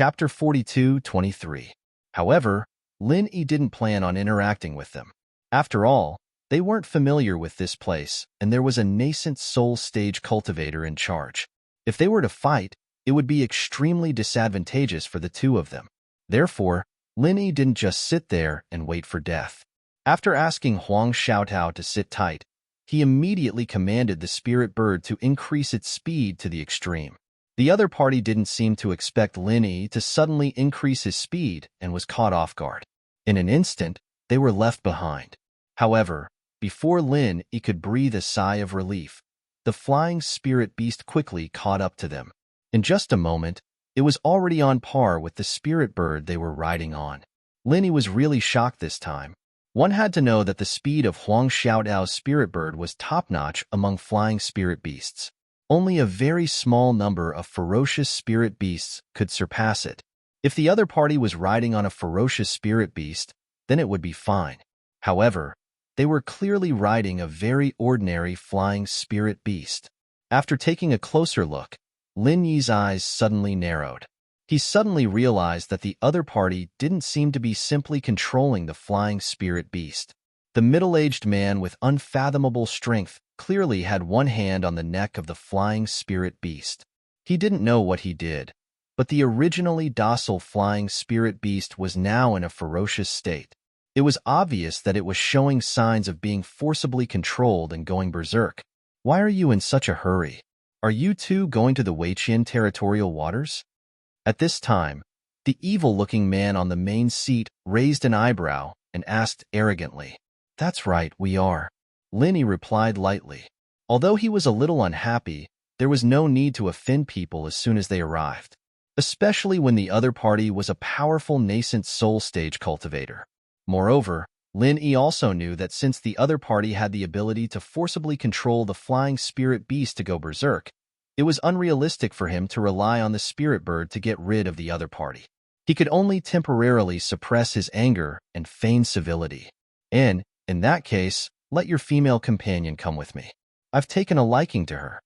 Chapter 42-23. However, Lin Yi didn't plan on interacting with them. After all, they weren't familiar with this place, and there was a nascent soul stage cultivator in charge. If they were to fight, it would be extremely disadvantageous for the two of them. Therefore, Lin Yi didn't just sit there and wait for death. After asking Huang Xiaotao to sit tight, he immediately commanded the spirit bird to increase its speed to the extreme. The other party didn't seem to expect Lin Yi to suddenly increase his speed and was caught off guard. In an instant, they were left behind. However, before Lin Yi could breathe a sigh of relief, the flying spirit beast quickly caught up to them. In just a moment, it was already on par with the spirit bird they were riding on. Lin Yi was really shocked this time. One had to know that the speed of Huang Xiaodao's spirit bird was top-notch among flying spirit beasts. Only a very small number of ferocious spirit beasts could surpass it. If the other party was riding on a ferocious spirit beast, then it would be fine. However, they were clearly riding a very ordinary flying spirit beast. After taking a closer look, Lin Yi's eyes suddenly narrowed. He suddenly realized that the other party didn't seem to be simply controlling the flying spirit beast. The middle-aged man with unfathomable strength clearly had one hand on the neck of the flying spirit beast. He didn't know what he did, but the originally docile flying spirit beast was now in a ferocious state. It was obvious that it was showing signs of being forcibly controlled and going berserk. Why are you in such a hurry? Are you two going to the Weiqian territorial waters? At this time, the evil-looking man on the main seat raised an eyebrow and asked arrogantly, "That's right, we are." Lin Yi replied lightly. Although he was a little unhappy, there was no need to offend people as soon as they arrived, especially when the other party was a powerful nascent soul stage cultivator. Moreover, Lin Yi also knew that since the other party had the ability to forcibly control the flying spirit beast to go berserk, it was unrealistic for him to rely on the spirit bird to get rid of the other party. He could only temporarily suppress his anger and feign civility. And, in that case, let your female companion come with me. I've taken a liking to her.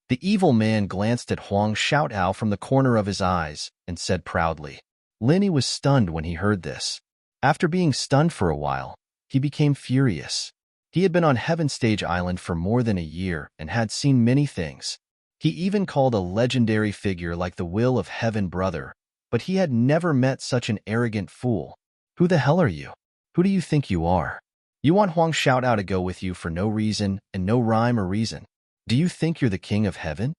The evil man glanced at Huang Xiaotao from the corner of his eyes and said proudly. Lin Yi was stunned when he heard this. After being stunned for a while, he became furious. He had been on Heaven Stage Island for more than a year and had seen many things. He even called a legendary figure like the Will of Heaven brother, but he had never met such an arrogant fool. Who the hell are you? Who do you think you are? You want Huang Xiaotao to go with you for no reason and no rhyme or reason. Do you think you're the king of heaven?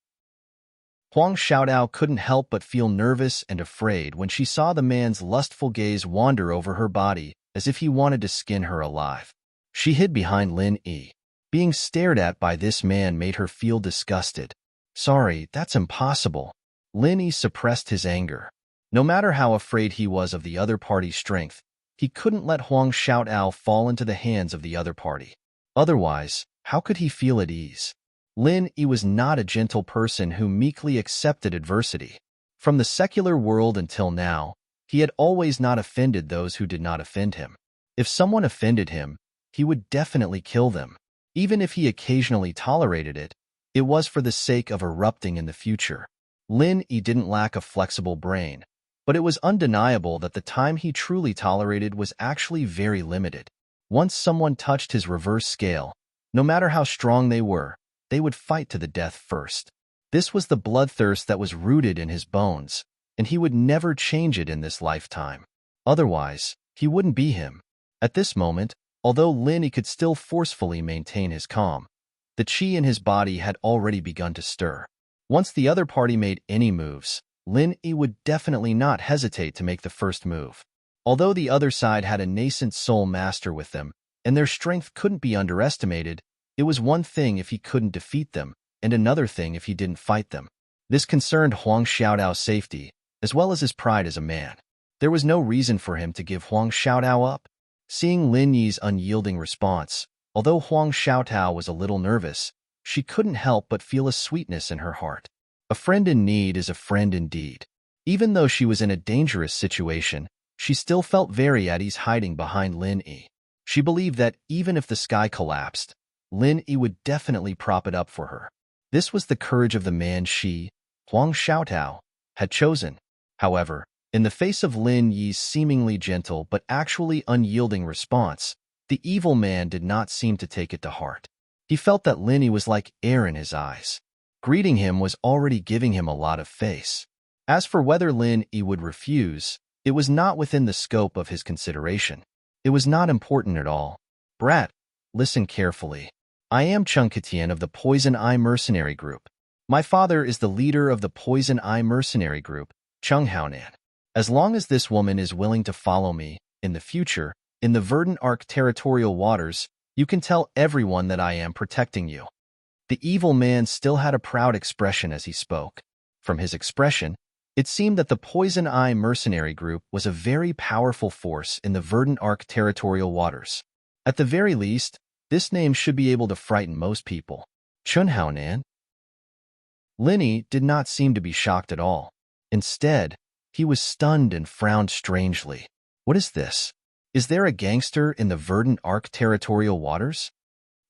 Huang Xiaotao couldn't help but feel nervous and afraid when she saw the man's lustful gaze wander over her body as if he wanted to skin her alive. She hid behind Lin Yi. Being stared at by this man made her feel disgusted. Sorry, that's impossible. Lin Yi suppressed his anger. No matter how afraid he was of the other party's strength, he couldn't let Huang Xiaotao fall into the hands of the other party. Otherwise, how could he feel at ease? Lin Yi was not a gentle person who meekly accepted adversity. From the secular world until now, he had always not offended those who did not offend him. If someone offended him, he would definitely kill them. Even if he occasionally tolerated it, it was for the sake of erupting in the future. Lin Yi didn't lack a flexible brain, but it was undeniable that the time he truly tolerated was actually very limited. Once someone touched his reverse scale, no matter how strong they would fight to the death first. This was the bloodthirst that was rooted in his bones, and he would never change it in this lifetime. Otherwise, he wouldn't be him. At this moment, although Lin Yi could still forcefully maintain his calm, the qi in his body had already begun to stir. Once the other party made any moves, Lin Yi would definitely not hesitate to make the first move. Although the other side had a nascent soul master with them, and their strength couldn't be underestimated, it was one thing if he couldn't defeat them, and another thing if he didn't fight them. This concerned Huang Xiaodao's safety, as well as his pride as a man. There was no reason for him to give Huang Xiaodao up. Seeing Lin Yi's unyielding response, although Huang Xiaotao was a little nervous, she couldn't help but feel a sweetness in her heart. A friend in need is a friend indeed. Even though she was in a dangerous situation, she still felt very at ease hiding behind Lin Yi. She believed that even if the sky collapsed, Lin Yi would definitely prop it up for her. This was the courage of the man she, Huang Xiaotao, had chosen. However, In the face of Lin Yi's seemingly gentle but actually unyielding response, the evil man did not seem to take it to heart. He felt that Lin Yi was like air in his eyes. Greeting him was already giving him a lot of face. As for whether Lin Yi would refuse, it was not within the scope of his consideration. It was not important at all. Brat, listen carefully. I am Chung Katian of the Poison Eye Mercenary Group. My father is the leader of the Poison Eye Mercenary Group, Chung Haonan. As long as this woman is willing to follow me, in the future, in the Verdant Arc territorial waters, you can tell everyone that I am protecting you. The evil man still had a proud expression as he spoke. From his expression, it seemed that the Poison Eye Mercenary Group was a very powerful force in the Verdant Arc territorial waters. At the very least, this name should be able to frighten most people. Chun Haonan? Lin Yi did not seem to be shocked at all. Instead, he was stunned and frowned strangely. What is this? Is there a gangster in the Verdant Arc territorial waters?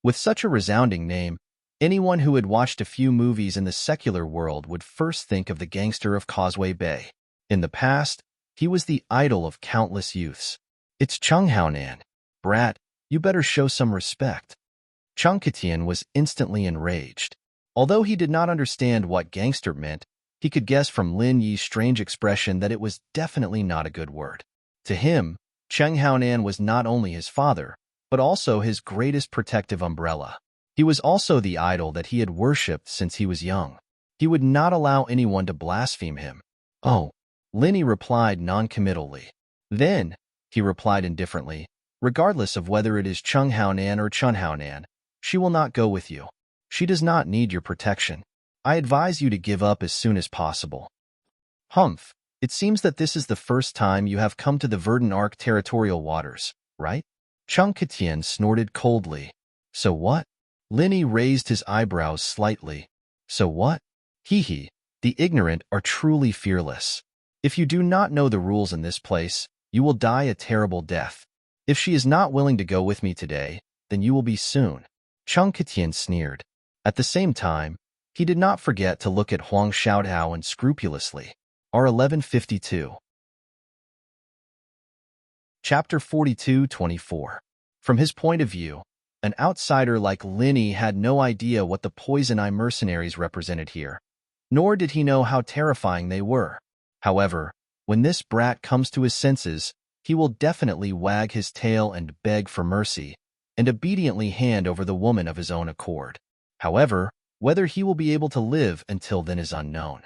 With such a resounding name, anyone who had watched a few movies in the secular world would first think of the gangster of Causeway Bay. In the past, he was the idol of countless youths. It's Chung Haonan. Brat, you better show some respect. Chung Katian was instantly enraged. Although he did not understand what gangster meant, he could guess from Lin Yi's strange expression that it was definitely not a good word. To him, Chung Haonan was not only his father, but also his greatest protective umbrella. He was also the idol that he had worshipped since he was young. He would not allow anyone to blaspheme him. Oh, Lin Yi replied non-committally. Then, he replied indifferently, regardless of whether it is Chung Haonan or Chun Haonan, she will not go with you. She does not need your protection. I advise you to give up as soon as possible. Humph, it seems that this is the first time you have come to the Verdant Arc territorial waters, right? Chung Katian snorted coldly. So what? Lin Yi raised his eyebrows slightly. So what? Hee, the ignorant are truly fearless. If you do not know the rules in this place, you will die a terrible death. If she is not willing to go with me today, then you will be soon. Chung Katian sneered. At the same time, he did not forget to look at Huang Xiaodao unscrupulously. R1152. Chapter 42-24. From his point of view, an outsider like Lin Yi had no idea what the Poison Eye mercenaries represented here, nor did he know how terrifying they were. However, when this brat comes to his senses, he will definitely wag his tail and beg for mercy, and obediently hand over the woman of his own accord. However, whether he will be able to live until then is unknown.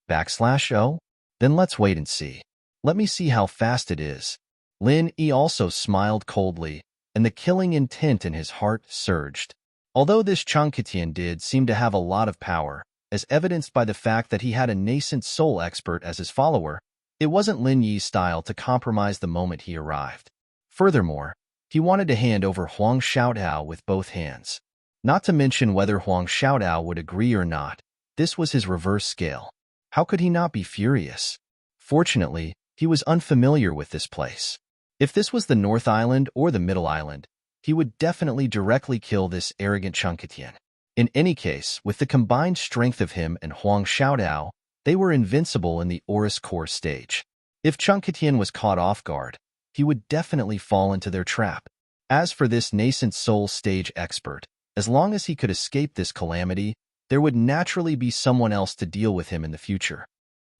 /O? Then let's wait and see. Let me see how fast it is. Lin Yi also smiled coldly, and the killing intent in his heart surged. Although this Chung Katian did seem to have a lot of power, as evidenced by the fact that he had a nascent soul expert as his follower, it wasn't Lin Yi's style to compromise the moment he arrived. Furthermore, he wanted to hand over Huang Xiaodao with both hands. Not to mention whether Huang Xiaodao would agree or not, this was his reverse scale. How could he not be furious? Fortunately, he was unfamiliar with this place. If this was the North Island or the Middle Island, he would definitely directly kill this arrogant Chung Katian. In any case, with the combined strength of him and Huang Xiaodao, they were invincible in the Oris Core stage. If Chung Katian was caught off guard, he would definitely fall into their trap. As for this nascent soul stage expert, as long as he could escape this calamity, there would naturally be someone else to deal with him in the future.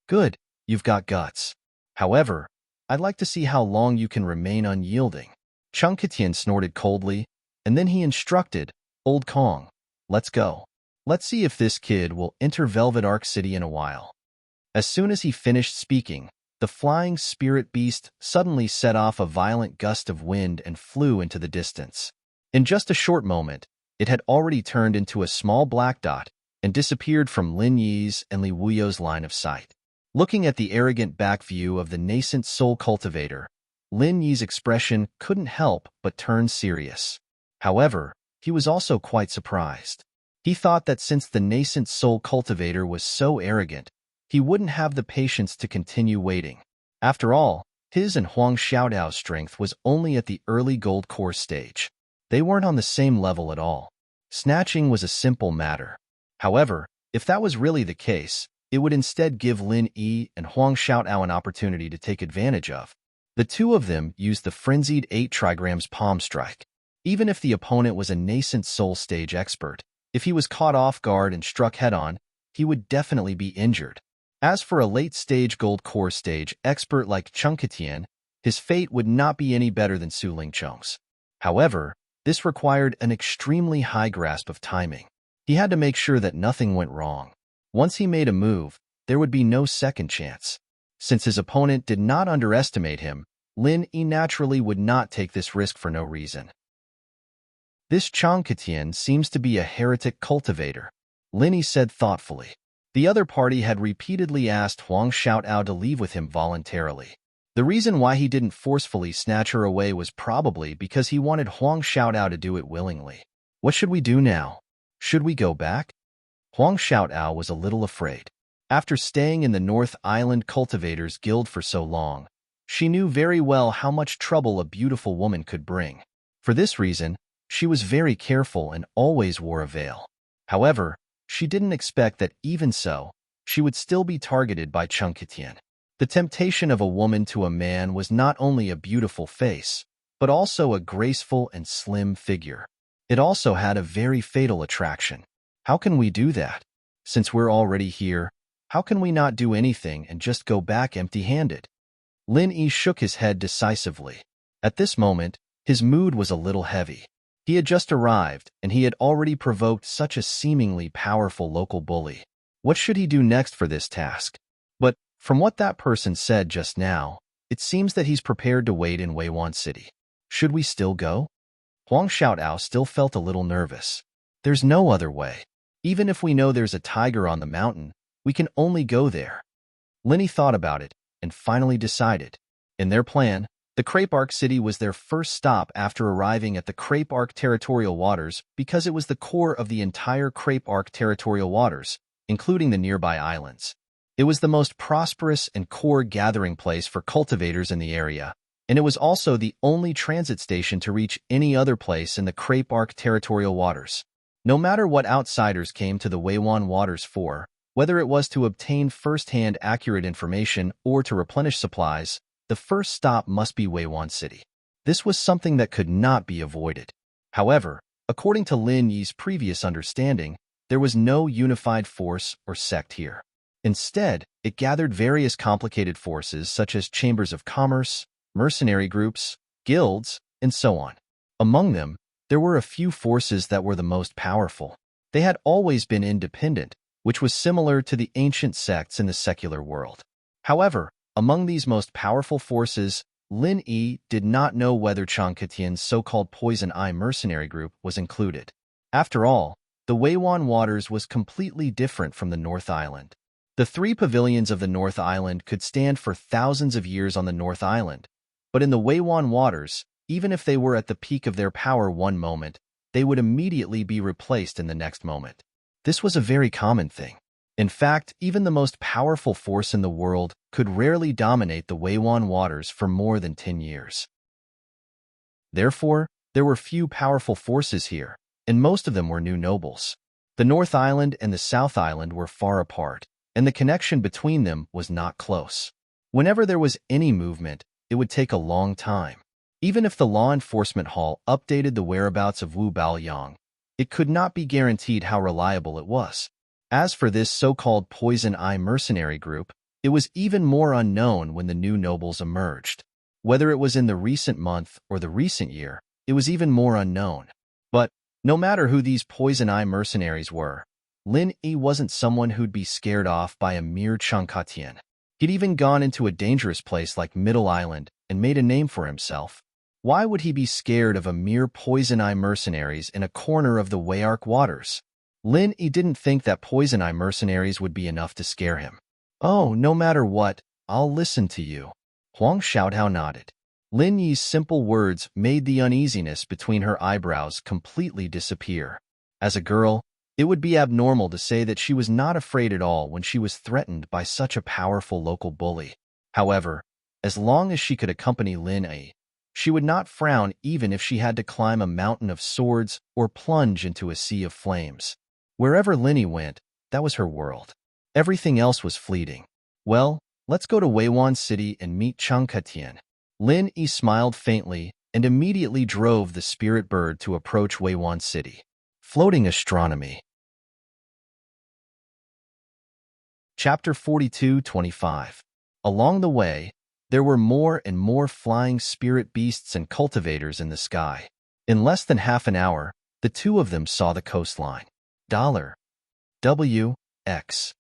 Good, you've got guts. However, I'd like to see how long you can remain unyielding. Chung Katian snorted coldly, and then he instructed, Old Kong, let's go. Let's see if this kid will enter Velvet Arc City in a while. As soon as he finished speaking, the flying spirit beast suddenly set off a violent gust of wind and flew into the distance. In just a short moment, it had already turned into a small black dot and disappeared from Lin Yi's and Li Wuyo's line of sight. Looking at the arrogant back view of the nascent soul cultivator, Lin Yi's expression couldn't help but turn serious. However, he was also quite surprised. He thought that since the nascent soul cultivator was so arrogant, he wouldn't have the patience to continue waiting. After all, his and Huang Xiaodao's strength was only at the early gold core stage. They weren't on the same level at all. Snatching was a simple matter. However, if that was really the case, it would instead give Lin Yi and Huang Xiaotao an opportunity to take advantage of. The two of them used the frenzied 8 trigrams palm strike. Even if the opponent was a nascent soul stage expert, if he was caught off guard and struck head-on, he would definitely be injured. As for a late-stage gold core stage expert like Cheng Qitian, his fate would not be any better than Su Lingcheng's. However, this required an extremely high grasp of timing. He had to make sure that nothing went wrong. Once he made a move, there would be no second chance. Since his opponent did not underestimate him, Lin Yi naturally would not take this risk for no reason. This Cheng Qitian seems to be a heretic cultivator, Lin Yi said thoughtfully. The other party had repeatedly asked Huang Xiaotao to leave with him voluntarily. The reason why he didn't forcefully snatch her away was probably because he wanted Huang Xiaotao to do it willingly. What should we do now? Should we go back? Huang Xiaotao was a little afraid. After staying in the North Island Cultivators Guild for so long, she knew very well how much trouble a beautiful woman could bring. For this reason, she was very careful and always wore a veil. However, she didn't expect that even so, she would still be targeted by Cheng Qitian. The temptation of a woman to a man was not only a beautiful face, but also a graceful and slim figure. It also had a very fatal attraction. How can we do that? Since we're already here, how can we not do anything and just go back empty-handed? Lin Yi shook his head decisively. At this moment, his mood was a little heavy. He had just arrived, and he had already provoked such a seemingly powerful local bully. What should he do next for this task? But, from what that person said just now, it seems that he's prepared to wait in Weiwan City. Should we still go? Huang Xiaotao still felt a little nervous. There's no other way. Even if we know there's a tiger on the mountain, we can only go there. Lin Yi thought about it, and finally decided. In their plan, the Crepe Arc City was their first stop after arriving at the Crepe Arc Territorial Waters because it was the core of the entire Crepe Arc Territorial Waters, including the nearby islands. It was the most prosperous and core gathering place for cultivators in the area, and it was also the only transit station to reach any other place in the Crepe Arc Territorial Waters. No matter what outsiders came to the Weiwan Waters for, whether it was to obtain first-hand accurate information or to replenish supplies, the first stop must be Weiwan City. This was something that could not be avoided. However, according to Lin Yi's previous understanding, there was no unified force or sect here. Instead, it gathered various complicated forces such as chambers of commerce, mercenary groups, guilds, and so on. Among them, there were a few forces that were the most powerful. They had always been independent, which was similar to the ancient sects in the secular world. However, among these most powerful forces, Lin Yi did not know whether Cheng Qitian's so-called Poison Eye mercenary group was included. After all, the Weiwan Waters was completely different from the North Island. The 3 pavilions of the North Island could stand for thousands of years on the North Island, but in the Weiwan Waters, even if they were at the peak of their power one moment, they would immediately be replaced in the next moment. This was a very common thing. In fact, even the most powerful force in the world could rarely dominate the Weiwan Waters for more than 10 years. Therefore, there were few powerful forces here, and most of them were new nobles. The North Island and the South Island were far apart, and the connection between them was not close. Whenever there was any movement, it would take a long time. Even if the law enforcement hall updated the whereabouts of Wu Baoyang, it could not be guaranteed how reliable it was. As for this so-called Poison Eye mercenary group, it was even more unknown when the new nobles emerged. Whether it was in the recent month or the recent year, it was even more unknown. But, no matter who these Poison Eye mercenaries were, Lin Yi wasn't someone who'd be scared off by a mere Cheng Qitian. He'd even gone into a dangerous place like Middle Island and made a name for himself. Why would he be scared of a mere Poison Eye mercenaries in a corner of the Weiarc Waters? Lin Yi didn't think that Poison Eye mercenaries would be enough to scare him. Oh, no matter what, I'll listen to you. Huang Xiaotao nodded. Lin Yi's simple words made the uneasiness between her eyebrows completely disappear. As a girl, it would be abnormal to say that she was not afraid at all when she was threatened by such a powerful local bully. However, as long as she could accompany Lin Yi, she would not frown even if she had to climb a mountain of swords or plunge into a sea of flames. Wherever Lin Yi went, that was her world. Everything else was fleeting. Well, let's go to Weiwan City and meet Chang Ketian. Lin Yi smiled faintly and immediately drove the spirit bird to approach Weiwan City. Floating Astronomy. Chapter 42-25. Along the way, there were more and more flying spirit beasts and cultivators in the sky. In less than half an hour, the two of them saw the coastline. $W.X.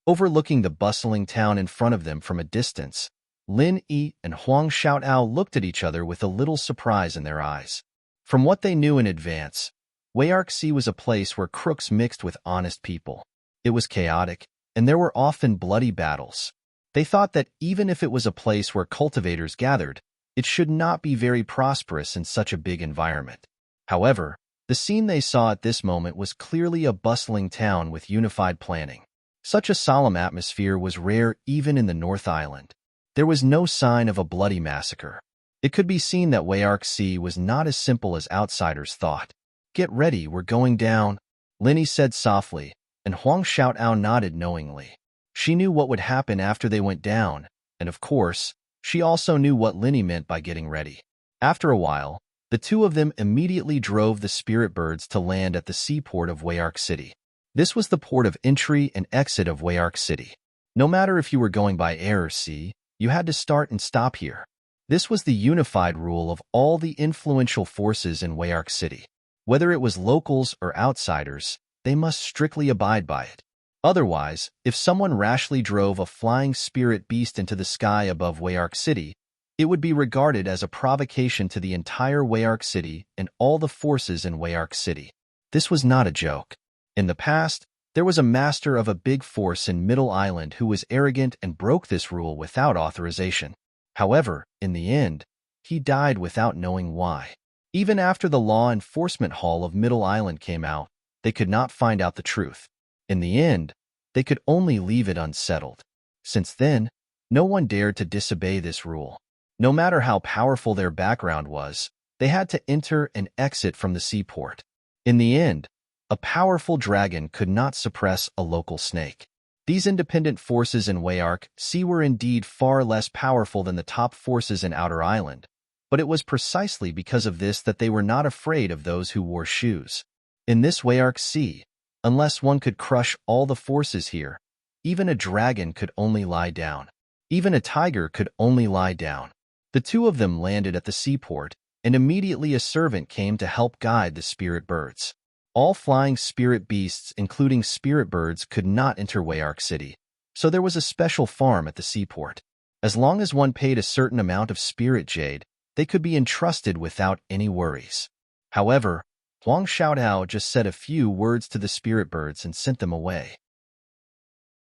Overlooking the bustling town in front of them from a distance, Lin Yi and Huang Xiaotao looked at each other with a little surprise in their eyes. From what they knew in advance, Weiarxi was a place where crooks mixed with honest people. It was chaotic, and there were often bloody battles. They thought that even if it was a place where cultivators gathered, it should not be very prosperous in such a big environment. However, the scene they saw at this moment was clearly a bustling town with unified planning. Such a solemn atmosphere was rare even in the North Island. There was no sign of a bloody massacre. It could be seen that Weiarxi was not as simple as outsiders thought. "Get ready, we're going down," Linny said softly, and Huang Xiaotao nodded knowingly. She knew what would happen after they went down, and of course, she also knew what Linny meant by getting ready. After a while, the two of them immediately drove the spirit birds to land at the seaport of Weiarx City. This was the port of entry and exit of Weiarx City. No matter if you were going by air or sea, you had to start and stop here. This was the unified rule of all the influential forces in Weiarx City. Whether it was locals or outsiders, they must strictly abide by it. Otherwise, if someone rashly drove a flying spirit beast into the sky above Weiarx City, it would be regarded as a provocation to the entire Weiarx City and all the forces in Weiarx City. This was not a joke. In the past, there was a master of a big force in Middle Island who was arrogant and broke this rule without authorization. However, in the end, he died without knowing why. Even after the Law Enforcement Hall of Middle Island came out, they could not find out the truth. In the end, they could only leave it unsettled. Since then, no one dared to disobey this rule. No matter how powerful their background was, they had to enter and exit from the seaport. In the end, a powerful dragon could not suppress a local snake. These independent forces in Weiarx Sea were indeed far less powerful than the top forces in Outer Island, but it was precisely because of this that they were not afraid of those who wore shoes. In this Weiarx Sea, unless one could crush all the forces here, even a dragon could only lie down. Even a tiger could only lie down. The two of them landed at the seaport, and immediately a servant came to help guide the spirit birds. All flying spirit beasts, including spirit birds, could not enter Weiarx City, so there was a special farm at the seaport. As long as one paid a certain amount of spirit jade, they could be entrusted without any worries. However, Huang Xiaotao just said a few words to the spirit birds and sent them away.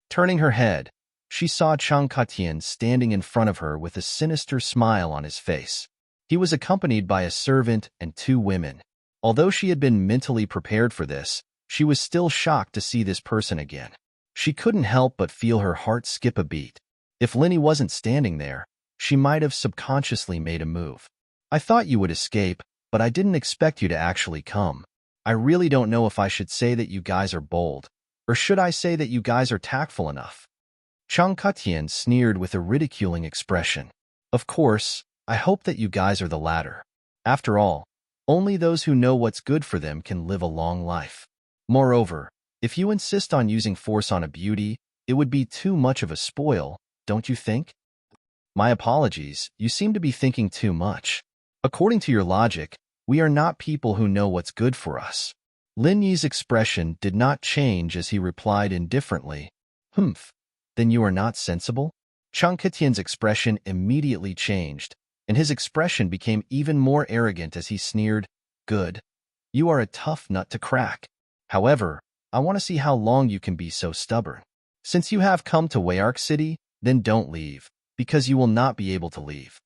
Turning her head, she saw Chang Katian standing in front of her with a sinister smile on his face. He was accompanied by a servant and two women. Although she had been mentally prepared for this, she was still shocked to see this person again. She couldn't help but feel her heart skip a beat. If Linny wasn't standing there, she might have subconsciously made a move. "I thought you would escape, but I didn't expect you to actually come. I really don't know if I should say that you guys are bold, or should I say that you guys are tactful enough?" Chang Katian sneered with a ridiculing expression. "Of course, I hope that you guys are the latter. After all, only those who know what's good for them can live a long life. Moreover, if you insist on using force on a beauty, it would be too much of a spoil, don't you think?" "My apologies, you seem to be thinking too much. According to your logic, we are not people who know what's good for us." Lin Yi's expression did not change as he replied indifferently, "Humph, then you are not sensible?" Chang Katian's expression immediately changed, and his expression became even more arrogant as he sneered, "Good. You are a tough nut to crack. However, I want to see how long you can be so stubborn. Since you have come to Weiarx City, then don't leave, because you will not be able to leave.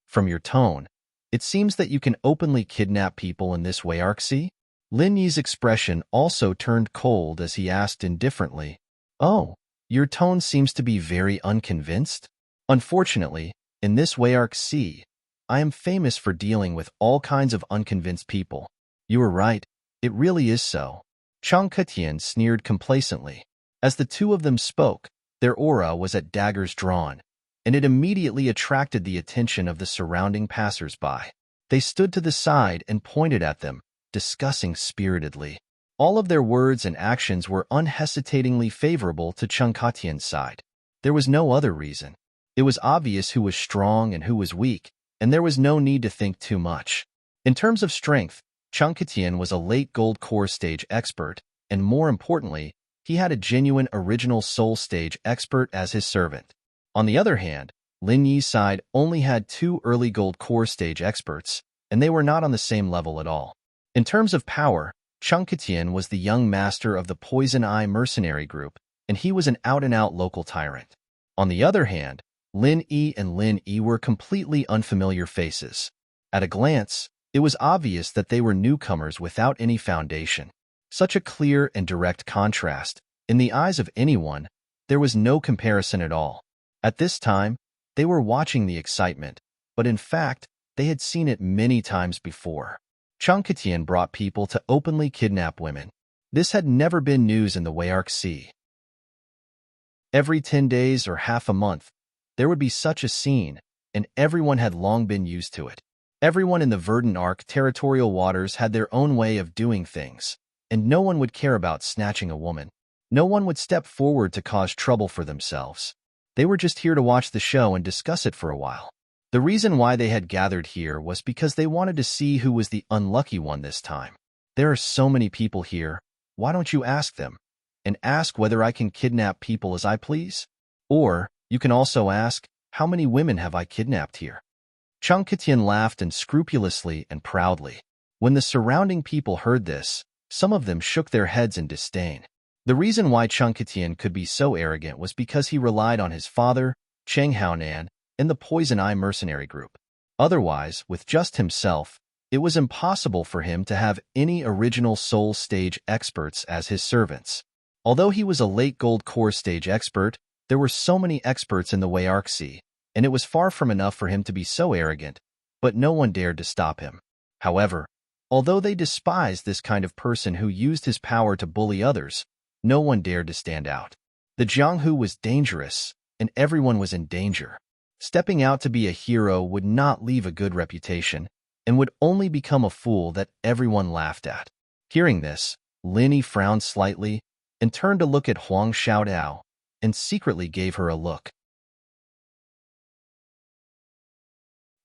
From your tone, it seems that you can openly kidnap people in this Weiarx Sea." Lin Yi's expression also turned cold as he asked indifferently, "Oh, your tone seems to be very unconvinced? Unfortunately, in this Weiarx Sea, I am famous for dealing with all kinds of unconvinced people." "You are right, it really is so." Chang Katian sneered complacently. As the two of them spoke, their aura was at daggers drawn, and it immediately attracted the attention of the surrounding passers-by. They stood to the side and pointed at them, discussing spiritedly. All of their words and actions were unhesitatingly favorable to Changkatian's side. There was no other reason. It was obvious who was strong and who was weak, and there was no need to think too much. In terms of strength, Changkatian was a late gold core stage expert, and more importantly, he had a genuine original soul stage expert as his servant. On the other hand, Lin Yi's side only had 2 early gold core stage experts, and they were not on the same level at all. In terms of power, Changkatian was the young master of the Poison Eye mercenary group, and he was an out-and-out local tyrant. On the other hand, Lin Yi and Lin Yi were completely unfamiliar faces. At a glance, it was obvious that they were newcomers without any foundation. Such a clear and direct contrast. In the eyes of anyone, there was no comparison at all. At this time, they were watching the excitement, but in fact, they had seen it many times before. Changkatian brought people to openly kidnap women. This had never been news in the Wayark Sea. Every 10 days or half a month, there would be such a scene, and everyone had long been used to it. Everyone in the Verdant Arc territorial waters had their own way of doing things, and no one would care about snatching a woman. No one would step forward to cause trouble for themselves. They were just here to watch the show and discuss it for a while. The reason why they had gathered here was because they wanted to see who was the unlucky one this time. There are so many people here, why don't you ask them? And ask whether I can kidnap people as I please? Or, you can also ask, how many women have I kidnapped here? Changkatian laughed unscrupulously and proudly. When the surrounding people heard this, some of them shook their heads in disdain. The reason why Changkatian could be so arrogant was because he relied on his father, Cheng Haonan, and the Poison Eye mercenary group. Otherwise, with just himself, it was impossible for him to have any original soul stage experts as his servants. Although he was a late gold core stage expert, there were so many experts in the Wayark Sea, and it was far from enough for him to be so arrogant, but no one dared to stop him. However, although they despised this kind of person who used his power to bully others, no one dared to stand out. The Jianghu was dangerous, and everyone was in danger. Stepping out to be a hero would not leave a good reputation, and would only become a fool that everyone laughed at. Hearing this, Lin Yi frowned slightly, and turned to look at Huang Xiaodao, and secretly gave her a look.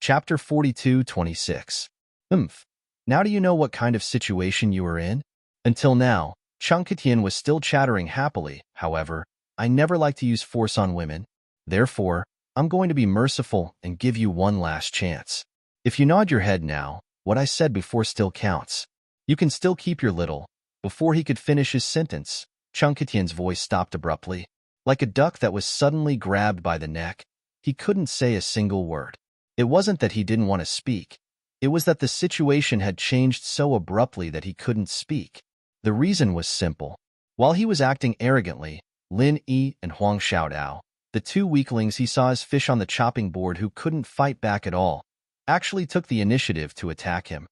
Chapter 42-26. Now do you know what kind of situation you are in? Until now, Changkatian was still chattering happily. However, I never like to use force on women. Therefore, I'm going to be merciful and give you one last chance. If you nod your head now, what I said before still counts. You can still keep your little. Before he could finish his sentence, Changkatian's voice stopped abruptly. Like a duck that was suddenly grabbed by the neck, he couldn't say a single word. It wasn't that he didn't want to speak. It was that the situation had changed so abruptly that he couldn't speak. The reason was simple. While he was acting arrogantly, Lin Yi and Huang Xiaodao, the two weaklings he saw as fish on the chopping board who couldn't fight back at all, actually took the initiative to attack him.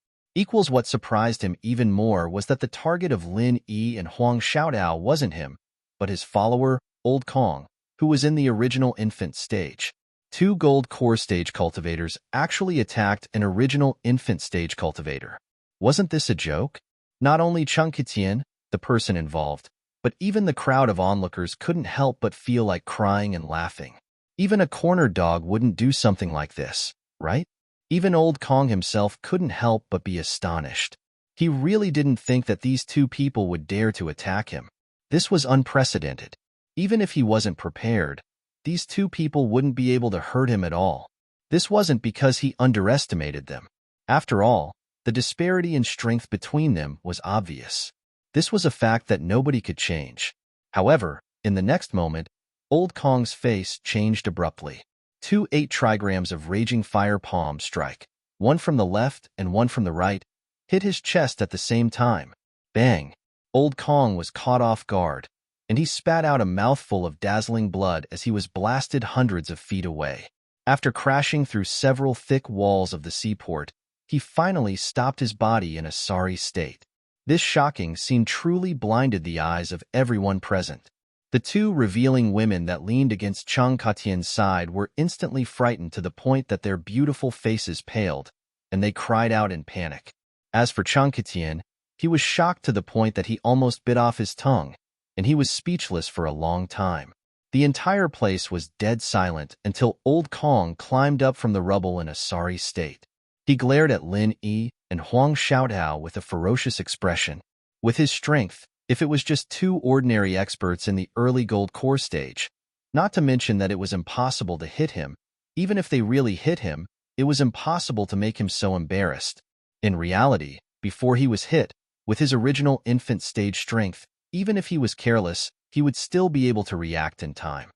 What surprised him even more was that the target of Lin Yi and Huang Xiaodao wasn't him, but his follower, Old Kong, who was in the original infant stage. 2 gold core stage cultivators actually attacked an original infant stage cultivator. Wasn't this a joke? Not only Changkatian, the person involved, but even the crowd of onlookers couldn't help but feel like crying and laughing. Even a corner dog wouldn't do something like this, right? Even Old Kong himself couldn't help but be astonished. He really didn't think that these 2 people would dare to attack him. This was unprecedented. Even if he wasn't prepared, these 2 people wouldn't be able to hurt him at all. This wasn't because he underestimated them. After all, the disparity in strength between them was obvious. This was a fact that nobody could change. However, in the next moment, Old Kong's face changed abruptly. 2 8 trigrams of raging fire palm strike, one from the left and one from the right, hit his chest at the same time. Bang! Old Kong was caught off guard, and he spat out a mouthful of dazzling blood as he was blasted hundreds of feet away. After crashing through several thick walls of the seaport, he finally stopped his body in a sorry state. This shocking scene truly blinded the eyes of everyone present. The two revealing women that leaned against Chang Katian's side were instantly frightened to the point that their beautiful faces paled, and they cried out in panic. As for Chang Katian, he was shocked to the point that he almost bit off his tongue, and he was speechless for a long time. The entire place was dead silent until Old Kong climbed up from the rubble in a sorry state. He glared at Lin Yi and Huang Xiaotao with a ferocious expression. With his strength, if it was just two ordinary experts in the early gold core stage, not to mention that it was impossible to hit him, even if they really hit him, it was impossible to make him so embarrassed. In reality, before he was hit, with his original infant stage strength, even if he was careless, he would still be able to react in time.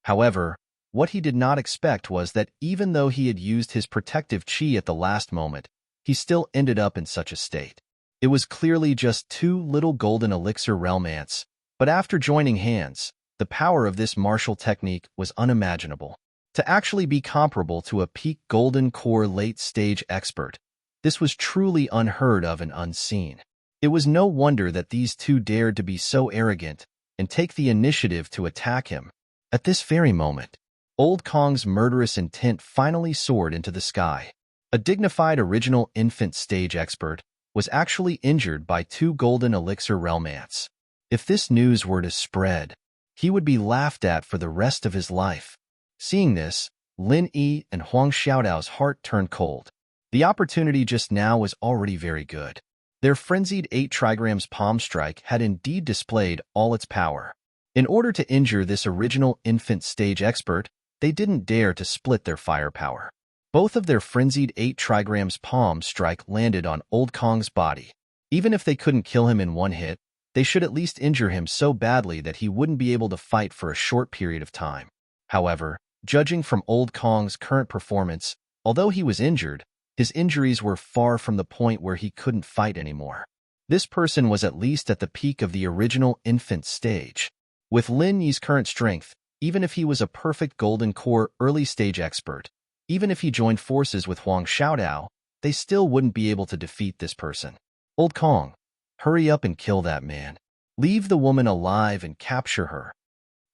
However, what he did not expect was that even though he had used his protective chi at the last moment, he still ended up in such a state. It was clearly just two little golden elixir realm ants, but after joining hands, the power of this martial technique was unimaginable. To actually be comparable to a peak golden core late-stage expert, this was truly unheard of and unseen. It was no wonder that these two dared to be so arrogant and take the initiative to attack him. At this very moment, Old Kong's murderous intent finally soared into the sky. A dignified original infant stage expert was actually injured by two golden elixir realm ants. If this news were to spread, he would be laughed at for the rest of his life. Seeing this, Lin Yi and Huang Xiaodao's heart turned cold. The opportunity just now was already very good. Their frenzied 8 trigrams palm strike had indeed displayed all its power. In order to injure this original infant stage expert, they didn't dare to split their firepower. Both of their frenzied 8 trigrams palm strike landed on Old Kong's body. Even if they couldn't kill him in one hit, they should at least injure him so badly that he wouldn't be able to fight for a short period of time. However, judging from Old Kong's current performance, although he was injured, his injuries were far from the point where he couldn't fight anymore. This person was at least at the peak of the original infant stage. With Lin Yi's current strength, even if he was a perfect golden core early stage expert, even if he joined forces with Huang Xiaodao, they still wouldn't be able to defeat this person. Old Kong, hurry up and kill that man. Leave the woman alive and capture her.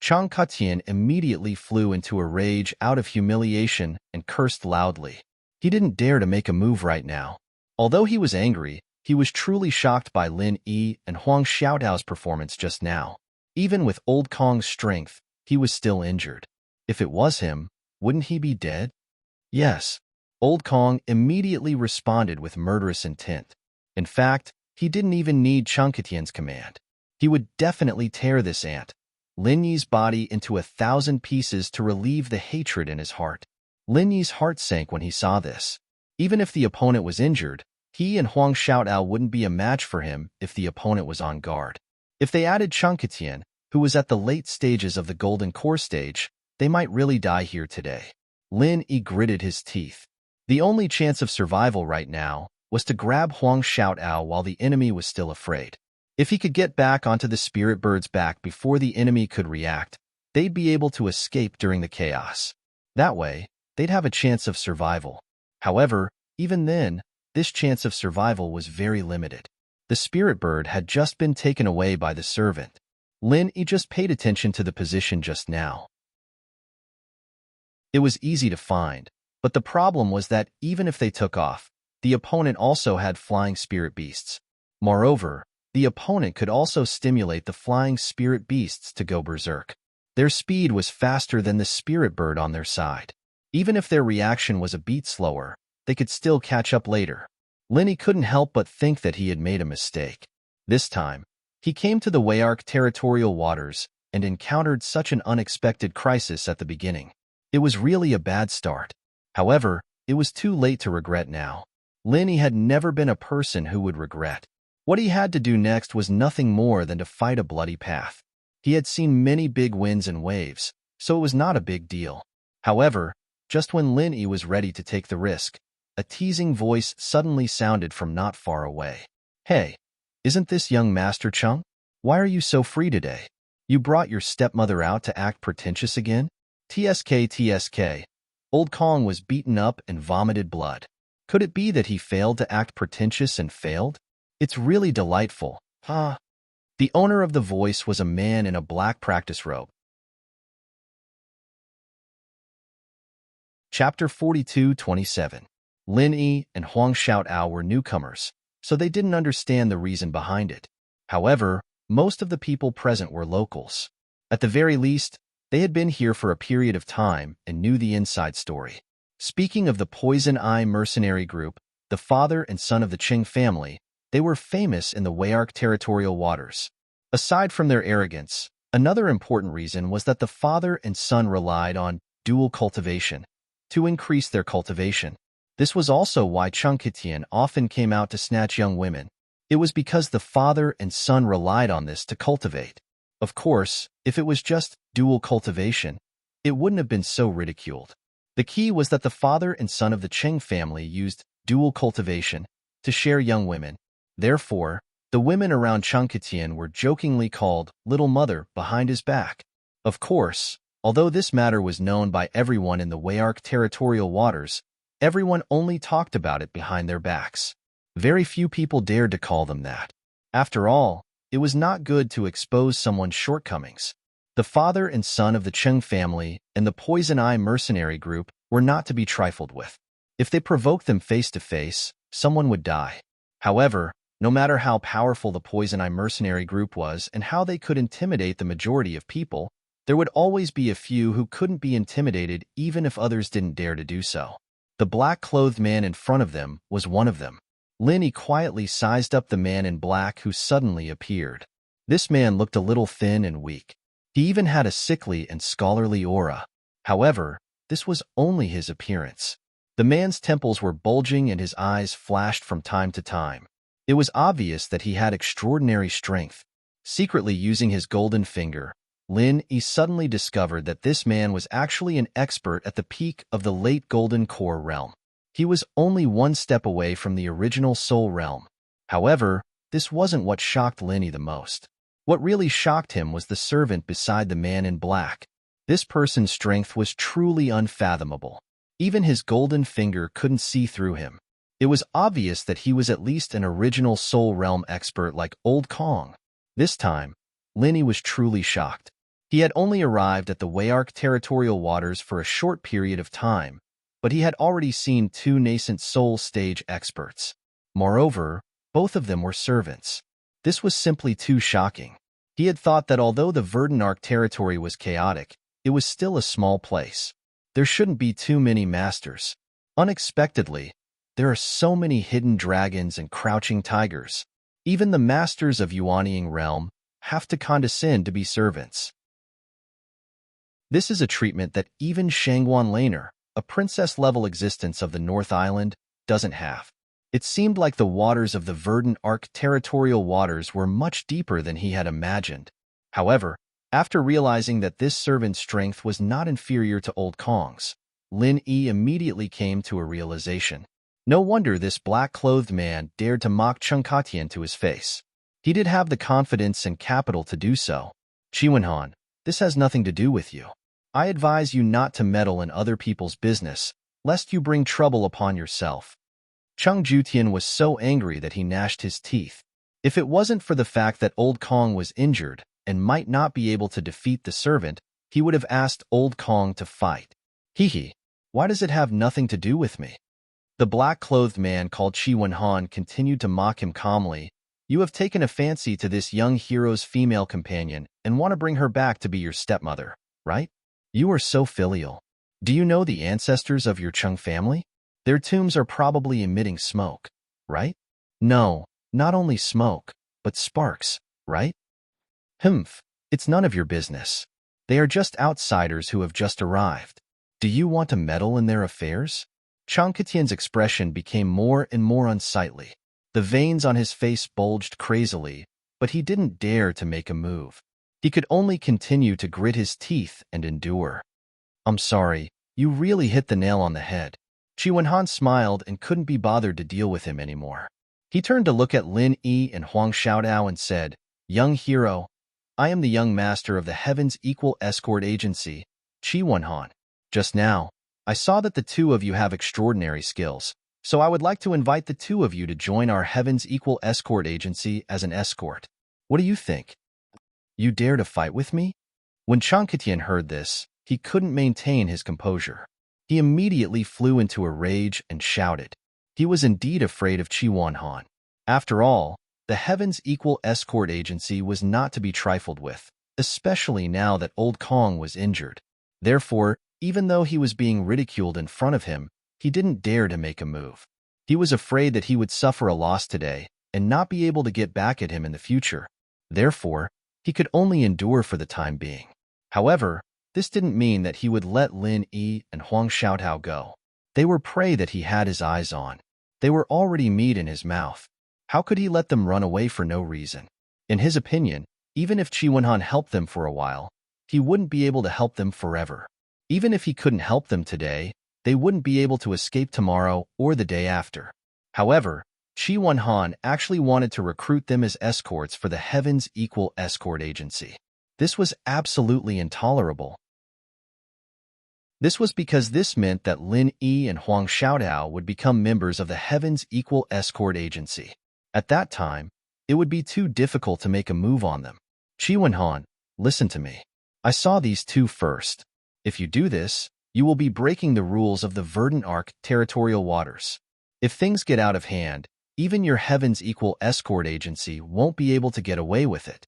Chang Katian immediately flew into a rage out of humiliation and cursed loudly. He didn't dare to make a move right now. Although he was angry, he was truly shocked by Lin Yi and Huang Xiaodao's performance just now. Even with Old Kong's strength, he was still injured. If it was him, wouldn't he be dead? Yes. Old Kong immediately responded with murderous intent. In fact, he didn't even need Chang Katian's command. He would definitely tear this ant, Lin Yi's body, into 1,000 pieces to relieve the hatred in his heart. Lin Yi's heart sank when he saw this. Even if the opponent was injured, he and Huang Xiaodao wouldn't be a match for him if the opponent was on guard. If they added Chang Katian, who was at the late stages of the golden core stage, they might really die here today. Lin Yi gritted his teeth. The only chance of survival right now was to grab Huang Xiaodao while the enemy was still afraid. If he could get back onto the spirit bird's back before the enemy could react, they'd be able to escape during the chaos. That way, they'd have a chance of survival. However, even then, this chance of survival was very limited. The spirit bird had just been taken away by the servant. Lin Yi just paid attention to the position just now. It was easy to find, but the problem was that even if they took off, the opponent also had flying spirit beasts. Moreover, the opponent could also stimulate the flying spirit beasts to go berserk. Their speed was faster than the spirit bird on their side. Even if their reaction was a beat slower, they could still catch up later. Lin Yi couldn't help but think that he had made a mistake. This time, he came to the Wayark territorial waters and encountered such an unexpected crisis at the beginning. It was really a bad start. However, it was too late to regret now. Lin Yi had never been a person who would regret. What he had to do next was nothing more than to fight a bloody path. He had seen many big winds and waves, so it was not a big deal. However, just when Lin Yi was ready to take the risk, a teasing voice suddenly sounded from not far away. Hey, isn't this young Master Chung? Why are you so free today? You brought your stepmother out to act pretentious again? TSK. Old Kong was beaten up and vomited blood. Could it be that he failed to act pretentious and failed? It's really delightful. The owner of the voice was a man in a black practice robe. Chapter 42:27. Lin Yi and Huang Xiaotao were newcomers, so they didn't understand the reason behind it. However, most of the people present were locals. At the very least, they had been here for a period of time and knew the inside story. Speaking of the Poison Eye mercenary group, the father and son of the Qing family, they were famous in the Wayark territorial waters. Aside from their arrogance, another important reason was that the father and son relied on dual cultivation to increase their cultivation. This was also why Changketian often came out to snatch young women. It was because the father and son relied on this to cultivate. Of course, if it was just dual cultivation, it wouldn't have been so ridiculed. The key was that the father and son of the Qing family used dual cultivation to share young women. Therefore, the women around Changketian were jokingly called Little Mother behind his back. Of course, although this matter was known by everyone in the Wayark territorial waters, everyone only talked about it behind their backs. Very few people dared to call them that. After all, it was not good to expose someone's shortcomings. The father and son of the Qing family and the Poison Eye mercenary group were not to be trifled with. If they provoked them face to face, someone would die. However, no matter how powerful the Poison Eye mercenary group was and how they could intimidate the majority of people, there would always be a few who couldn't be intimidated even if others didn't dare to do so. The black-clothed man in front of them was one of them. Lin Yi quietly sized up the man in black who suddenly appeared. This man looked a little thin and weak. He even had a sickly and scholarly aura. However, this was only his appearance. The man's temples were bulging and his eyes flashed from time to time. It was obvious that he had extraordinary strength. Secretly using his golden finger, Lin Yi suddenly discovered that this man was actually an expert at the peak of the late Golden Core realm. He was only one step away from the original Soul realm. However, this wasn't what shocked Lin Yi the most. What really shocked him was the servant beside the man in black. This person's strength was truly unfathomable. Even his golden finger couldn't see through him. It was obvious that he was at least an original Soul realm expert like Old Kong. This time, Lin Yi was truly shocked. He had only arrived at the Wayark territorial waters for a short period of time, but he had already seen two nascent Soul stage experts. Moreover, both of them were servants. This was simply too shocking. He had thought that although the Verdant territory was chaotic, it was still a small place. There shouldn't be too many masters. Unexpectedly, there are so many hidden dragons and crouching tigers. Even the masters of Yuanying realm have to condescend to be servants. This is a treatment that even Shangguan Laner, a princess-level existence of the North Island, doesn't have. It seemed like the waters of the Verdant territorial waters were much deeper than he had imagined. However, after realizing that this servant's strength was not inferior to Old Kong's, Lin Yi immediately came to a realization. No wonder this black-clothed man dared to mock Changketian to his face. He did have the confidence and capital to do so. Chiwenhan, this has nothing to do with you. I advise you not to meddle in other people's business, lest you bring trouble upon yourself. Cheng Jutian was so angry that he gnashed his teeth. If it wasn't for the fact that Old Kong was injured and might not be able to defeat the servant, he would have asked Old Kong to fight. Hee, why does it have nothing to do with me? The black-clothed man called Chi Wenhan continued to mock him calmly. You have taken a fancy to this young hero's female companion and want to bring her back to be your stepmother, right? You are so filial. Do you know the ancestors of your Cheng family? Their tombs are probably emitting smoke, right? No, not only smoke, but sparks, right? Humph, it's none of your business. They are just outsiders who have just arrived. Do you want to meddle in their affairs? Changketian's expression became more and more unsightly. The veins on his face bulged crazily, but he didn't dare to make a move. He could only continue to grit his teeth and endure. I'm sorry, you really hit the nail on the head. Chi Wenhan smiled and couldn't be bothered to deal with him anymore. He turned to look at Lin Yi and Huang Xiaotao and said, Young hero, I am the young master of the Heaven's Equal Escort Agency, Chi Wenhan. Just now, I saw that the two of you have extraordinary skills, so I would like to invite the two of you to join our Heaven's Equal Escort Agency as an escort. What do you think? You dare to fight with me? When Chanketian heard this, he couldn't maintain his composure. He immediately flew into a rage and shouted. He was indeed afraid of Chi-Wan-Han. After all, the Heaven's Equal Escort Agency was not to be trifled with, especially now that Old Kong was injured. Therefore, even though he was being ridiculed in front of him, he didn't dare to make a move. He was afraid that he would suffer a loss today and not be able to get back at him in the future. Therefore, he could only endure for the time being. However, this didn't mean that he would let Lin Yi and Huang Xiaotao go. They were prey that he had his eyes on. They were already meat in his mouth. How could he let them run away for no reason? In his opinion, even if Chi-Wan-Han helped them for a while, he wouldn't be able to help them forever. Even if he couldn't help them today, they wouldn't be able to escape tomorrow or the day after. However, Chi-Wan-Han actually wanted to recruit them as escorts for the Heaven's Equal Escort Agency. This was absolutely intolerable. This was because this meant that Lin Yi and Huang Xiaotao would become members of the Heaven's Equal Escort Agency. At that time, it would be too difficult to make a move on them. Chi-Wan-Han, listen to me. I saw these two first. If you do this, you will be breaking the rules of the Verdant Arc territorial waters. If things get out of hand, even your Heaven's Equal Escort Agency won't be able to get away with it.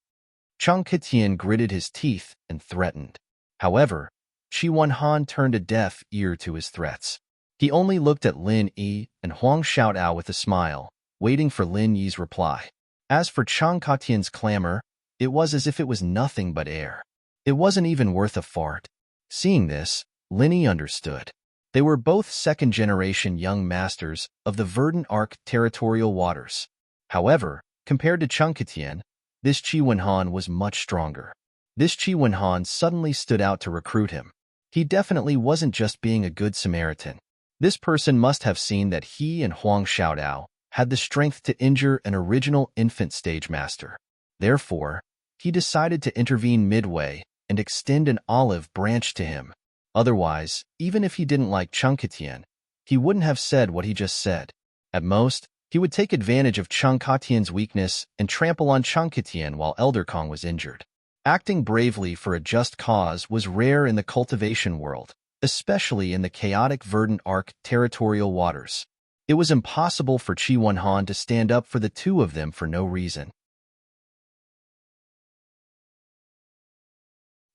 Chang Ketian gritted his teeth and threatened. However, Chi-Wan-Han turned a deaf ear to his threats. He only looked at Lin Yi and Huang Xiaotao with a smile, waiting for Lin Yi's reply. As for Chang Ketian's clamor, it was as if it was nothing but air. It wasn't even worth a fart. Seeing this, Lin Yi understood. They were both second-generation young masters of the Verdant Arc territorial waters. However, compared to Chang Ketian, this Chi-Wan-Han was much stronger. This Chi-Wan-Han suddenly stood out to recruit him. He definitely wasn't just being a good Samaritan. This person must have seen that he and Huang Xiaotao had the strength to injure an original infant stage master. Therefore, he decided to intervene midway and extend an olive branch to him. Otherwise, even if he didn't like Chang Ketian, he wouldn't have said what he just said. At most, he would take advantage of Chang Ketian's weakness and trample on Chang Ketian while Elder Kong was injured. Acting bravely for a just cause was rare in the cultivation world, especially in the chaotic Verdant Arc territorial waters. It was impossible for Chi-Wan-Han to stand up for the two of them for no reason.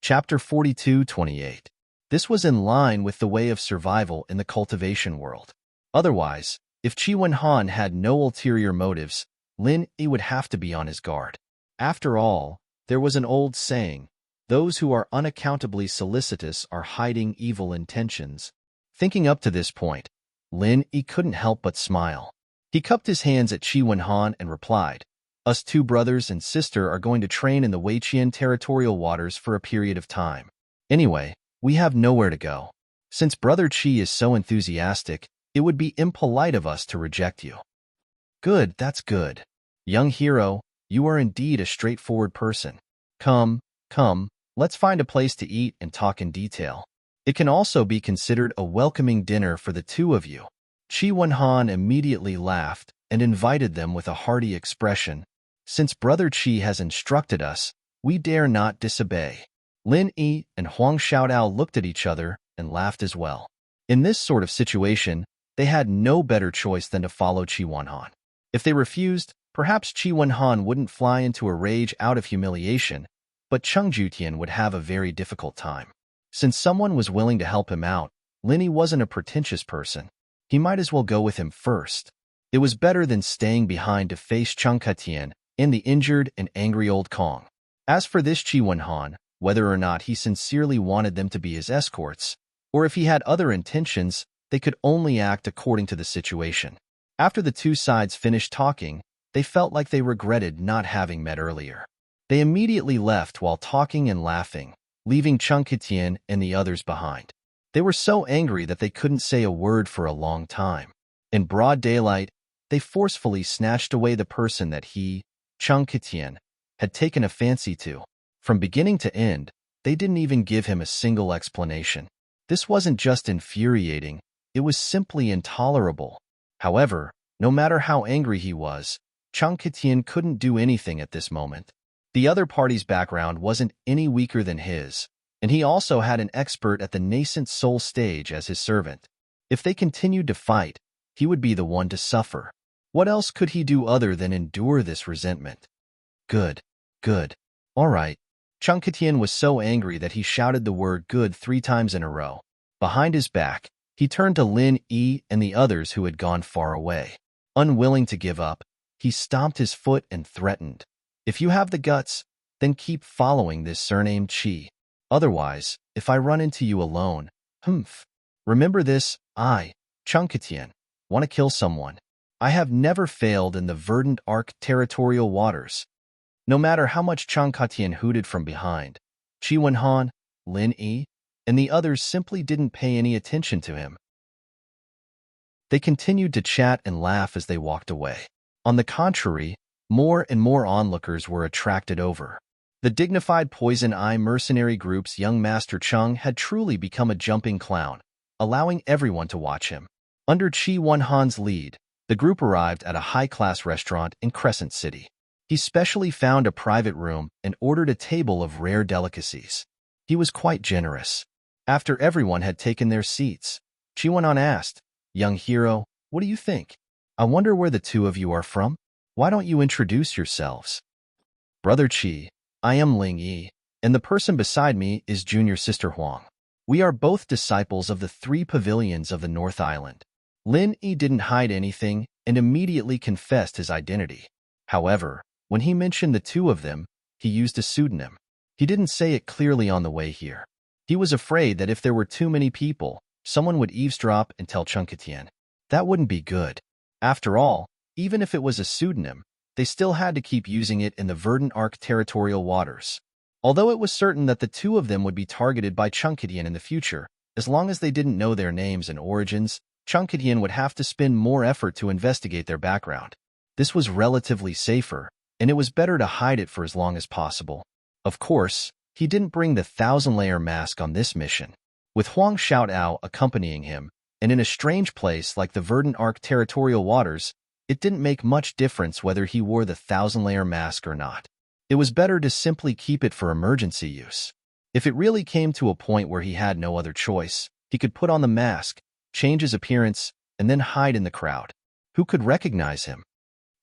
Chapter 42-28. This was in line with the way of survival in the cultivation world. Otherwise, if Chi-Wan-Han had no ulterior motives, Lin Yi would have to be on his guard. After all, there was an old saying, those who are unaccountably solicitous are hiding evil intentions. Thinking up to this point, Lin Yi couldn't help but smile. He cupped his hands at Chi-Wan-Han and replied, us two brothers and sister are going to train in the Weiqian territorial waters for a period of time. Anyway, we have nowhere to go. Since Brother Chi is so enthusiastic, it would be impolite of us to reject you. Good, that's good. Young hero, you are indeed a straightforward person. Come, let's find a place to eat and talk in detail. It can also be considered a welcoming dinner for the two of you. Chi-Wan-Han immediately laughed and invited them with a hearty expression. Since Brother Chi has instructed us, we dare not disobey. Lin Yi and Huang Xiaotao looked at each other and laughed as well. In this sort of situation, they had no better choice than to follow Chi-Wan-Han. If they refused, perhaps Chi-Wan-Han wouldn't fly into a rage out of humiliation, but Cheng Jutian would have a very difficult time. Since someone was willing to help him out, Lin Yi wasn't a pretentious person. He might as well go with him first. It was better than staying behind to face Chang Ketian and the injured and angry Old Kong. As for this Chi-Wan-Han, whether or not he sincerely wanted them to be his escorts, or if he had other intentions, they could only act according to the situation. After the two sides finished talking, they felt like they regretted not having met earlier. They immediately left while talking and laughing, leaving Chang Ketian and the others behind. They were so angry that they couldn't say a word for a long time. In broad daylight, they forcefully snatched away the person that he, Chang Ketian, had taken a fancy to. From beginning to end, they didn't even give him a single explanation. This wasn't just infuriating, it was simply intolerable. However, no matter how angry he was, Chang Ketian couldn't do anything at this moment. The other party's background wasn't any weaker than his, and he also had an expert at the nascent soul stage as his servant. If they continued to fight, he would be the one to suffer. What else could he do other than endure this resentment? Good, good, all right. Chunkatian was so angry that he shouted the word good 3 times in a row. Behind his back, he turned to Lin Yi and the others who had gone far away. Unwilling to give up, he stomped his foot and threatened, "If you have the guts, then keep following this surnamed Qi. Otherwise, if I run into you alone, remember this, I, Chunkatian, want to kill someone. I have never failed in the verdant arc territorial waters." No matter how much Chunkatian hooted from behind, Qi Wenhan, Lin Yi, and the others simply didn't pay any attention to him. They continued to chat and laugh as they walked away. On the contrary, more and more onlookers were attracted over. The dignified Poison Eye mercenary group's young master Chung had truly become a jumping clown, allowing everyone to watch him. Under Qi Wenhan's lead, the group arrived at a high-class restaurant in Crescent City. He specially found a private room and ordered a table of rare delicacies. He was quite generous. After everyone had taken their seats, Qi Wenhan asked, "Young hero, what do you think? I wonder where the 2 of you are from? Why don't you introduce yourselves?" "Brother Qi, I am Ling Yi, and the person beside me is junior sister Huang. We are both disciples of the 3 pavilions of the North Island." Lin Yi didn't hide anything and immediately confessed his identity. However, when he mentioned the 2 of them, he used a pseudonym. He didn't say it clearly on the way here. He was afraid that if there were too many people, someone would eavesdrop and tell Chunkatian. That wouldn't be good. After all, even if it was a pseudonym, they still had to keep using it in the verdant arc territorial waters. Although it was certain that the 2 of them would be targeted by Chunkatian in the future, as long as they didn't know their names and origins, Chunkatian would have to spend more effort to investigate their background. This was relatively safer, and it was better to hide it for as long as possible. Of course, he didn't bring the 1,000-layer mask on this mission. With Huang Xiaotao accompanying him, and in a strange place like the verdant arc territorial waters, it didn't make much difference whether he wore the 1,000-layer mask or not. It was better to simply keep it for emergency use. If it really came to a point where he had no other choice, he could put on the mask, change his appearance, and then hide in the crowd. Who could recognize him?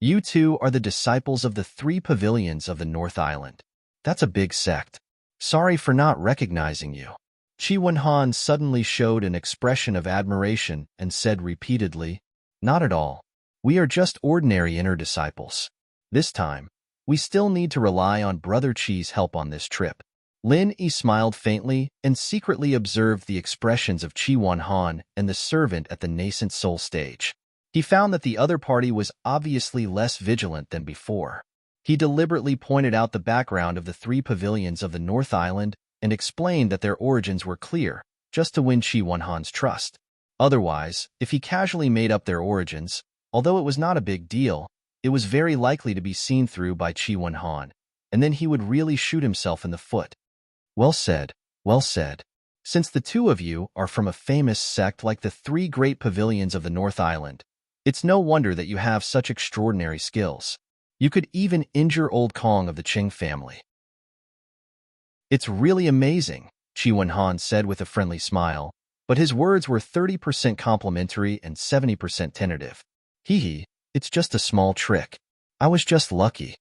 "You 2 are the disciples of the 3 pavilions of the North Island. That's a big sect. Sorry for not recognizing you." Qi Wenhan suddenly showed an expression of admiration and said repeatedly, "Not at all. We are just ordinary inner disciples. This time, we still need to rely on Brother Qi's help on this trip." Lin Yi smiled faintly and secretly observed the expressions of Qi Wenhan and the servant at the nascent soul stage. He found that the other party was obviously less vigilant than before. He deliberately pointed out the background of the 3 pavilions of the North Island and explained that their origins were clear, just to win Qi Wenhan's trust. Otherwise, if he casually made up their origins, although it was not a big deal, it was very likely to be seen through by Qi Wenhan, and then he would really shoot himself in the foot. Well said, well said. Since the 2 of you are from a famous sect like the 3 great pavilions of the North Island, it's no wonder that you have such extraordinary skills. You could even injure old Kong of the Qing family. "It's really amazing," Qi Wenhan said with a friendly smile, but his words were 30% complimentary and 70% tentative. Hee, it's just a small trick. I was just lucky."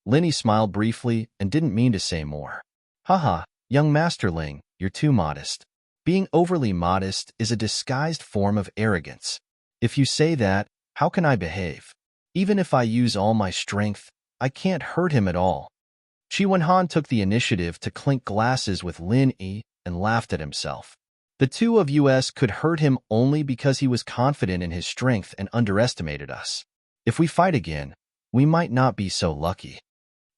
Linny smiled briefly and didn't mean to say more. "Haha, young Masterling, you're too modest. Being overly modest is a disguised form of arrogance. If you say that, how can I behave? Even if I use all my strength, I can't hurt him at all." Qi Wenhan took the initiative to clink glasses with Lin Yi and laughed at himself. The 2 of us could hurt him only because he was confident in his strength and underestimated us. If we fight again, we might not be so lucky.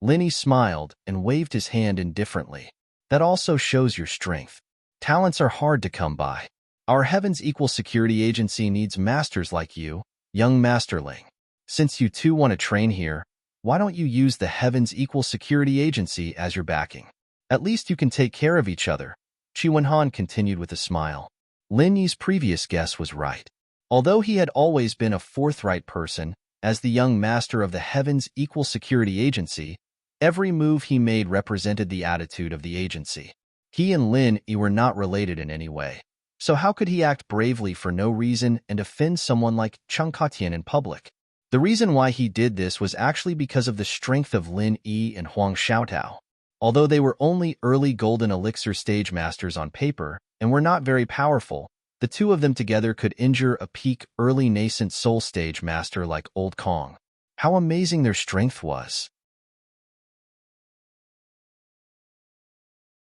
Linny smiled and waved his hand indifferently. "That also shows your strength. Talents are hard to come by. Our Heaven's Equal Security Agency needs masters like you, young Masterling. Since you 2 want to train here, why don't you use the Heaven's Equal Security Agency as your backing? At least you can take care of each other." Qi Wenhan continued with a smile. Lin Yi's previous guess was right. Although he had always been a forthright person, as the young master of the Heaven's Equal Security Agency, Every move he made represented the attitude of the agency. He and Lin Yi were not related in any way. So how could he act bravely for no reason and offend someone like Cheng Katian in public? The reason why he did this was actually because of the strength of Lin Yi and Huang Xiaotao. Although they were only early golden elixir stage masters on paper and were not very powerful, the two of them together could injure a peak early nascent soul stage master like Old Kong. How amazing their strength was.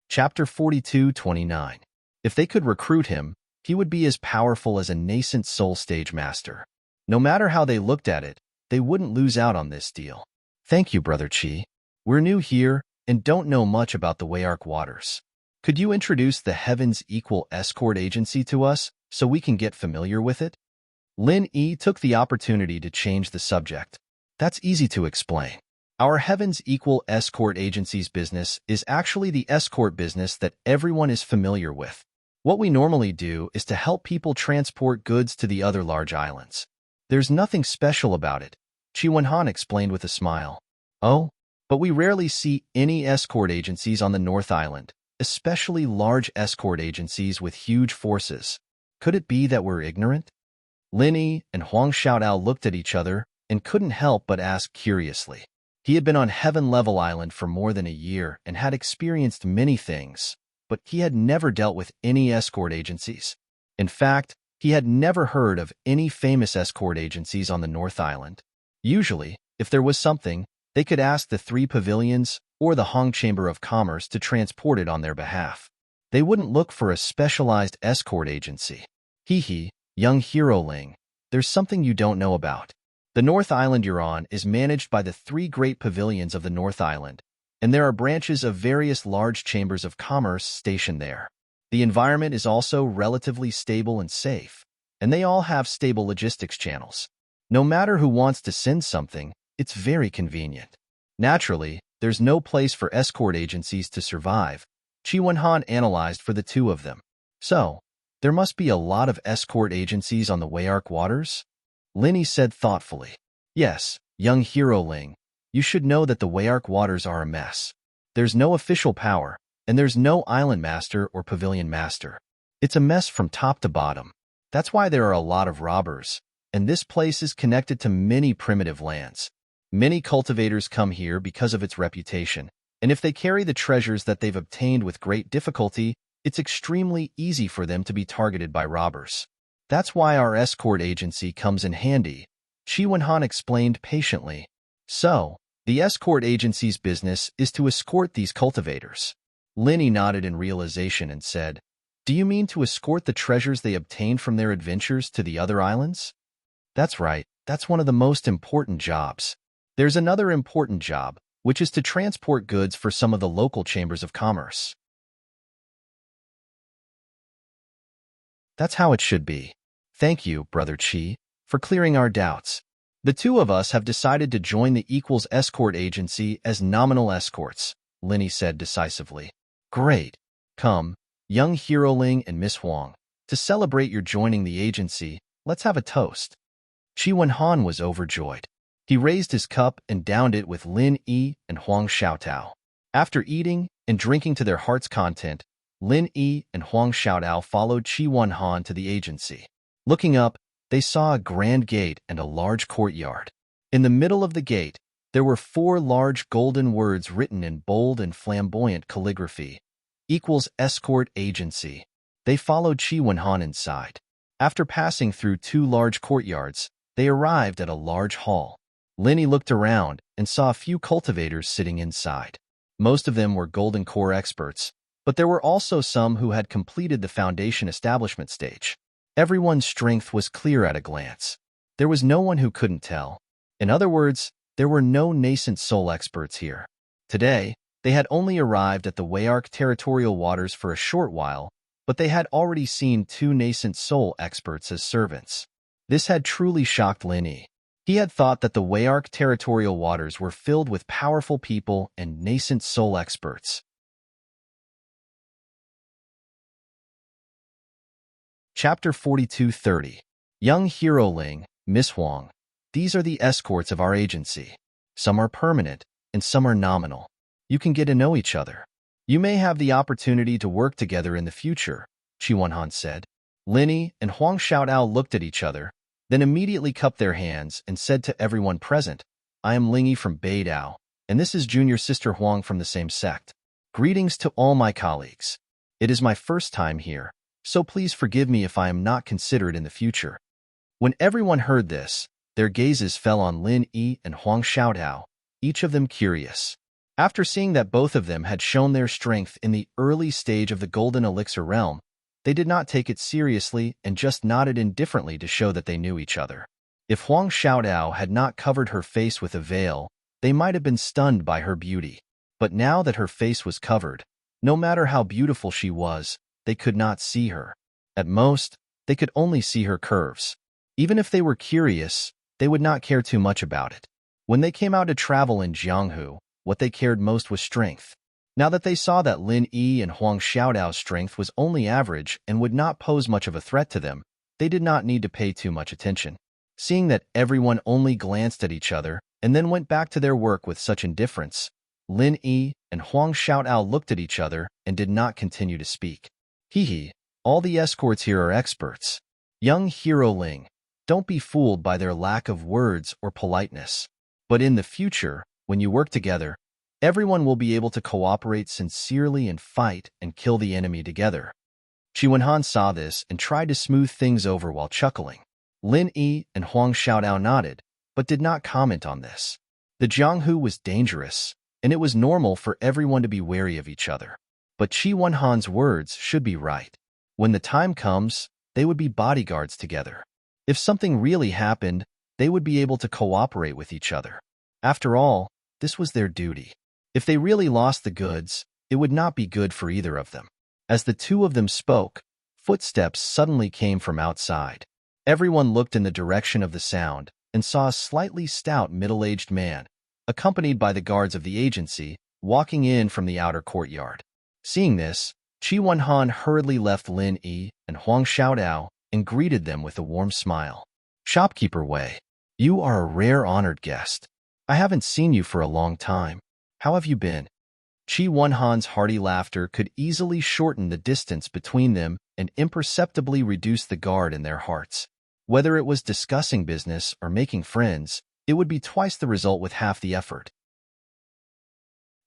Chapter 42-29. If they could recruit him, he would be as powerful as a nascent soul stage master. No matter how they looked at it, they wouldn't lose out on this deal. Thank you, Brother Qi. We're new here and don't know much about the Wayark waters. Could you introduce the Heavens Equal Escort Agency to us so we can get familiar with it? Lin Yi took the opportunity to change the subject. That's easy to explain. Our Heavens Equal Escort Agency's business is actually the escort business that everyone is familiar with. What we normally do is to help people transport goods to the other large islands. There's nothing special about it, Qi Wenhan explained with a smile. Oh, but we rarely see any escort agencies on the North Island, especially large escort agencies with huge forces. Could it be that we're ignorant? Lin Yi and Huang Xiaotao looked at each other and couldn't help but ask curiously. He had been on Heaven Level Island for more than a year and had experienced many things, but he had never dealt with any escort agencies. In fact, he had never heard of any famous escort agencies on the North Island. Usually, if there was something, they could ask the Three Pavilions or the Hong Chamber of Commerce to transport it on their behalf. They wouldn't look for a specialized escort agency. Hee, young Hero Ling, there's something you don't know about. The North Island you're on is managed by the three great pavilions of the North Island, and there are branches of various large chambers of commerce stationed there. The environment is also relatively stable and safe, and they all have stable logistics channels. No matter who wants to send something, it's very convenient. Naturally, there's no place for escort agencies to survive, Qi Wenhan analyzed for the two of them. So, there must be a lot of escort agencies on the Wayark waters? Lin Yi said thoughtfully. Yes, young Hero Ling, you should know that the Wayark waters are a mess. There's no official power, and there's no island master or pavilion master. It's a mess from top to bottom. That's why there are a lot of robbers, and this place is connected to many primitive lands. Many cultivators come here because of its reputation, and if they carry the treasures that they've obtained with great difficulty, it's extremely easy for them to be targeted by robbers. That's why our escort agency comes in handy, Qi Wenhan explained patiently. So, the escort agency's business is to escort these cultivators. Lin Yi nodded in realization and said, Do you mean to escort the treasures they obtained from their adventures to the other islands? That's right, that's one of the most important jobs. There's another important job, which is to transport goods for some of the local chambers of commerce. That's how it should be. Thank you, Brother Qi, for clearing our doubts. The two of us have decided to join the Equals Escort Agency as nominal escorts, Lin Yi said decisively. Great. Come, young Hero Ling and Miss Huang. To celebrate your joining the agency, let's have a toast. Qi Wenhan was overjoyed. He raised his cup and downed it with Lin Yi and Huang Xiaotao. After eating and drinking to their heart's content, Lin Yi and Huang Xiaotao followed Qi Wenhan to the agency. Looking up, they saw a grand gate and a large courtyard. In the middle of the gate, there were 4 large golden words written in bold and flamboyant calligraphy. Equals Escort Agency. They followed Qi Wenhan inside. After passing through 2 large courtyards, they arrived at a large hall. Lin Yi looked around and saw a few cultivators sitting inside. Most of them were golden core experts, but there were also some who had completed the foundation establishment stage. Everyone's strength was clear at a glance. There was no one who couldn't tell. In other words, there were no nascent soul experts here. Today, they had only arrived at the Wayark territorial waters for a short while, but they had already seen 2 nascent soul experts as servants. This had truly shocked Lin Yi. He had thought that the Wayark territorial waters were filled with powerful people and nascent soul experts. Chapter 42-30. Young Hero Ling, Miss Huang. These are the escorts of our agency. Some are permanent, and some are nominal. You can get to know each other. You may have the opportunity to work together in the future, Qi Wenhan said. Lin and Huang Xiaodao looked at each other, then immediately cupped their hands and said to everyone present, I am Ling Yi from Beidao, and this is junior sister Huang from the same sect. Greetings to all my colleagues. It is my first time here, so please forgive me if I am not considered in the future. When everyone heard this, their gazes fell on Lin Yi and Huang Xiaodao, each of them curious. After seeing that both of them had shown their strength in the early stage of the Golden Elixir realm, they did not take it seriously and just nodded indifferently to show that they knew each other. If Huang Xiaodao had not covered her face with a veil, they might have been stunned by her beauty. But now that her face was covered, no matter how beautiful she was, they could not see her. At most, they could only see her curves. Even if they were curious, they would not care too much about it. When they came out to travel in Jianghu, what they cared most was strength. Now that they saw that Lin Yi and Huang Xiaodao's strength was only average and would not pose much of a threat to them, they did not need to pay too much attention. Seeing that everyone only glanced at each other and then went back to their work with such indifference, Lin Yi and Huang Xiaodao looked at each other and did not continue to speak. Hee, all the escorts here are experts. Young hero Ling, don't be fooled by their lack of words or politeness. But in the future, when you work together, everyone will be able to cooperate sincerely and fight and kill the enemy together. Qi Wenhan saw this and tried to smooth things over while chuckling. Lin Yi and Huang Xiaodao nodded, but did not comment on this. The Jianghu was dangerous, and it was normal for everyone to be wary of each other. But Qi Wenhan's words should be right. When the time comes, they would be bodyguards together. If something really happened, they would be able to cooperate with each other. After all, this was their duty. If they really lost the goods, it would not be good for either of them. As the two of them spoke, footsteps suddenly came from outside. Everyone looked in the direction of the sound and saw a slightly stout middle-aged man, accompanied by the guards of the agency, walking in from the outer courtyard. Seeing this, Qi Wenhan hurriedly left Lin Yi and Huang Xiaodao and greeted them with a warm smile. Shopkeeper Wei, you are a rare honored guest. I haven't seen you for a long time. How have you been? Qi Wenhan's hearty laughter could easily shorten the distance between them and imperceptibly reduce the guard in their hearts. Whether it was discussing business or making friends, it would be twice the result with half the effort.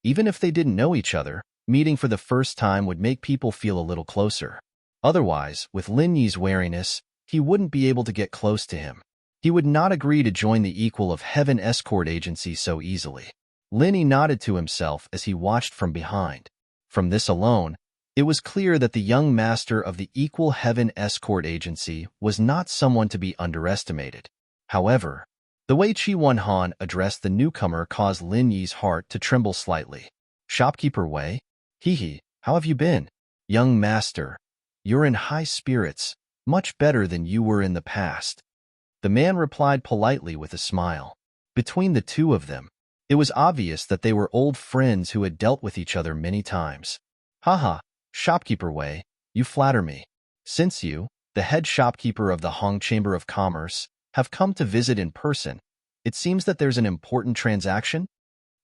Even if they didn't know each other, meeting for the first time would make people feel a little closer. Otherwise, with Lin Yi's wariness, he wouldn't be able to get close to him. He would not agree to join the Equal of Heaven escort agency so easily. Lin Yi nodded to himself as he watched from behind. From this alone, it was clear that the young master of the Equal Heaven escort agency was not someone to be underestimated. However, the way Qi Wenhan addressed the newcomer caused Lin Yi's heart to tremble slightly. Shopkeeper Wei? How have you been? Young master, you're in high spirits, much better than you were in the past. The man replied politely with a smile. Between the two of them, it was obvious that they were old friends who had dealt with each other many times. Haha, Shopkeeper Wei, you flatter me. Since you, the head shopkeeper of the Hong Chamber of Commerce, have come to visit in person, it seems that there's an important transaction?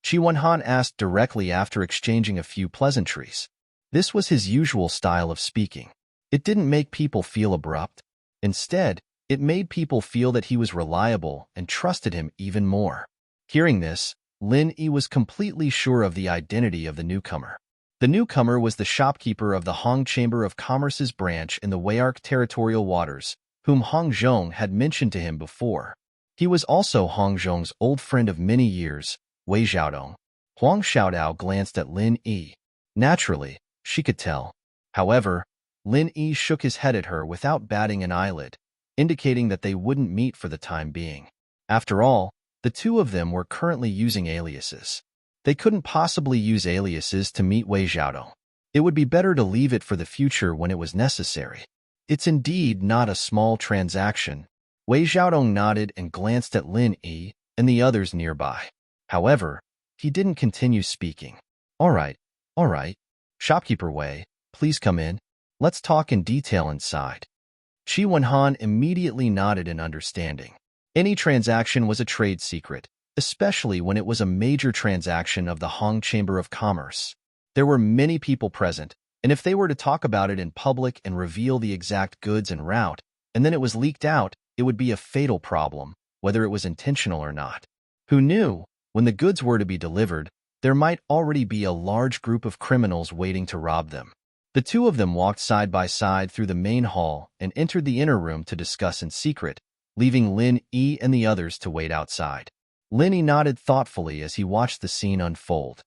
Qi Wenhan asked directly after exchanging a few pleasantries. This was his usual style of speaking. It didn't make people feel abrupt. Instead, it made people feel that he was reliable and trusted him even more. Hearing this, Lin Yi was completely sure of the identity of the newcomer. The newcomer was the shopkeeper of the Hong Chamber of Commerce's branch in the Wayark territorial waters, whom Hong Zhong had mentioned to him before. He was also Hong Zhong's old friend of many years, Wei Xiaodong. Huang Xiaodao glanced at Lin Yi. Naturally, she could tell. However, Lin Yi shook his head at her without batting an eyelid, indicating that they wouldn't meet for the time being. After all, the two of them were currently using aliases. They couldn't possibly use aliases to meet Wei Xiaodong. It would be better to leave it for the future when it was necessary. It's indeed not a small transaction. Wei Xiaodong nodded and glanced at Lin Yi and the others nearby. However, he didn't continue speaking. All right. Shopkeeper Wei, please come in. Let's talk in detail inside. Qi Wenhan immediately nodded in understanding. Any transaction was a trade secret, especially when it was a major transaction of the Hong Chamber of Commerce. There were many people present, and if they were to talk about it in public and reveal the exact goods and route, and then it was leaked out, it would be a fatal problem, whether it was intentional or not. Who knew, when the goods were to be delivered, there might already be a large group of criminals waiting to rob them. The two of them walked side by side through the main hall and entered the inner room to discuss in secret, leaving Lin Yi and the others to wait outside. Lin Yi nodded thoughtfully as he watched the scene unfold.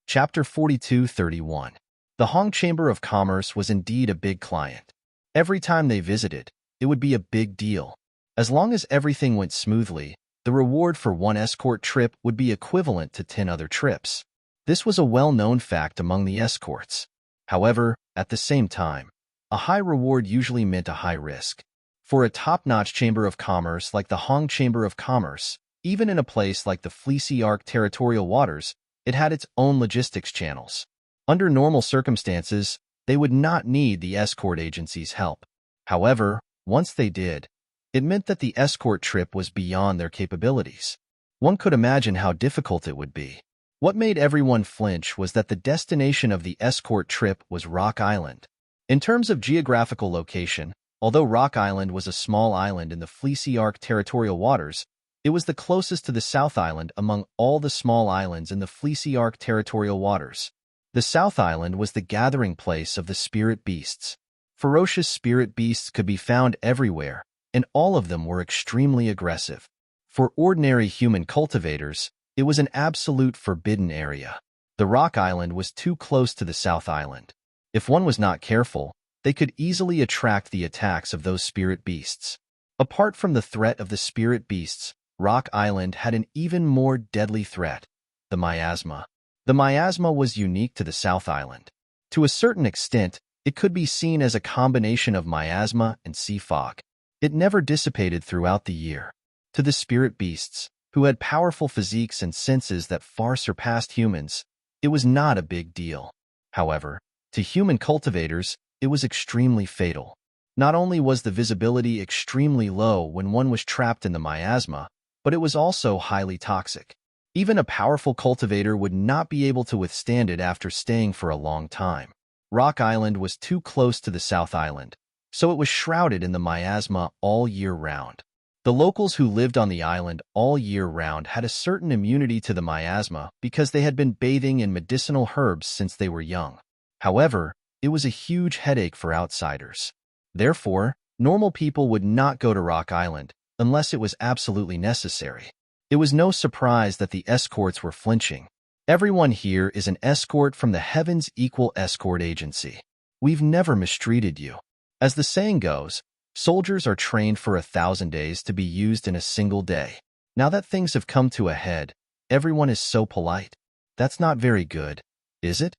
Chapter 42:31. The Hong Chamber of Commerce was indeed a big client. Every time they visited, it would be a big deal. As long as everything went smoothly, the reward for one escort trip would be equivalent to 10 other trips. This was a well-known fact among the escorts. However, at the same time, a high reward usually meant a high risk. For a top-notch chamber of commerce like the Hong Chamber of Commerce, even in a place like the Fleecy Arc territorial waters, it had its own logistics channels. Under normal circumstances, they would not need the escort agency's help. However, once they did, it meant that the escort trip was beyond their capabilities. One could imagine how difficult it would be. What made everyone flinch was that the destination of the escort trip was Rock Island. In terms of geographical location, although Rock Island was a small island in the Fleecy Arc territorial waters, it was the closest to the South Island among all the small islands in the Fleecy Arc territorial waters. The South Island was the gathering place of the spirit beasts. Ferocious spirit beasts could be found everywhere, and all of them were extremely aggressive. For ordinary human cultivators, it was an absolute forbidden area. The Rock Island was too close to the South Island. If one was not careful, they could easily attract the attacks of those spirit beasts. Apart from the threat of the spirit beasts, Rock Island had an even more deadly threat, the miasma. The miasma was unique to the South Island. To a certain extent, it could be seen as a combination of miasma and sea fog. It never dissipated throughout the year. To the spirit beasts, who had powerful physiques and senses that far surpassed humans, it was not a big deal. However, to human cultivators, it was extremely fatal. Not only was the visibility extremely low when one was trapped in the miasma, but it was also highly toxic. Even a powerful cultivator would not be able to withstand it after staying for a long time. Rock Island was too close to the South Island, so it was shrouded in the miasma all year round. The locals who lived on the island all year round had a certain immunity to the miasma because they had been bathing in medicinal herbs since they were young. However, it was a huge headache for outsiders. Therefore, normal people would not go to Rock Island unless it was absolutely necessary. It was no surprise that the escorts were flinching. Everyone here is an escort from the Heavens Equal Escort Agency. We've never mistreated you. As the saying goes, soldiers are trained for 1,000 days to be used in a single day. Now that things have come to a head, everyone is so polite. That's not very good, is it?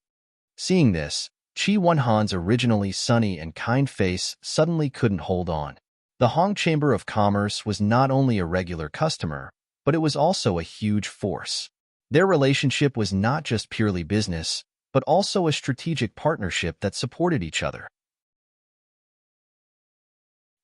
Seeing this, Chi Wenhan's originally sunny and kind face suddenly couldn't hold on. The Hong Chamber of Commerce was not only a regular customer, but it was also a huge force. Their relationship was not just purely business, but also a strategic partnership that supported each other.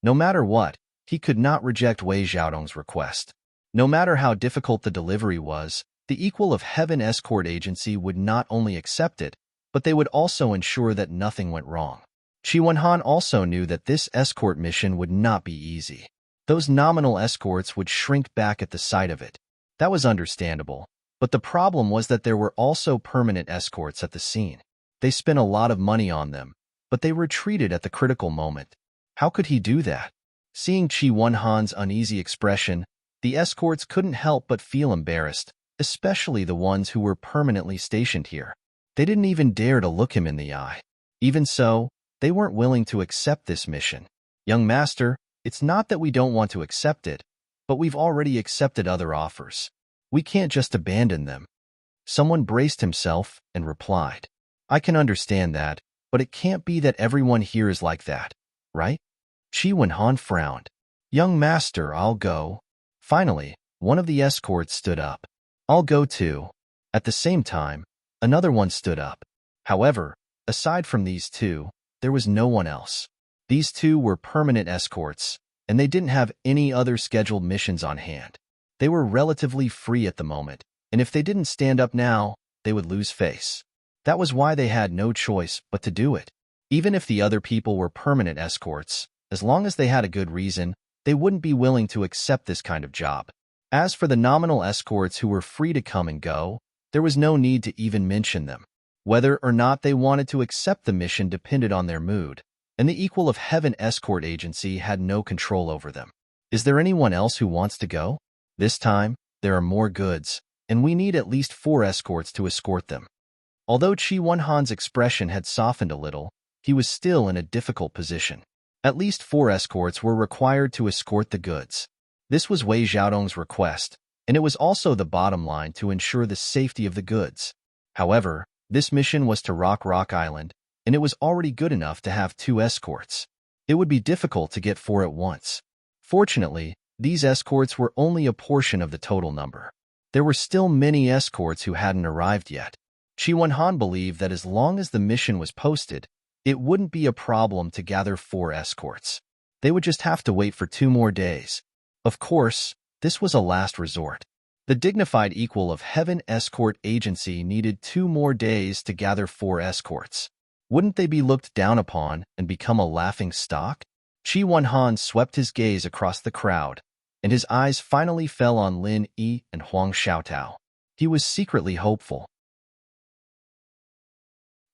No matter what, he could not reject Wei Xiaodong's request. No matter how difficult the delivery was, the Equal of Heaven Escort Agency would not only accept it, but they would also ensure that nothing went wrong. Chi Wenhan also knew that this escort mission would not be easy. Those nominal escorts would shrink back at the sight of it. That was understandable, but the problem was that there were also permanent escorts at the scene. They spent a lot of money on them, but they retreated at the critical moment. How could he do that? Seeing Chi Wenhan's uneasy expression, the escorts couldn't help but feel embarrassed, especially the ones who were permanently stationed here. They didn't even dare to look him in the eye. Even so, they weren't willing to accept this mission. Young master, it's not that we don't want to accept it, but we've already accepted other offers. We can't just abandon them. Someone braced himself and replied, I can understand that, but it can't be that everyone here is like that, right? Chi Wenhan frowned. Young master, I'll go. Finally, one of the escorts stood up. I'll go too. At the same time, another one stood up. However, aside from these two, there was no one else. These two were permanent escorts, and they didn't have any other scheduled missions on hand. They were relatively free at the moment, and if they didn't stand up now, they would lose face. That was why they had no choice but to do it. Even if the other people were permanent escorts, as long as they had a good reason, they wouldn't be willing to accept this kind of job. As for the nominal escorts who were free to come and go, there was no need to even mention them. Whether or not they wanted to accept the mission depended on their mood, and the Equal of Heaven escort agency had no control over them. Is there anyone else who wants to go? This time, there are more goods, and we need at least 4 escorts to escort them. Although Chi Wenhan's expression had softened a little, he was still in a difficult position. At least 4 escorts were required to escort the goods. This was Wei Xiaodong's request, and it was also the bottom line to ensure the safety of the goods. However, this mission was to Rock Island, and it was already good enough to have 2 escorts. It would be difficult to get 4 at once. Fortunately, these escorts were only a portion of the total number. There were still many escorts who hadn't arrived yet. Chi Wenhan believed that as long as the mission was posted, it wouldn't be a problem to gather 4 escorts. They would just have to wait for 2 more days. Of course, this was a last resort. The dignified Equal of Heaven escort agency needed 2 more days to gather 4 escorts. Wouldn't they be looked down upon and become a laughing stock? Chi Wenhan swept his gaze across the crowd, and his eyes finally fell on Lin Yi and Huang Xiaotao. He was secretly hopeful.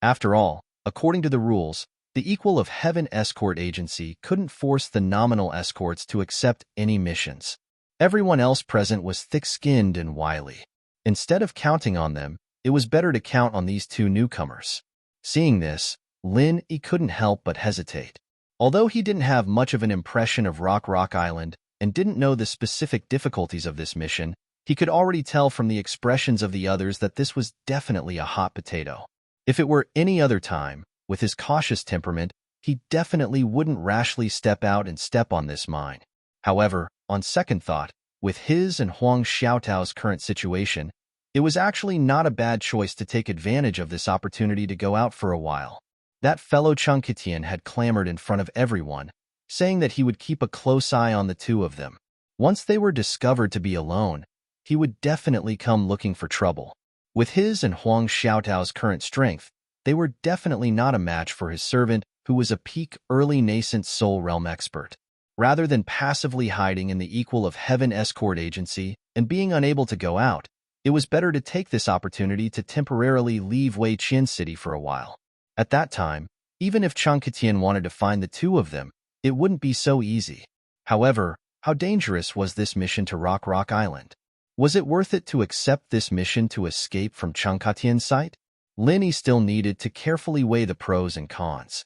After all, according to the rules, the Equal of Heaven escort agency couldn't force the nominal escorts to accept any missions. Everyone else present was thick-skinned and wily. Instead of counting on them, it was better to count on these 2 newcomers. Seeing this, Lin Yi couldn't help but hesitate. Although he didn't have much of an impression of Rock Island and didn't know the specific difficulties of this mission, he could already tell from the expressions of the others that this was definitely a hot potato. If it were any other time, with his cautious temperament, he definitely wouldn't rashly step out and step on this mine. However, on second thought, with his and Huang Xiaotao's current situation, it was actually not a bad choice to take advantage of this opportunity to go out for a while. That fellow Changkitian had clamored in front of everyone, saying that he would keep a close eye on the 2 of them. Once they were discovered to be alone, he would definitely come looking for trouble. With his and Huang Xiaotao's current strength, they were definitely not a match for his servant, who was a peak early nascent soul realm expert. Rather than passively hiding in the Equal of Heaven escort agency and being unable to go out, it was better to take this opportunity to temporarily leave Wei Qian City for a while. At that time, even if Changkitian wanted to find the 2 of them, it wouldn't be so easy. However, how dangerous was this mission to Rock Island? Was it worth it to accept this mission to escape from Changkitian's sight? Lin Yi still needed to carefully weigh the pros and cons.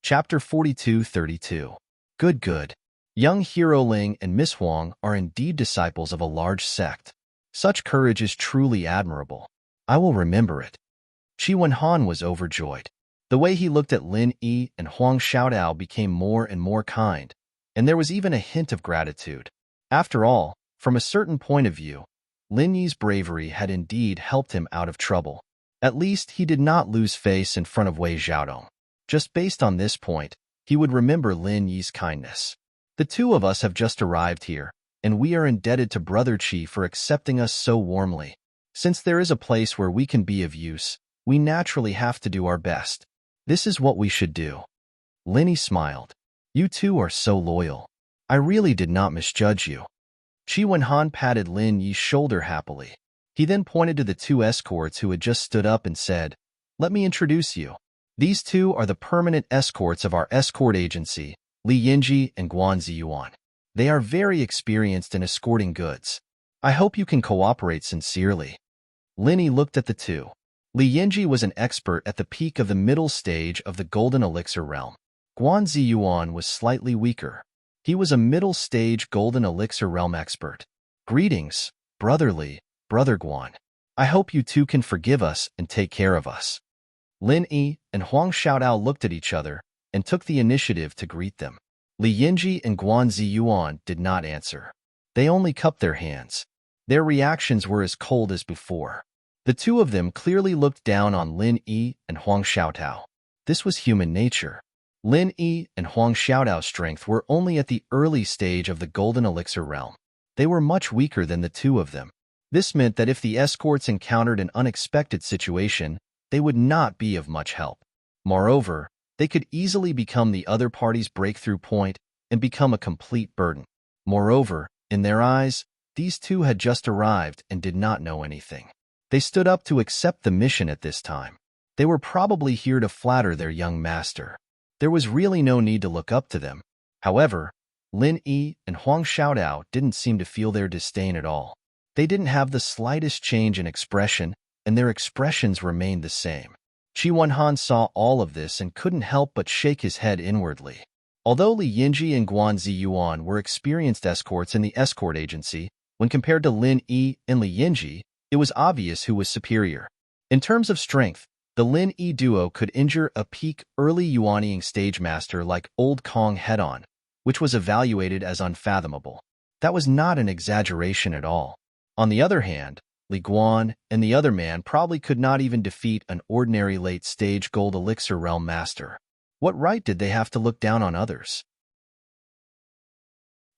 Chapter 42-32. Good. Young Hero Ling and Miss Huang are indeed disciples of a large sect. Such courage is truly admirable. I will remember it. Chi Wenhan was overjoyed. The way he looked at Lin Yi and Huang Xiaotao became more and more kind, and there was even a hint of gratitude. After all, from a certain point of view, Lin Yi's bravery had indeed helped him out of trouble. At least he did not lose face in front of Wei Xiaodong. Just based on this point, he would remember Lin Yi's kindness. The 2 of us have just arrived here, and we are indebted to Brother Qi for accepting us so warmly. Since there is a place where we can be of use, we naturally have to do our best. This is what we should do. Lin Yi smiled. You 2 are so loyal. I really did not misjudge you. Chi Wenhan patted Lin Yi's shoulder happily. He then pointed to the 2 escorts who had just stood up and said, "Let me introduce you. These 2 are the permanent escorts of our escort agency, Li Yinji and Guan Ziyuan. They are very experienced in escorting goods. I hope you can cooperate sincerely." Lin Yi looked at the 2. Li Yinji was an expert at the peak of the middle stage of the Golden Elixir realm. Guan Ziyuan was slightly weaker. He was a middle-stage Golden Elixir realm expert. "Greetings, Brother Guan. I hope you 2 can forgive us and take care of us." Lin Yi and Huang Xiaotao looked at each other and took the initiative to greet them. Li Yinji and Guan Ziyuan did not answer. They only cupped their hands. Their reactions were as cold as before. The two of them clearly looked down on Lin Yi and Huang Xiaotao. This was human nature. Lin Yi and Huang Xiaotao's strength were only at the early stage of the golden elixir realm. They were much weaker than the two of them. This meant that if the escorts encountered an unexpected situation, they would not be of much help. Moreover, they could easily become the other party's breakthrough point and become a complete burden. Moreover, in their eyes, these two had just arrived and did not know anything. They stood up to accept the mission at this time. They were probably here to flatter their young master. There was really no need to look up to them. However, Lin Yi and Huang Xiaotao didn't seem to feel their disdain at all. They didn't have the slightest change in expression, and their expressions remained the same. Qi Wenhan saw all of this and couldn't help but shake his head inwardly. Although Li Yinji and Guan Ziyuan were experienced escorts in the escort agency, when compared to Lin Yi and Li Yinji, it was obvious who was superior. In terms of strength, the Lin Yi duo could injure a peak early Yuanying stage master like Old Kong head-on, which was evaluated as unfathomable. That was not an exaggeration at all. On the other hand, Li Guan and the other man probably could not even defeat an ordinary late-stage gold elixir realm master. What right did they have to look down on others?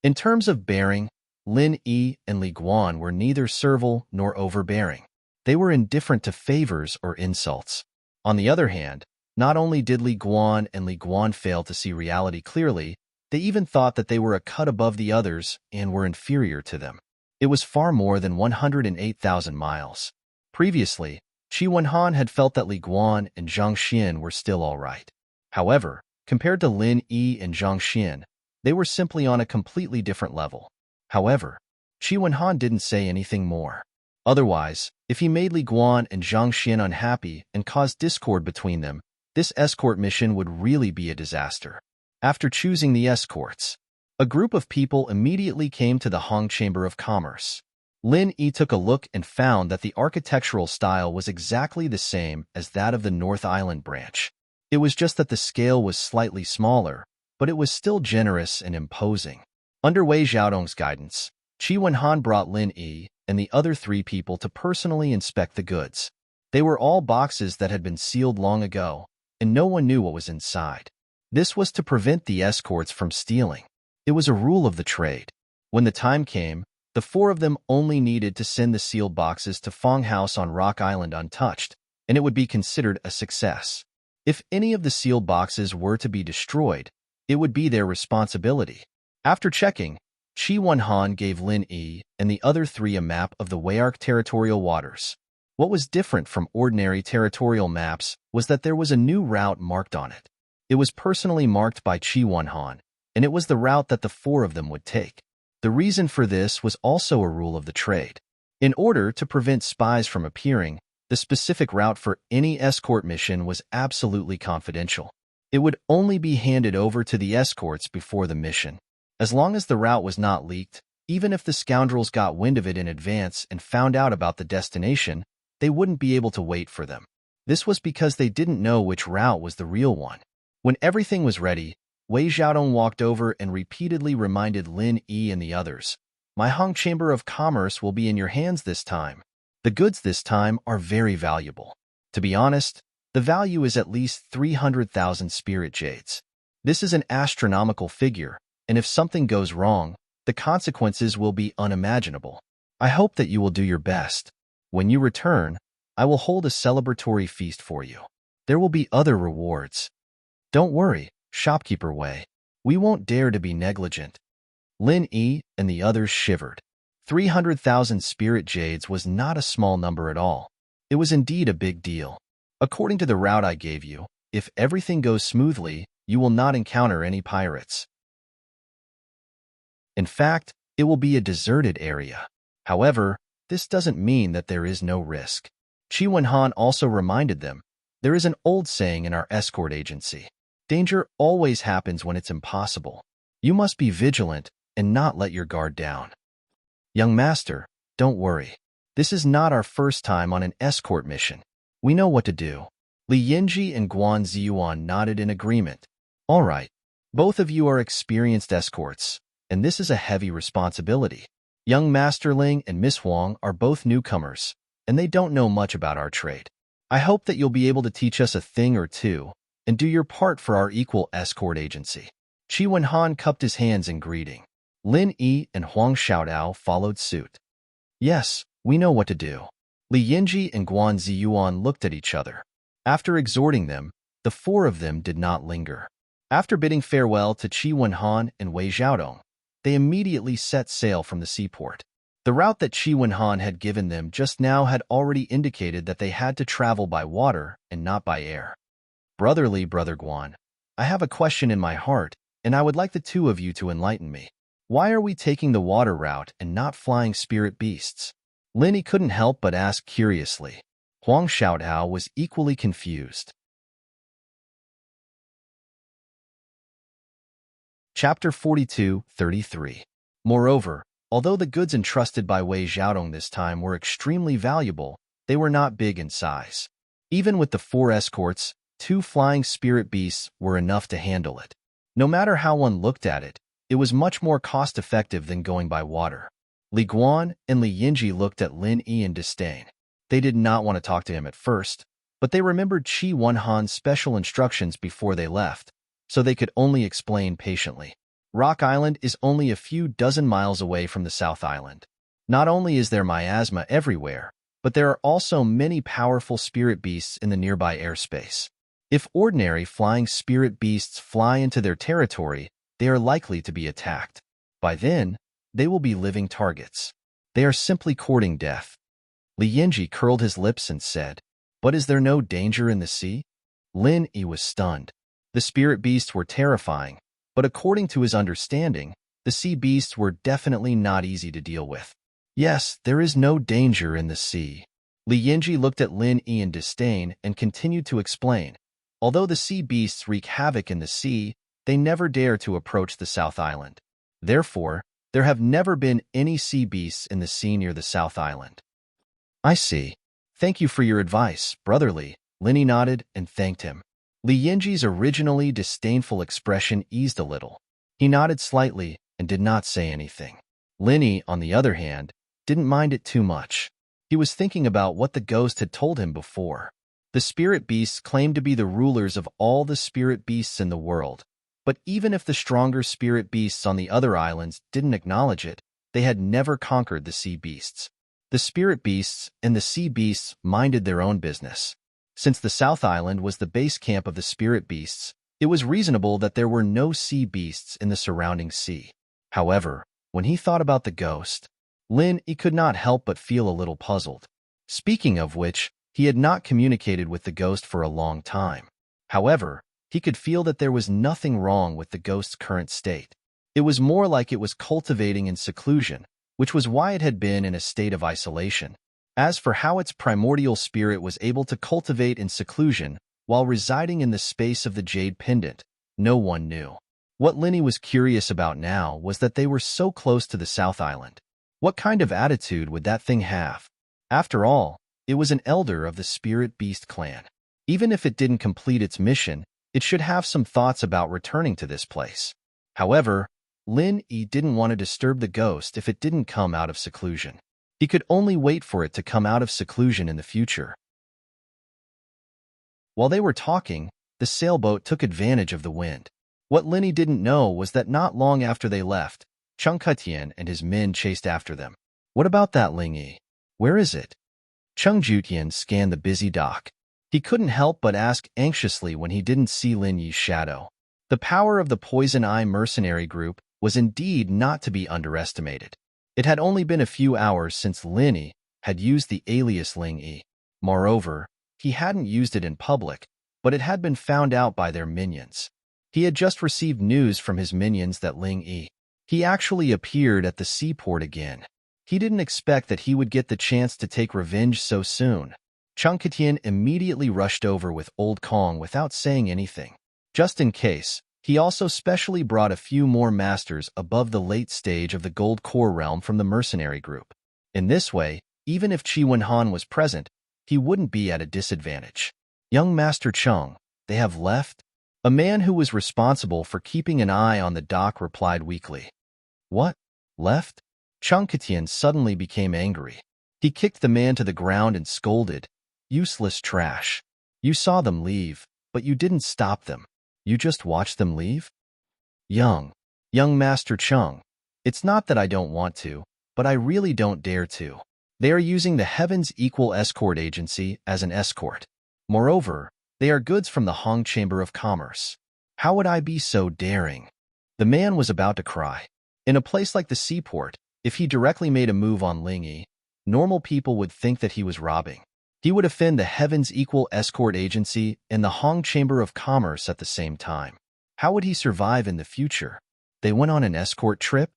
In terms of bearing, Lin Yi and Li Guan were neither servile nor overbearing. They were indifferent to favors or insults. On the other hand, not only did Li Guan and Li Guan fail to see reality clearly, they even thought that they were a cut above the others and were inferior to them. It was far more than 108,000 miles. Previously, Qi Wenhan had felt that Li Guan and Zhang Xian were still all right. However, compared to Lin Yi and Zhang Xian, they were simply on a completely different level. However, Qi Wenhan didn't say anything more. Otherwise, if he made Li Guan and Zhang Xian unhappy and caused discord between them, this escort mission would really be a disaster. After choosing the escorts, a group of people immediately came to the Hong Chamber of Commerce. Lin Yi took a look and found that the architectural style was exactly the same as that of the North Island branch. It was just that the scale was slightly smaller, but it was still generous and imposing. Under Wei Xiaodong's guidance, Qi Wenhan brought Lin Yi and the other three people to personally inspect the goods. They were all boxes that had been sealed long ago, and no one knew what was inside. This was to prevent the escorts from stealing. It was a rule of the trade. When the time came, the four of them only needed to send the sealed boxes to Fong House on Rock Island untouched, and it would be considered a success. If any of the sealed boxes were to be destroyed, it would be their responsibility. After checking, Qi Wenhan gave Lin Yi and the other three a map of the Wayark territorial waters. What was different from ordinary territorial maps was that there was a new route marked on it. It was personally marked by Qi Wenhan, and it was the route that the four of them would take. The reason for this was also a rule of the trade. In order to prevent spies from appearing, the specific route for any escort mission was absolutely confidential. It would only be handed over to the escorts before the mission. As long as the route was not leaked, even if the scoundrels got wind of it in advance and found out about the destination, they wouldn't be able to wait for them. This was because they didn't know which route was the real one. When everything was ready, Wei Xiaodong walked over and repeatedly reminded Lin Yi and the others, "My Hong Chamber of Commerce will be in your hands this time. The goods this time are very valuable. To be honest, the value is at least 300,000 spirit jades. This is an astronomical figure, and if something goes wrong, the consequences will be unimaginable. I hope that you will do your best. When you return, I will hold a celebratory feast for you. There will be other rewards. Don't worry, shopkeeper Wei. We won't dare to be negligent." Lin Yi and the others shivered. 300,000 spirit jades was not a small number at all. It was indeed a big deal. According to the route I gave you, if everything goes smoothly, you will not encounter any pirates. In fact, it will be a deserted area. However, this doesn't mean that there is no risk. Qi Wenhan also reminded them, there is an old saying in our escort agency. Danger always happens when it's impossible. You must be vigilant and not let your guard down. Young master, don't worry. This is not our first time on an escort mission. We know what to do. Li Yinji and Guan Ziyuan nodded in agreement. All right. Both of you are experienced escorts, and this is a heavy responsibility. Young Master Ling and Miss Huang are both newcomers, and they don't know much about our trade. I hope that you'll be able to teach us a thing or two and do your part for our equal escort agency." Qi Wenhan cupped his hands in greeting. Lin Yi and Huang Xiaodao followed suit. "Yes, we know what to do." Li Yinji and Guan Ziyuan looked at each other. After exhorting them, the four of them did not linger. After bidding farewell to Qi Wenhan and Wei Xiaodong, they immediately set sail from the seaport. The route that Qi Wenhan had given them just now had already indicated that they had to travel by water and not by air. Brother Guan, I have a question in my heart, and I would like the two of you to enlighten me. Why are we taking the water route and not flying spirit beasts? Linny couldn't help but ask curiously. Huang Xiaodao was equally confused. Chapter 42-33. Moreover, although the goods entrusted by Wei Xiaodong this time were extremely valuable, they were not big in size. Even with the 4 escorts, 2 flying spirit beasts were enough to handle it. No matter how one looked at it, it was much more cost-effective than going by water. Li Guan and Li Yinji looked at Lin Yi in disdain. They did not want to talk to him at first, but they remembered Qi Wenhan's special instructions before they left, so they could only explain patiently. Rock Island is only a few dozen miles away from the South Island. Not only is there miasma everywhere, but there are also many powerful spirit beasts in the nearby airspace. If ordinary flying spirit beasts fly into their territory, they are likely to be attacked. By then, they will be living targets. They are simply courting death. Li Yinji curled his lips and said, "But is there no danger in the sea?" Lin Yi was stunned. The spirit beasts were terrifying, but according to his understanding, the sea beasts were definitely not easy to deal with. "Yes, there is no danger in the sea." Li Yinji looked at Lin Yi in disdain and continued to explain. Although the sea beasts wreak havoc in the sea, they never dare to approach the South Island. Therefore, there have never been any sea beasts in the sea near the South Island. "I see. Thank you for your advice, brotherly." Linny nodded and thanked him. Li Yinji's originally disdainful expression eased a little. He nodded slightly and did not say anything. Linny, on the other hand, didn't mind it too much. He was thinking about what the ghost had told him before. The spirit beasts claimed to be the rulers of all the spirit beasts in the world, but even if the stronger spirit beasts on the other islands didn't acknowledge it, they had never conquered the sea beasts. The spirit beasts and the sea beasts minded their own business. Since the South Island was the base camp of the spirit beasts, it was reasonable that there were no sea beasts in the surrounding sea. However, when he thought about the ghost, Lin Yi could not help but feel a little puzzled. Speaking of which, he had not communicated with the ghost for a long time. However, he could feel that there was nothing wrong with the ghost's current state. It was more like it was cultivating in seclusion, which was why it had been in a state of isolation. As for how its primordial spirit was able to cultivate in seclusion while residing in the space of the jade pendant, no one knew. What Linny was curious about now was that they were so close to the South Island. What kind of attitude would that thing have? After all, it was an elder of the Spirit Beast clan. Even if it didn't complete its mission, it should have some thoughts about returning to this place. However, Lin Yi didn't want to disturb the ghost if it didn't come out of seclusion. He could only wait for it to come out of seclusion in the future. While they were talking, the sailboat took advantage of the wind. What Linny didn't know was that not long after they left, Cheng Ketian and his men chased after them. "What about that Ling Yi? Where is it?" Cheng Jutian scanned the busy dock. He couldn't help but ask anxiously when he didn't see Lin Yi's shadow. The power of the Poison Eye mercenary group was indeed not to be underestimated. It had only been a few hours since Lin Yi had used the alias Ling Yi. Moreover, he hadn't used it in public, but it had been found out by their minions. He had just received news from his minions that Ling Yi. He actually appeared at the seaport again. He didn't expect that he would get the chance to take revenge so soon. Cheng Ketian immediately rushed over with Old Kong without saying anything. Just in case, he also specially brought a few more masters above the late stage of the Gold Core realm from the mercenary group. In this way, even if Qi Wenhan was present, he wouldn't be at a disadvantage. "Young Master Cheng, they have left?" A man who was responsible for keeping an eye on the dock replied weakly. "What? Left?" Cheng Ketian suddenly became angry. He kicked the man to the ground and scolded, "Useless trash. You saw them leave, but you didn't stop them. You just watched them leave?" Young Master Chung, it's not that I don't want to, but I really don't dare to. They are using the Heaven's Equal Escort Agency as an escort. Moreover, they are goods from the Hong Chamber of Commerce. How would I be so daring? The man was about to cry. In a place like the seaport, if he directly made a move on Ling Yi, normal people would think that he was robbing. He would offend the Heaven's Equal Escort Agency and the Hong Chamber of Commerce at the same time. How would he survive in the future? They went on an escort trip?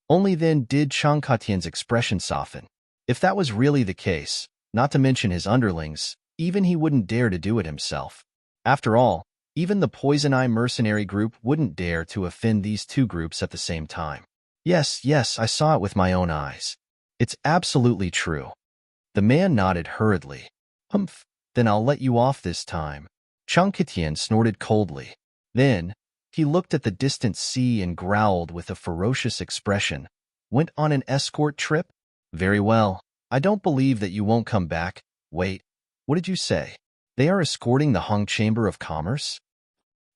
Only then did Chang Katian's expression soften. If that was really the case, not to mention his underlings, even he wouldn't dare to do it himself. After all, even the Poison Eye mercenary group wouldn't dare to offend these two groups at the same time. Yes, I saw it with my own eyes. It's absolutely true. The man nodded hurriedly. Humph, then I'll let you off this time. Chang Katian snorted coldly. Then, he looked at the distant sea and growled with a ferocious expression. Went on an escort trip? Very well. I don't believe that you won't come back. Wait, what did you say? They are escorting the Hong Chamber of Commerce?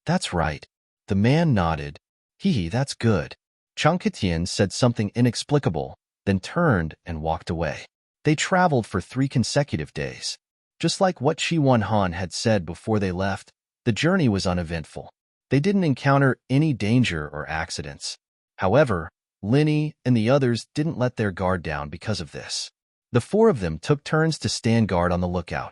That's right. The man nodded. That's good. Chang Katian said something inexplicable, then turned and walked away. They traveled for 3 consecutive days. Just like what Shi Wan Han had said before they left, the journey was uneventful. They didn't encounter any danger or accidents. However, Linny and the others didn't let their guard down because of this. The 4 of them took turns to stand guard on the lookout.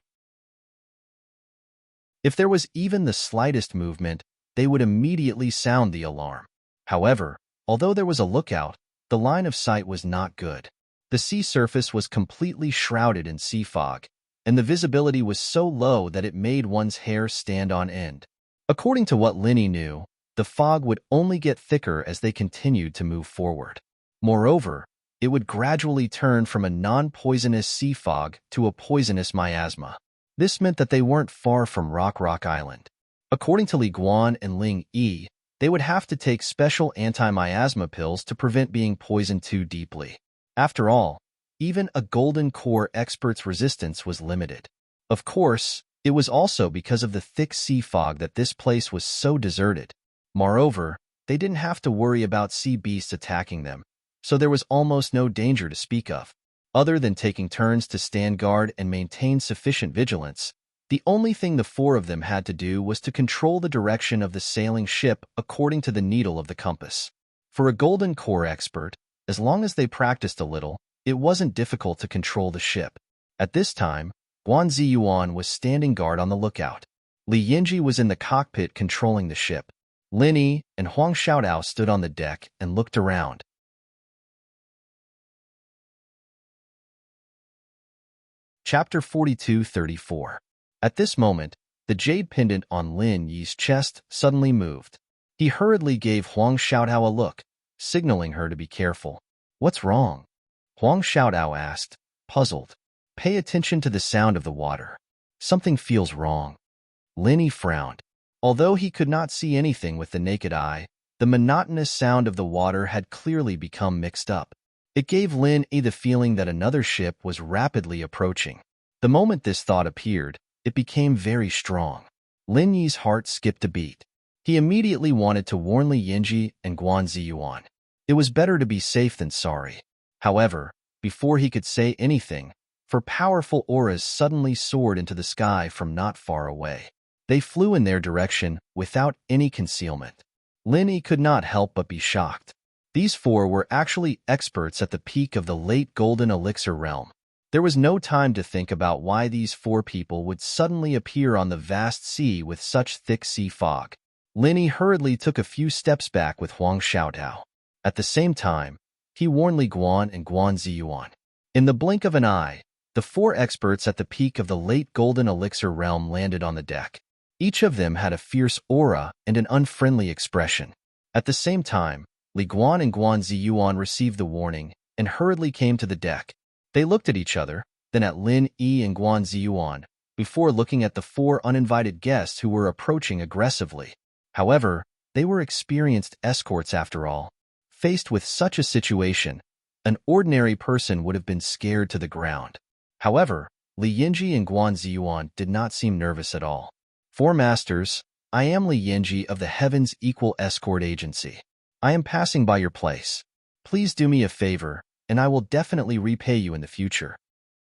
If there was even the slightest movement, they would immediately sound the alarm. However, although there was a lookout, the line of sight was not good. The sea surface was completely shrouded in sea fog, and the visibility was so low that it made one's hair stand on end. According to what Linny knew, the fog would only get thicker as they continued to move forward. Moreover, it would gradually turn from a non-poisonous sea fog to a poisonous miasma. This meant that they weren't far from Rock Island. According to Li Guan and Ling Yi, they would have to take special anti-miasma pills to prevent being poisoned too deeply. After all, even a golden core expert's resistance was limited. Of course, it was also because of the thick sea fog that this place was so deserted. Moreover, they didn't have to worry about sea beasts attacking them, so there was almost no danger to speak of. Other than taking turns to stand guard and maintain sufficient vigilance, the only thing the 4 of them had to do was to control the direction of the sailing ship according to the needle of the compass. For a golden core expert, as long as they practiced a little, it wasn't difficult to control the ship. At this time, Guan Ziyuan was standing guard on the lookout. Li Yinji was in the cockpit controlling the ship. Linny and Huang Xiaodao stood on the deck and looked around. Chapter 42-34. At this moment, the jade pendant on Lin Yi's chest suddenly moved. He hurriedly gave Huang Xiaodao a look, signaling her to be careful. What's wrong? Huang Xiaodao asked, puzzled. Pay attention to the sound of the water. Something feels wrong. Linny frowned. Although he could not see anything with the naked eye, the monotonous sound of the water had clearly become mixed up. It gave Lin Yi the feeling that another ship was rapidly approaching. The moment this thought appeared, it became very strong. Lin Yi's heart skipped a beat. He immediately wanted to warn Li Yinji and Guan Ziyuan. It was better to be safe than sorry. However, before he could say anything, 4 powerful auras suddenly soared into the sky from not far away. They flew in their direction without any concealment. Lin Yi could not help but be shocked. These 4 were actually experts at the peak of the late Golden Elixir realm. There was no time to think about why these 4 people would suddenly appear on the vast sea with such thick sea fog. Lin Yi hurriedly took a few steps back with Huang Xiaodao. At the same time, he warned Li Guan and Guan Ziyuan. In the blink of an eye, the 4 experts at the peak of the late Golden Elixir realm landed on the deck. Each of them had a fierce aura and an unfriendly expression. At the same time, Li Guan and Guan Ziyuan received the warning and hurriedly came to the deck. They looked at each other, then at Lin Yi and Guan Ziyuan, before looking at the 4 uninvited guests who were approaching aggressively. However, they were experienced escorts after all. Faced with such a situation, an ordinary person would have been scared to the ground. However, Li Yinji and Guan Ziyuan did not seem nervous at all. "Four masters, I am Li Yinji of the Heaven's Equal Escort Agency. I am passing by your place. Please do me a favor, and I will definitely repay you in the future."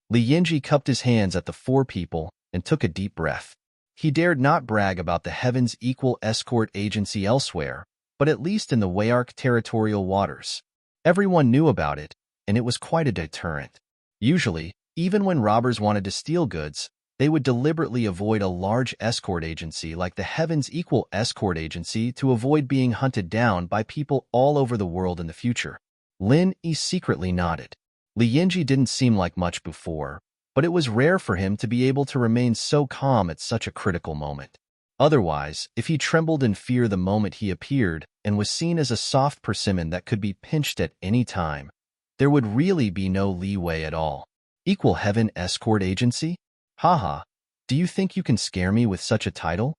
Li Yinji cupped his hands at the four people and took a deep breath. He dared not brag about the Heaven's Equal Escort Agency elsewhere, but at least in the Wayark territorial waters. Everyone knew about it, and it was quite a deterrent. Usually, even when robbers wanted to steal goods, they would deliberately avoid a large escort agency like the Heaven's Equal Escort Agency to avoid being hunted down by people all over the world in the future. Lin Yi secretly nodded. Li Yinji didn't seem like much before, but it was rare for him to be able to remain so calm at such a critical moment. Otherwise, if he trembled in fear the moment he appeared and was seen as a soft persimmon that could be pinched at any time, there would really be no leeway at all. Equal Heaven Escort Agency? Haha, do you think you can scare me with such a title?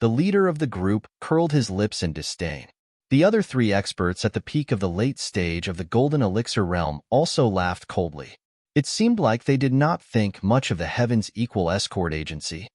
The leader of the group curled his lips in disdain. The other three experts at the peak of the late stage of the Golden Elixir realm also laughed coldly. It seemed like they did not think much of the Heaven's Equal Escort Agency.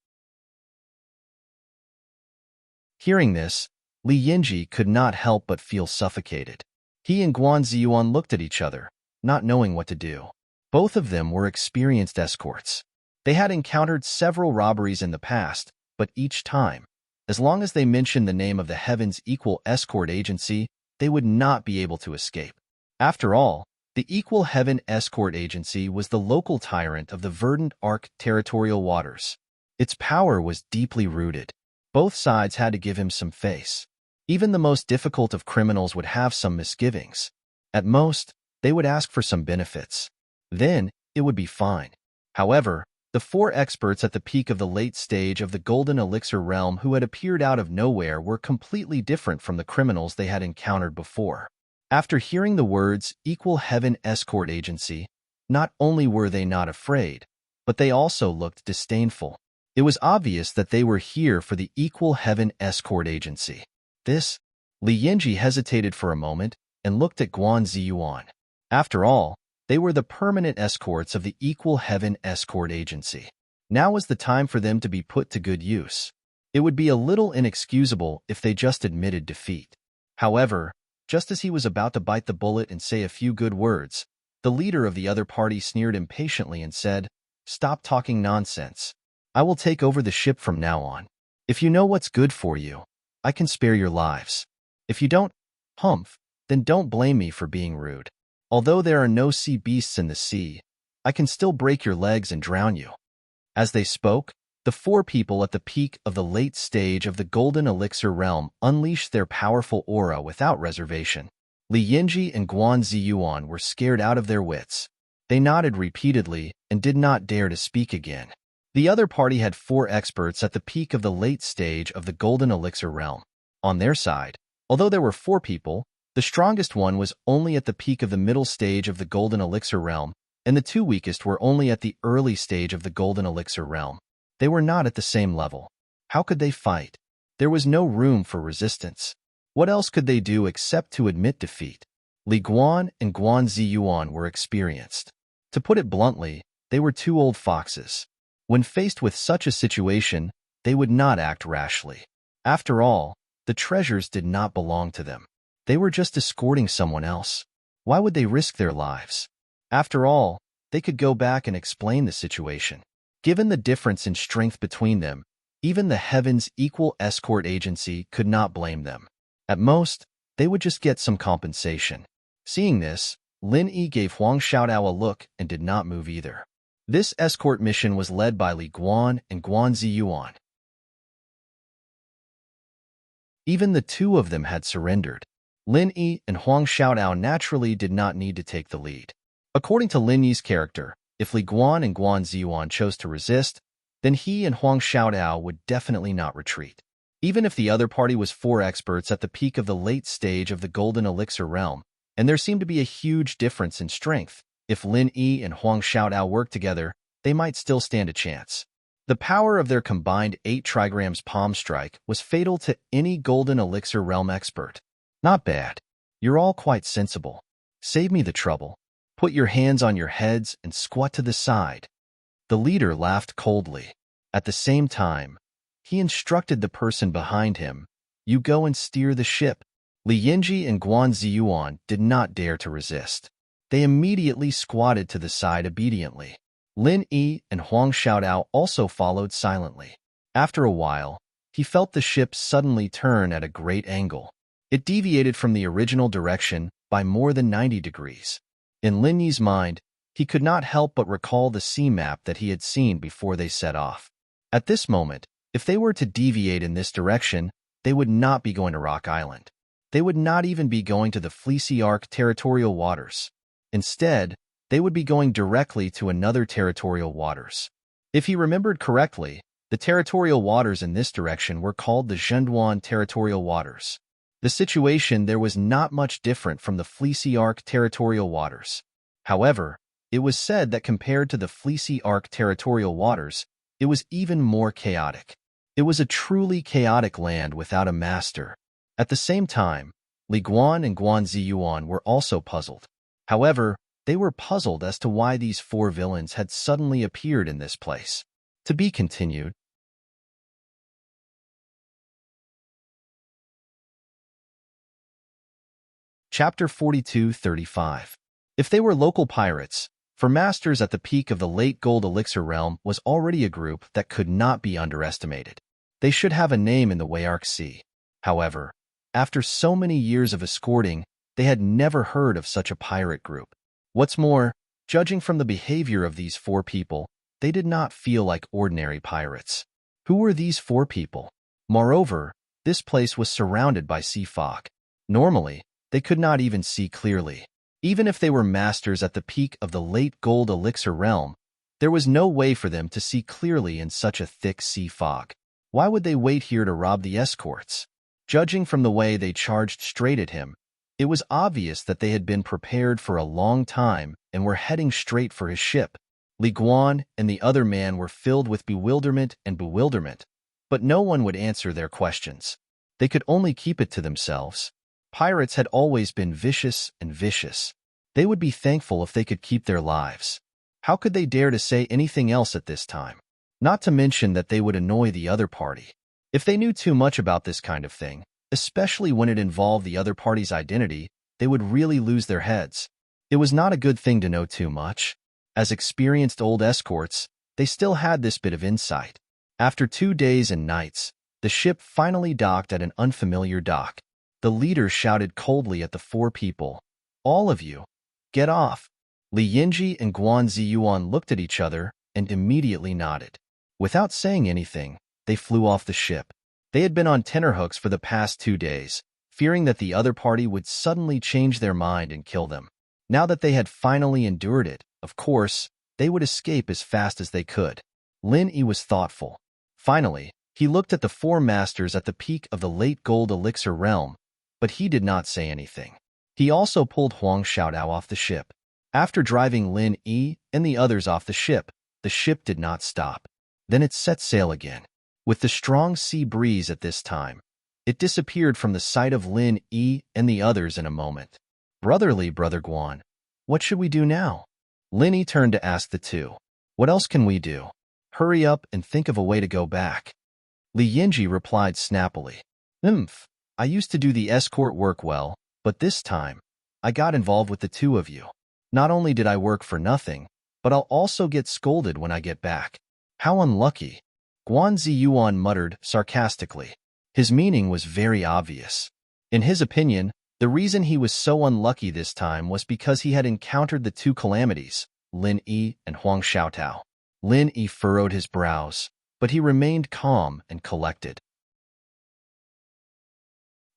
Hearing this, Li Yinji could not help but feel suffocated. He and Guan Ziyuan looked at each other, not knowing what to do. Both of them were experienced escorts. They had encountered several robberies in the past, but each time, as long as they mentioned the name of the Heaven's Equal Escort Agency, they would not be able to escape. After all, the Equal Heaven Escort Agency was the local tyrant of the verdant Arc territorial waters. Its power was deeply rooted. Both sides had to give him some face. Even the most difficult of criminals would have some misgivings. At most, they would ask for some benefits. Then, it would be fine. However, the four experts at the peak of the late stage of the Golden Elixir realm who had appeared out of nowhere were completely different from the criminals they had encountered before. After hearing the words Equal Heaven Escort Agency, not only were they not afraid, but they also looked disdainful. It was obvious that they were here for the Equal Heaven Escort Agency. Li Yinji hesitated for a moment and looked at Guan Ziyuan. After all, they were the permanent escorts of the Equal Heaven Escort Agency. Now was the time for them to be put to good use. It would be a little inexcusable if they just admitted defeat. However, just as he was about to bite the bullet and say a few good words, the leader of the other party sneered impatiently and said, "Stop talking nonsense. I will take over the ship from now on. If you know what's good for you, I can spare your lives. If you don't, then don't blame me for being rude. Although there are no sea beasts in the sea, I can still break your legs and drown you." As they spoke, the four people at the peak of the late stage of the Golden Elixir realm unleashed their powerful aura without reservation. Li Yinji and Guan Ziyuan were scared out of their wits. They nodded repeatedly and did not dare to speak again. The other party had four experts at the peak of the late stage of the Golden Elixir realm. On their side, although there were four people, the strongest one was only at the peak of the middle stage of the Golden Elixir realm, and the two weakest were only at the early stage of the Golden Elixir realm. They were not at the same level. How could they fight? There was no room for resistance. What else could they do except to admit defeat? Li Guan and Guan Ziyuan were experienced. To put it bluntly, they were two old foxes. When faced with such a situation, they would not act rashly. After all, the treasures did not belong to them. They were just escorting someone else. Why would they risk their lives? After all, they could go back and explain the situation. Given the difference in strength between them, even the Heaven's Equal Escort Agency could not blame them. At most, they would just get some compensation. Seeing this, Lin Yi gave Huang Xiaodao a look and did not move either. This escort mission was led by Li Guan and Guan Ziyuan. Even the two of them had surrendered. Lin Yi and Huang Xiaodao naturally did not need to take the lead. According to Lin Yi's character, if Li Guan and Guan Ziyuan chose to resist, then he and Huang Xiaodao would definitely not retreat. Even if the other party was four experts at the peak of the late stage of the Golden Elixir realm, and there seemed to be a huge difference in strength, if Lin Yi and Huang Xiaodao worked together, they might still stand a chance. The power of their combined 8 trigrams palm strike was fatal to any Golden Elixir realm expert. Not bad. You're all quite sensible. Save me the trouble. Put your hands on your heads and squat to the side. The leader laughed coldly. At the same time, he instructed the person behind him, "You go and steer the ship." Li Yinji and Guan Ziyuan did not dare to resist. They immediately squatted to the side obediently. Lin Yi and Huang Xiaotao also followed silently. After a while, he felt the ship suddenly turn at a great angle. It deviated from the original direction by more than 90 degrees. In Lin Yi's mind, he could not help but recall the sea map that he had seen before they set off. At this moment, if they were to deviate in this direction, they would not be going to Rock Island. They would not even be going to the Fleecy Arc territorial waters. Instead, they would be going directly to another territorial waters. If he remembered correctly, the territorial waters in this direction were called the Zhenduan territorial waters. The situation there was not much different from the Fleecy Arc territorial waters. However, it was said that compared to the Fleecy Arc territorial waters, it was even more chaotic. It was a truly chaotic land without a master. At the same time, Li Guan and Guan Ziyuan were also puzzled. However, they were puzzled as to why these four villains had suddenly appeared in this place. To be continued. Chapter 42-35. If they were local pirates, for masters at the peak of the late Gold Elixir realm was already a group that could not be underestimated. They should have a name in the Wayark Sea. However, after so many years of escorting, they had never heard of such a pirate group. What's more, judging from the behavior of these four people, they did not feel like ordinary pirates. Who were these four people? Moreover, this place was surrounded by sea fog. Normally, they could not even see clearly. Even if they were masters at the peak of the late Gold Elixir realm, there was no way for them to see clearly in such a thick sea fog. Why would they wait here to rob the escorts? Judging from the way they charged straight at him, it was obvious that they had been prepared for a long time and were heading straight for his ship. Li Guan and the other man were filled with bewilderment, but no one would answer their questions. They could only keep it to themselves. Pirates had always been vicious and vicious. They would be thankful if they could keep their lives. How could they dare to say anything else at this time? Not to mention that they would annoy the other party. If they knew too much about this kind of thing, especially when it involved the other party's identity, they would really lose their heads. It was not a good thing to know too much. As experienced old escorts, they still had this bit of insight. After 2 days and nights, the ship finally docked at an unfamiliar dock. The leader shouted coldly at the four people, "All of you, get off." Li Yinji and Guan Ziyuan looked at each other and immediately nodded. Without saying anything, they flew off the ship. They had been on tenterhooks for the past 2 days, fearing that the other party would suddenly change their mind and kill them. Now that they had finally endured it, of course, they would escape as fast as they could. Lin Yi was thoughtful. Finally, he looked at the four masters at the peak of the late Gold Elixir realm, but he did not say anything. He also pulled Huang Xiaotao off the ship. After driving Lin Yi and the others off the ship did not stop. Then it set sail again. With the strong sea breeze at this time, it disappeared from the sight of Lin Yi and the others in a moment. Brother Guan, what should we do now? Lin Yi turned to ask the two. What else can we do? Hurry up and think of a way to go back. Li Yinji replied snappily. I used to do the escort work well, but this time, I got involved with the two of you. Not only did I work for nothing, but I'll also get scolded when I get back. How unlucky. Guan Ziyuan muttered sarcastically. His meaning was very obvious. In his opinion, the reason he was so unlucky this time was because he had encountered the two calamities, Lin Yi and Huang Xiaotao. Lin Yi furrowed his brows, but he remained calm and collected.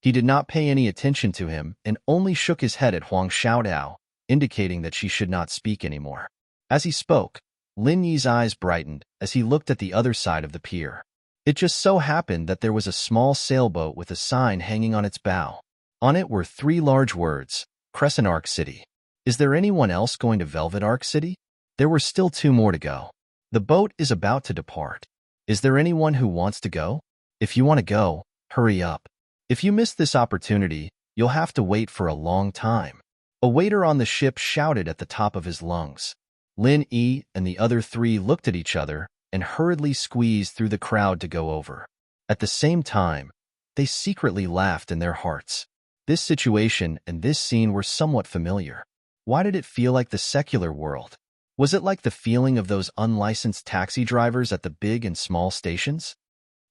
He did not pay any attention to him and only shook his head at Huang Xiaotao, indicating that she should not speak anymore. As he spoke, Lin Yi's eyes brightened as he looked at the other side of the pier. It just so happened that there was a small sailboat with a sign hanging on its bow. On it were 3 large words, Crescent Arc City. Is there anyone else going to Velvet Arc City? There were still 2 more to go. The boat is about to depart. Is there anyone who wants to go? If you want to go, hurry up. If you miss this opportunity, you'll have to wait for a long time. A waiter on the ship shouted at the top of his lungs. Lin Yi and the other three looked at each other and hurriedly squeezed through the crowd to go over. At the same time, they secretly laughed in their hearts. This situation and this scene were somewhat familiar. Why did it feel like the secular world? Was it like the feeling of those unlicensed taxi drivers at the big and small stations?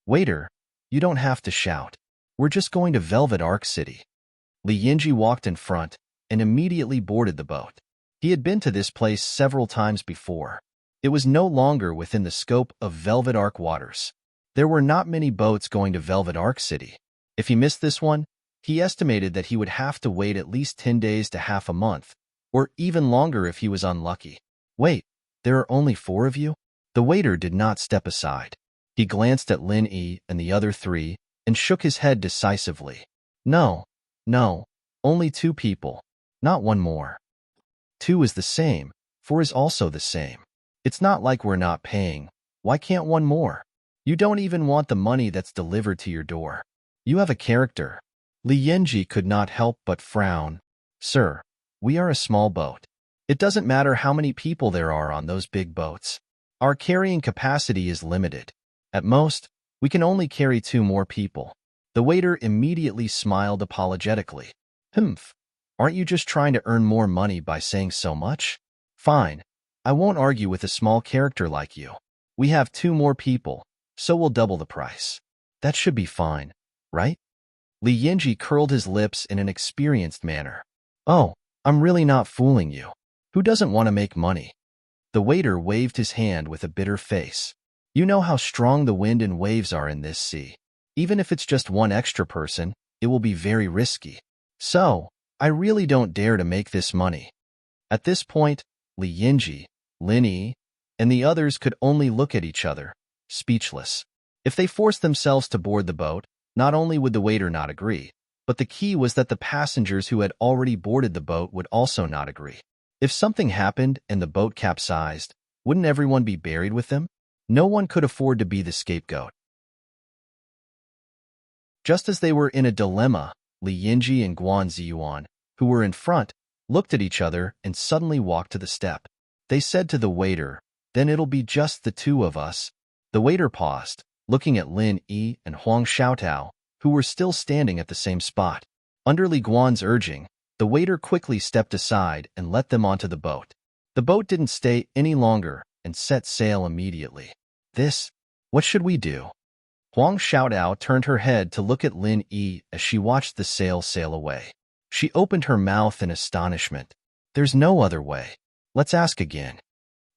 Waiter, you don't have to shout. We're just going to Velvet Arc City. Li Yinji walked in front and immediately boarded the boat. He had been to this place several times before. It was no longer within the scope of Velvet Arc waters. There were not many boats going to Velvet Arc City. If he missed this one, he estimated that he would have to wait at least 10 days to half a month, or even longer if he was unlucky. Wait, there are only 4 of you? The waiter did not step aside. He glanced at Lin Yi and the other 3 and shook his head decisively. No, only 2 people, not 1 more. 2 is the same, 4 is also the same. It's not like we're not paying. Why can't 1 more? You don't even want the money that's delivered to your door. You have a character. Li Yinji could not help but frown. Sir, we are a small boat. It doesn't matter how many people there are on those big boats. Our carrying capacity is limited. At most, we can only carry 2 more people. The waiter immediately smiled apologetically. Humph, aren't you just trying to earn more money by saying so much? Fine, I won't argue with a small character like you. We have 2 more people, so we'll double the price. That should be fine, right? Li Yinji curled his lips in an experienced manner. Oh, I'm really not fooling you. Who doesn't want to make money? The waiter waved his hand with a bitter face. You know how strong the wind and waves are in this sea. Even if it's just 1 extra person, it will be very risky. So, I really don't dare to make this money. At this point, Li Yinji, Lin Yi, and the others could only look at each other, speechless. If they forced themselves to board the boat, not only would the waiter not agree, but the key was that the passengers who had already boarded the boat would also not agree. If something happened and the boat capsized, wouldn't everyone be buried with them? No one could afford to be the scapegoat. Just as they were in a dilemma, Li Yinji and Guan Ziyuan, who were in front, looked at each other and suddenly walked to the step. They said to the waiter, "Then it'll be just the 2 of us." The waiter paused, looking at Lin Yi and Huang Xiaotao, who were still standing at the same spot. Under Li Guan's urging, the waiter quickly stepped aside and let them onto the boat. The boat didn't stay any longer and set sail immediately. What should we do? Huang Xiaotao turned her head to look at Lin Yi as she watched the sail away. She opened her mouth in astonishment. There's no other way. Let's ask again.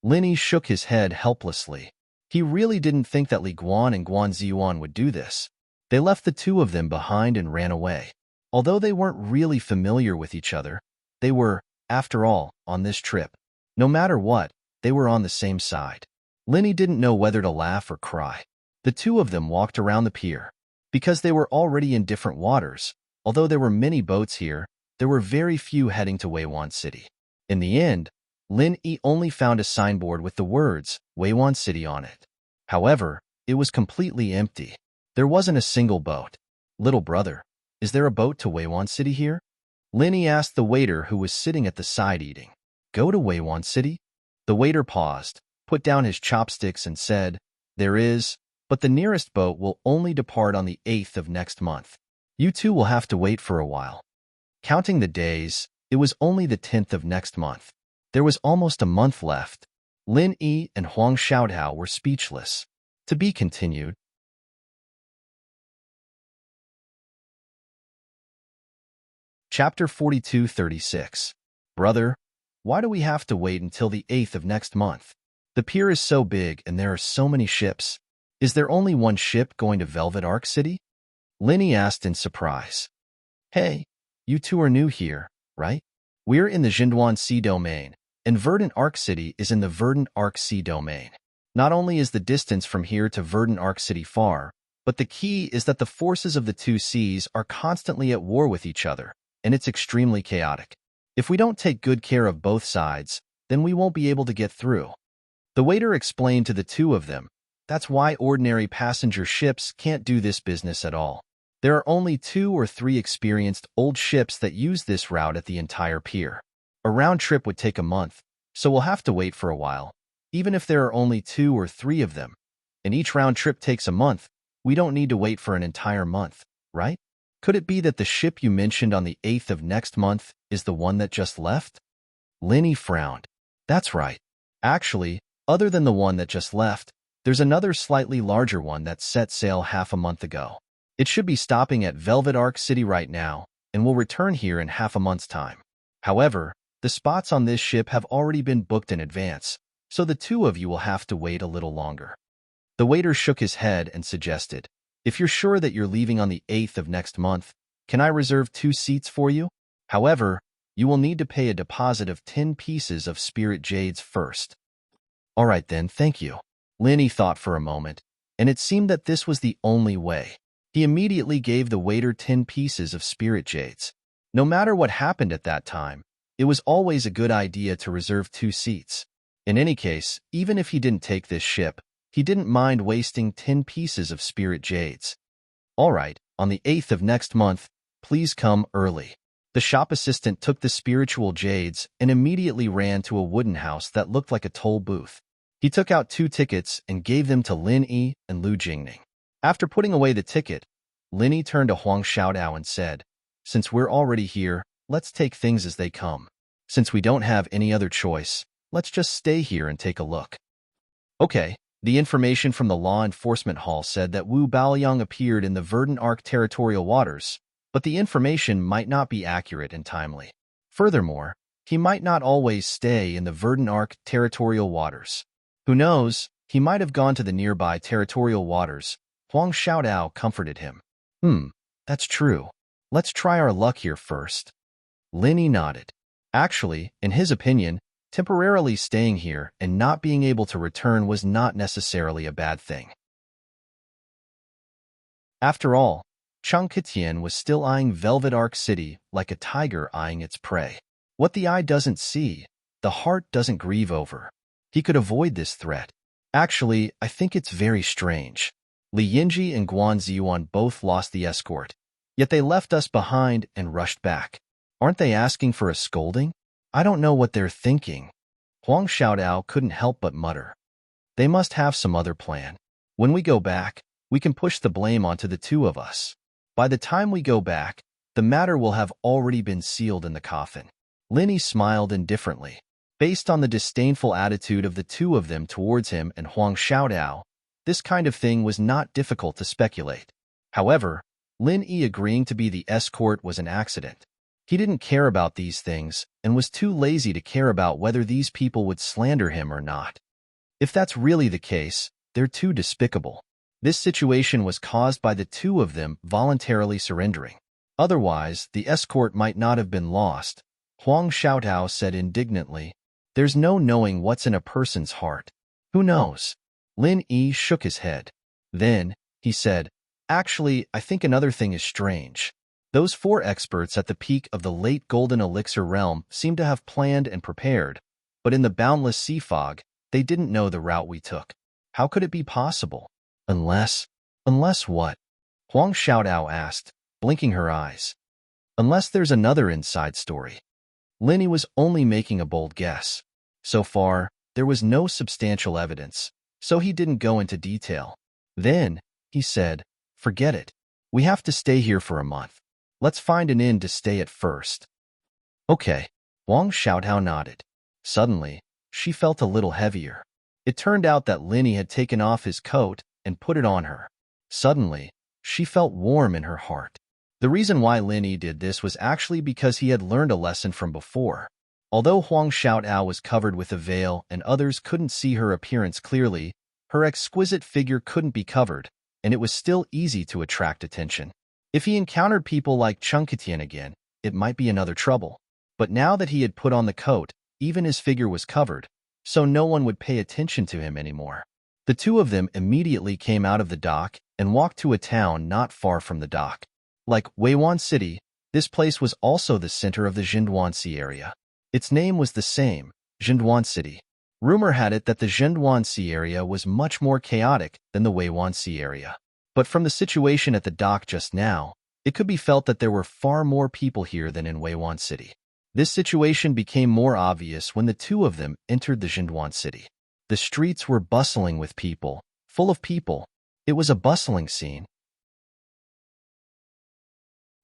Lin Yi shook his head helplessly. He really didn't think that Li Guan and Guan Ziyuan would do this. They left the 2 of them behind and ran away. Although they weren't really familiar with each other, they were, after all, on this trip. No matter what, they were on the same side. Lin Yi didn't know whether to laugh or cry. The 2 of them walked around the pier. Because they were already in different waters, although there were many boats here, there were very few heading to Weiwan City. In the end, Lin Yi only found a signboard with the words, Weiwan City on it. However, it was completely empty. There wasn't a single boat. Little brother, is there a boat to Weiwan City here? Lin Yi asked the waiter who was sitting at the side eating. Go to Weiwan City? The waiter paused, put down his chopsticks and said, There is, but the nearest boat will only depart on the 8th of next month. You 2 will have to wait for a while. Counting the days, it was only the 10th of next month. There was almost a month left. Lin Yi and Huang Xiaotao were speechless. To be continued. Chapter 42-36. Brother, why do we have to wait until the 8th of next month? The pier is so big and there are so many ships. Is there only 1 ship going to Velvet Arc City? Lin Yi asked in surprise. Hey, you 2 are new here, right? We're in the Jinduan Sea domain, and Verdant Arc City is in the Verdant Arc Sea domain. Not only is the distance from here to Verdant Arc City far, but the key is that the forces of the 2 seas are constantly at war with each other, and it's extremely chaotic. If we don't take good care of both sides, then we won't be able to get through. The waiter explained to the 2 of them, that's why ordinary passenger ships can't do this business at all. There are only 2 or 3 experienced old ships that use this route at the entire pier. A round trip would take a month, so we'll have to wait for a while. Even if there are only 2 or 3 of them, and each round trip takes a month, we don't need to wait for an entire month, right? Could it be that the ship you mentioned on the 8th of next month is the one that just left? Linny frowned. That's right. Actually, other than the one that just left, there's another slightly larger one that set sail half a month ago. It should be stopping at Velvet Arc City right now, and will return here in half a month's time. However, the spots on this ship have already been booked in advance, so the 2 of you will have to wait a little longer. The waiter shook his head and suggested, if you're sure that you're leaving on the 8th of next month, can I reserve 2 seats for you? However, you will need to pay a deposit of 10 pieces of spirit jades first. All right then, thank you. Linny thought for a moment, and it seemed that this was the only way. He immediately gave the waiter 10 pieces of spirit jades. No matter what happened at that time, it was always a good idea to reserve 2 seats. In any case, even if he didn't take this ship, he didn't mind wasting 10 pieces of spirit jades. All right, on the 8th of next month, please come early. The shop assistant took the spiritual jades and immediately ran to a wooden house that looked like a toll booth. He took out 2 tickets and gave them to Lin Yi and Lu Jingning. After putting away the ticket, Lin Yi turned to Huang Xiaodao and said, since we're already here, let's take things as they come. Since we don't have any other choice, let's just stay here and take a look. Okay, the information from the law enforcement hall said that Wu Baoyang appeared in the Verdant Arc territorial waters, but the information might not be accurate and timely. Furthermore, he might not always stay in the Verdant Arc territorial waters. Who knows, he might have gone to the nearby territorial waters. Huang Xiaodao comforted him. That's true. Let's try our luck here first. Linny nodded. Actually, in his opinion, temporarily staying here and not being able to return was not necessarily a bad thing. After all, Chang Ketian was still eyeing Velvet Arc City like a tiger eyeing its prey. What the eye doesn't see, the heart doesn't grieve over. He could avoid this threat. Actually, I think it's very strange. Li Yinji and Guan Ziyuan both lost the escort, yet they left us behind and rushed back. Aren't they asking for a scolding? I don't know what they're thinking. Huang Xiaodao couldn't help but mutter. They must have some other plan. When we go back, we can push the blame onto the 2 of us. By the time we go back, the matter will have already been sealed in the coffin. Linny smiled indifferently. Based on the disdainful attitude of the 2 of them towards him and Huang Xiaodao, this kind of thing was not difficult to speculate. However, Lin Yi agreeing to be the escort was an accident. He didn't care about these things and was too lazy to care about whether these people would slander him or not. If that's really the case, they're too despicable. This situation was caused by the 2 of them voluntarily surrendering. Otherwise, the escort might not have been lost. Huang Xiaodao said indignantly, there's no knowing what's in a person's heart. Who knows? Lin Yi shook his head. Then, he said, actually, I think another thing is strange. Those 4 experts at the peak of the late Golden Elixir realm seem to have planned and prepared, but in the boundless sea fog, they didn't know the route we took. How could it be possible? Unless what? Huang Xiaodao asked, blinking her eyes. Unless there's another inside story. Linny was only making a bold guess. So far, there was no substantial evidence, so he didn't go into detail. Then, he said, forget it. We have to stay here for a month. Let's find an inn to stay at first. Okay. Huang Xiaodao nodded. Suddenly, she felt a little heavier. It turned out that Linny had taken off his coat and put it on her. Suddenly, she felt warm in her heart. The reason why Linny did this was actually because he had learned a lesson from before. Although Huang Xiaodao was covered with a veil and others couldn't see her appearance clearly, her exquisite figure couldn't be covered, and it was still easy to attract attention. If he encountered people like Chunketian again, it might be another trouble. But now that he had put on the coat, even his figure was covered, so no one would pay attention to him anymore. The 2 of them immediately came out of the dock and walked to a town not far from the dock. Like Weiwan City, this place was also the center of the Zhenduanxi area. Its name was the same, Zhenduan City. Rumor had it that the Zhenduanxi area was much more chaotic than the Weiwanxi area. But from the situation at the dock just now, it could be felt that there were far more people here than in Weiwan City. This situation became more obvious when the two of them entered the Jinduan city. The streets were bustling with people, full of people. It was a bustling scene.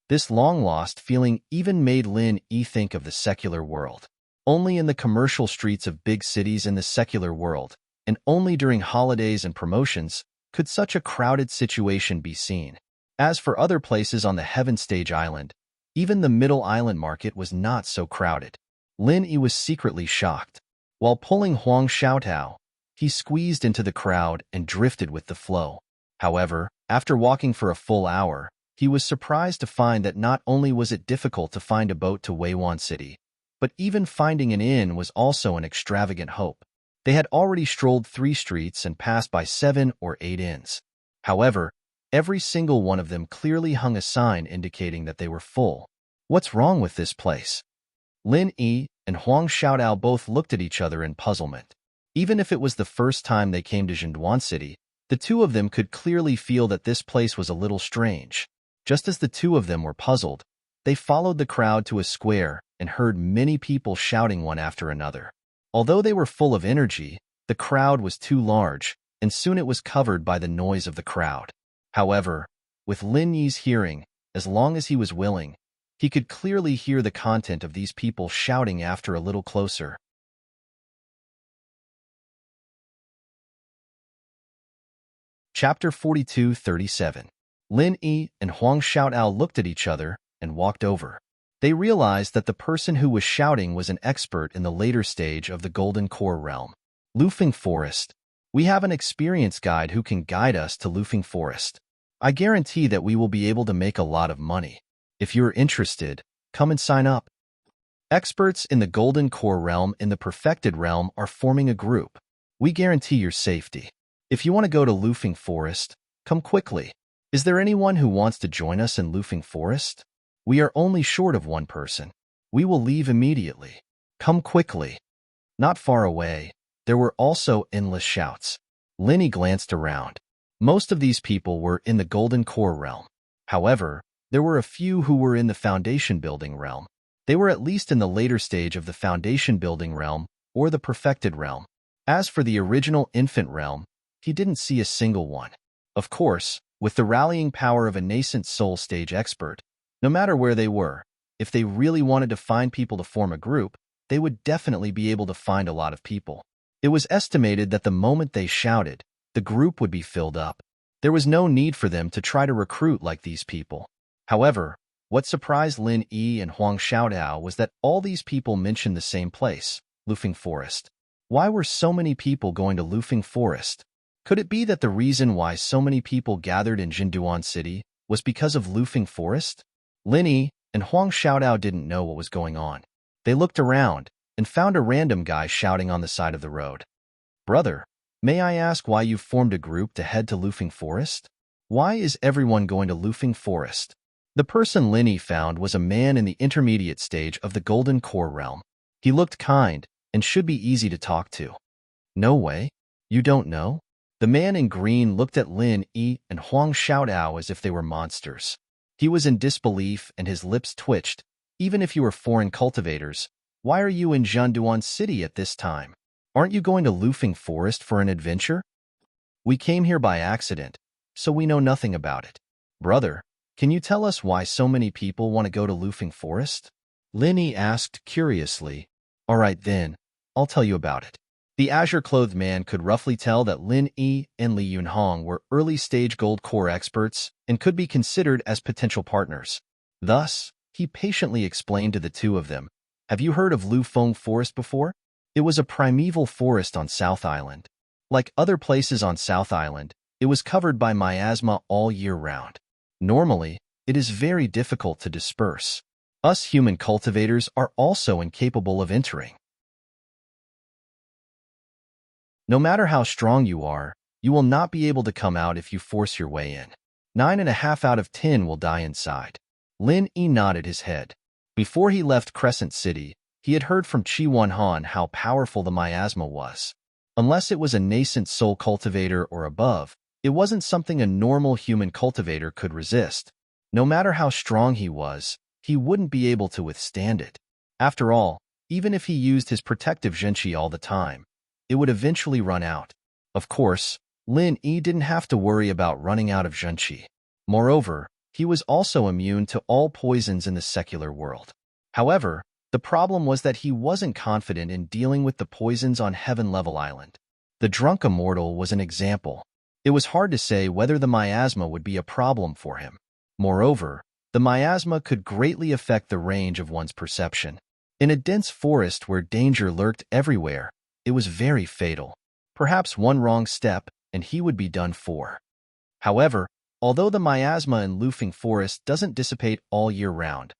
This long-lost feeling even made Lin Yi think of the secular world. Only in the commercial streets of big cities in the secular world, and only during holidays and promotions, could such a crowded situation be seen. As for other places on the Heaven Stage Island, even the Middle Island market was not so crowded. Lin Yi was secretly shocked. While pulling Huang Xiaotao, he squeezed into the crowd and drifted with the flow. However, after walking for a full hour, he was surprised to find that not only was it difficult to find a boat to Weiwan City, but even finding an inn was also an extravagant hope. They had already strolled 3 streets and passed by 7 or 8 inns. However, every single one of them clearly hung a sign indicating that they were full. What's wrong with this place? Lin Yi and Huang Xiaotao both looked at each other in puzzlement. Even if it was the first time they came to Jinduan City, the two of them could clearly feel that this place was a little strange. Just as the two of them were puzzled, they followed the crowd to a square and heard many people shouting one after another. Although they were full of energy, the crowd was too large, and soon it was covered by the noise of the crowd. However, with Lin Yi's hearing, as long as he was willing, he could clearly hear the content of these people shouting after a little closer. Chapter 42:37. Lin Yi and Huang Xiaotao looked at each other and walked over. They realized that the person who was shouting was an expert in the later stage of the Golden Core realm. Lufeng Forest. We have an experienced guide who can guide us to Lufeng Forest. I guarantee that we will be able to make a lot of money. If you're interested, come and sign up. Experts in the Golden Core realm and the Perfected realm are forming a group. We guarantee your safety. If you want to go to Lufeng Forest, come quickly. Is there anyone who wants to join us in Lufeng Forest? We are only short of 1 person. We will leave immediately. Come quickly. Not far away, there were also endless shouts. Lin Yi glanced around. Most of these people were in the Golden Core realm. However, there were a few who were in the Foundation Building realm. They were at least in the later stage of the Foundation Building realm or the Perfected realm. As for the original Infant realm, he didn't see a single one. Of course, with the rallying power of a nascent soul stage expert, no matter where they were, if they really wanted to find people to form a group, they would definitely be able to find a lot of people. It was estimated that the moment they shouted, the group would be filled up. There was no need for them to try to recruit like these people. However, what surprised Lin Yi and Huang Xiaotao was that all these people mentioned the same place, Lufeng Forest. Why were so many people going to Lufeng Forest? Could it be that the reason why so many people gathered in Jinduan City was because of Lufeng Forest? Lin Yi and Huang Xiaotao didn't know what was going on. They looked around and found a random guy shouting on the side of the road. Brother, may I ask why you've formed a group to head to Lufeng Forest? Why is everyone going to Lufeng Forest? The person Lin Yi found was a man in the intermediate stage of the Golden Core realm. He looked kind and should be easy to talk to. No way. You don't know? The man in green looked at Lin Yi and Huang Xiaotao as if they were monsters. He was in disbelief and his lips twitched. Even if you were foreign cultivators, why are you in Jinduan City at this time? Aren't you going to Lufeng Forest for an adventure? We came here by accident, so we know nothing about it. Brother, can you tell us why so many people want to go to Lufeng Forest? Lin Yi asked curiously. All right then, I'll tell you about it. The azure-clothed man could roughly tell that Lin Yi and Li Yunhong were early-stage gold core experts and could be considered as potential partners. Thus, he patiently explained to the two of them, have you heard of Lufeng Forest before? It was a primeval forest on South Island. Like other places on South Island, it was covered by miasma all year round. Normally, it is very difficult to disperse. Us human cultivators are also incapable of entering. No matter how strong you are, you will not be able to come out if you force your way in. 9.5 out of 10 will die inside. Lin Yi nodded his head. Before he left Crescent City, he had heard from Qi Wanhan how powerful the miasma was. Unless it was a nascent soul cultivator or above, it wasn't something a normal human cultivator could resist. No matter how strong he was, he wouldn't be able to withstand it. After all, even if he used his protective Zhenqi all the time, it would eventually run out. Of course, Lin Yi didn't have to worry about running out of Zhenqi. Moreover, he was also immune to all poisons in the secular world. However, the problem was that he wasn't confident in dealing with the poisons on Heaven Level Island. The drunk immortal was an example. It was hard to say whether the miasma would be a problem for him. Moreover, the miasma could greatly affect the range of one's perception. In a dense forest where danger lurked everywhere, it was very fatal. Perhaps one wrong step, and he would be done for. However, although the miasma in Lufeng Forest doesn't dissipate all year round,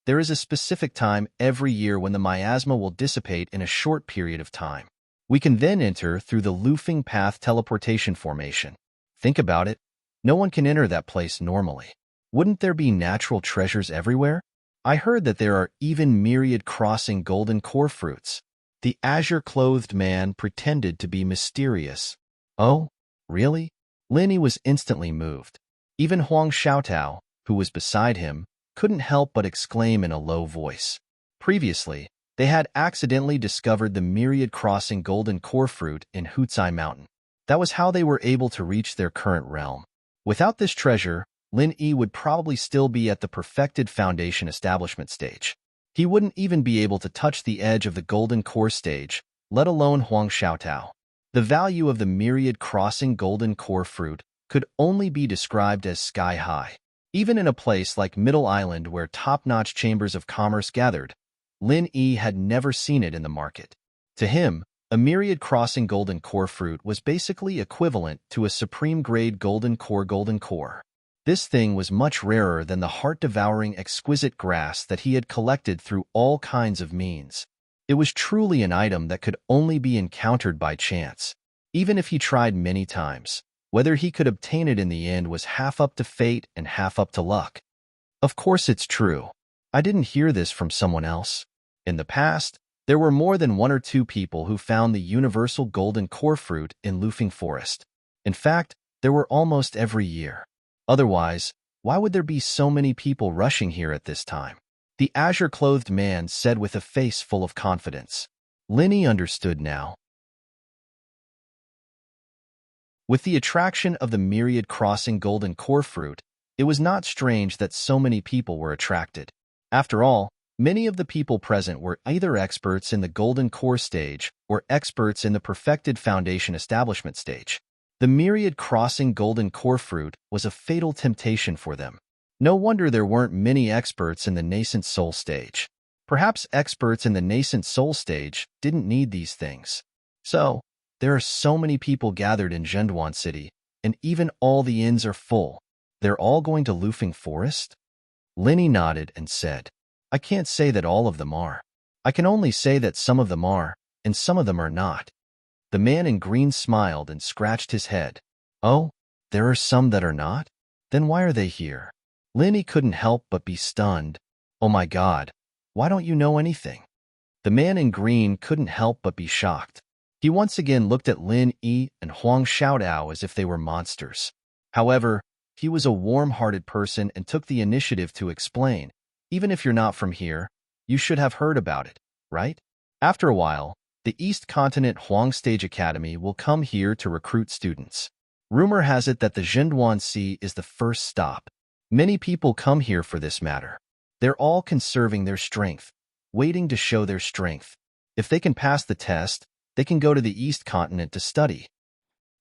there is a specific time every year when the miasma will dissipate in a short period of time. We can then enter through the Lufeng Path teleportation formation. Think about it. No one can enter that place normally. Wouldn't there be natural treasures everywhere? I heard that there are even myriad crossing golden core fruits. The azure-clothed man pretended to be mysterious. Oh, really? Lin Yi was instantly moved. Even Huang Xiaotao, who was beside him, couldn't help but exclaim in a low voice. Previously, they had accidentally discovered the myriad crossing golden core fruit in Hutsai Mountain. That was how they were able to reach their current realm. Without this treasure, Lin Yi would probably still be at the perfected foundation establishment stage. He wouldn't even be able to touch the edge of the golden core stage, let alone Huang Xiaotao. The value of the myriad crossing golden core fruit could only be described as sky-high. Even in a place like Middle Island where top-notch chambers of commerce gathered, Lin Yi had never seen it in the market. To him, a myriad crossing golden core fruit was basically equivalent to a supreme-grade golden core. This thing was much rarer than the heart-devouring exquisite grass that he had collected through all kinds of means. It was truly an item that could only be encountered by chance. Even if he tried many times, whether he could obtain it in the end was half up to fate and half up to luck. Of course it's true. I didn't hear this from someone else. In the past, there were more than one or two people who found the universal golden core fruit in Lufeng Forest. In fact, there were almost every year. Otherwise, why would there be so many people rushing here at this time? The azure-clothed man said with a face full of confidence. Lin Yi understood now. With the attraction of the myriad crossing golden core fruit, it was not strange that so many people were attracted. After all, many of the people present were either experts in the golden core stage or experts in the perfected foundation establishment stage. The myriad crossing golden core fruit was a fatal temptation for them. No wonder there weren't many experts in the nascent soul stage. Perhaps experts in the nascent soul stage didn't need these things. So, there are so many people gathered in Zhenduan City, and even all the inns are full. They're all going to Lufeng Forest? Lin Yi nodded and said, I can't say that all of them are. I can only say that some of them are, and some of them are not. The man in green smiled and scratched his head. Oh, there are some that are not? Then why are they here? Lin Yi couldn't help but be stunned. Oh my God, why don't you know anything? The man in green couldn't help but be shocked. He once again looked at Lin Yi and Huang Xiaotao as if they were monsters. However, he was a warm-hearted person and took the initiative to explain, even if you're not from here, you should have heard about it, right? After a while, the East Continent Huang Stage Academy will come here to recruit students. Rumor has it that the Zhenduan Sea is the first stop. Many people come here for this matter. They're all conserving their strength, waiting to show their strength. If they can pass the test, they can go to the East Continent to study.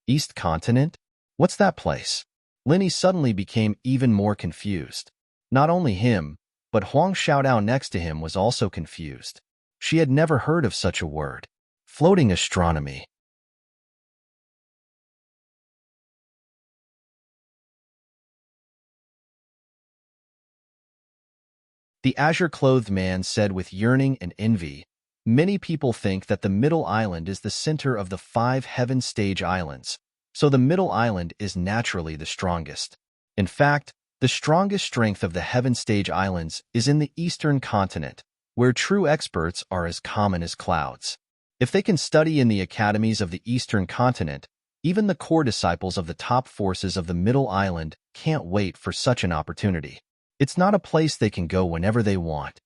East Continent? What's that place? Lin Yi suddenly became even more confused. Not only him, but Huang Xiaotao next to him was also confused. She had never heard of such a word. Floating astronomy. The azure-clothed man said with yearning and envy, many people think that the Middle Island is the center of the 5 Heaven Stage Islands, so the Middle Island is naturally the strongest. In fact, the strongest strength of the Heaven Stage Islands is in the Eastern Continent, where true experts are as common as clouds. If they can study in the academies of the Eastern Continent, even the core disciples of the top forces of the Middle Island can't wait for such an opportunity. It's not a place they can go whenever they want.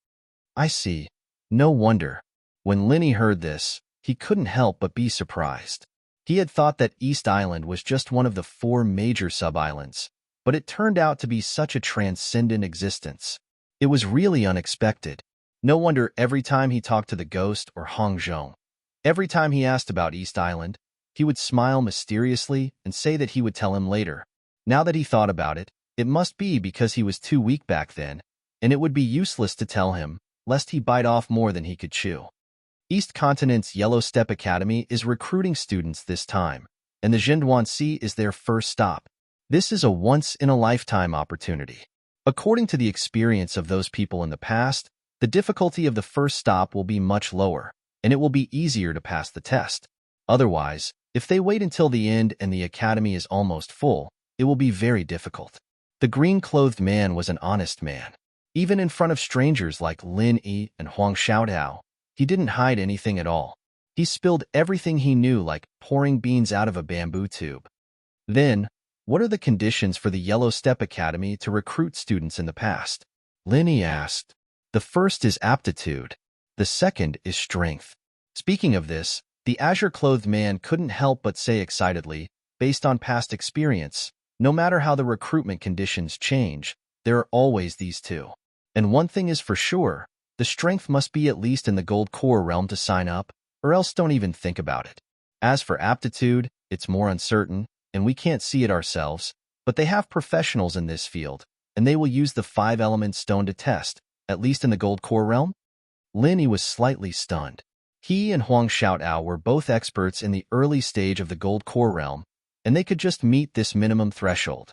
I see. No wonder. When Linny heard this, he couldn't help but be surprised. He had thought that East Island was just one of the 4 major sub-islands, but it turned out to be such a transcendent existence. It was really unexpected. No wonder every time he talked to the ghost or Hong Zhong, every time he asked about East Island, he would smile mysteriously and say that he would tell him later. Now that he thought about it, it must be because he was too weak back then, and it would be useless to tell him, lest he bite off more than he could chew. East Continent's Yellow Step Academy is recruiting students this time, and the Jindwansi is their first stop. This is a once-in-a-lifetime opportunity. According to the experience of those people in the past, the difficulty of the first stop will be much lower, and it will be easier to pass the test. Otherwise, if they wait until the end and the academy is almost full, it will be very difficult. The green-clothed man was an honest man. Even in front of strangers like Lin Yi and Huang Xiaodao, he didn't hide anything at all. He spilled everything he knew like pouring beans out of a bamboo tube. Then, what are the conditions for the Yellow Step Academy to recruit students in the past? Lin Yi asked. The first is aptitude. The second is strength. Speaking of this, the azure-clothed man couldn't help but say excitedly, based on past experience, no matter how the recruitment conditions change, there are always these 2. And one thing is for sure, the strength must be at least in the gold core realm to sign up, or else don't even think about it. As for aptitude, it's more uncertain, and we can't see it ourselves, but they have professionals in this field, and they will use the 5-element stone to test, at least in the gold core realm? Lin Yi was slightly stunned. He and Huang Xiaodao were both experts in the early stage of the gold core realm, and they could just meet this minimum threshold.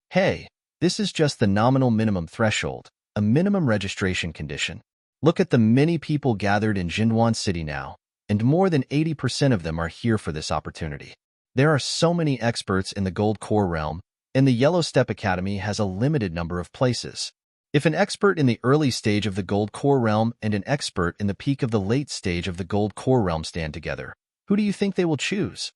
Hey, this is just the nominal minimum threshold, a minimum registration condition. Look at the many people gathered in Jindwan City now, and more than 80% of them are here for this opportunity. There are so many experts in the gold core realm, and the Yellow Step Academy has a limited number of places. If an expert in the early stage of the gold core realm and an expert in the peak of the late stage of the gold core realm stand together, who do you think they will choose?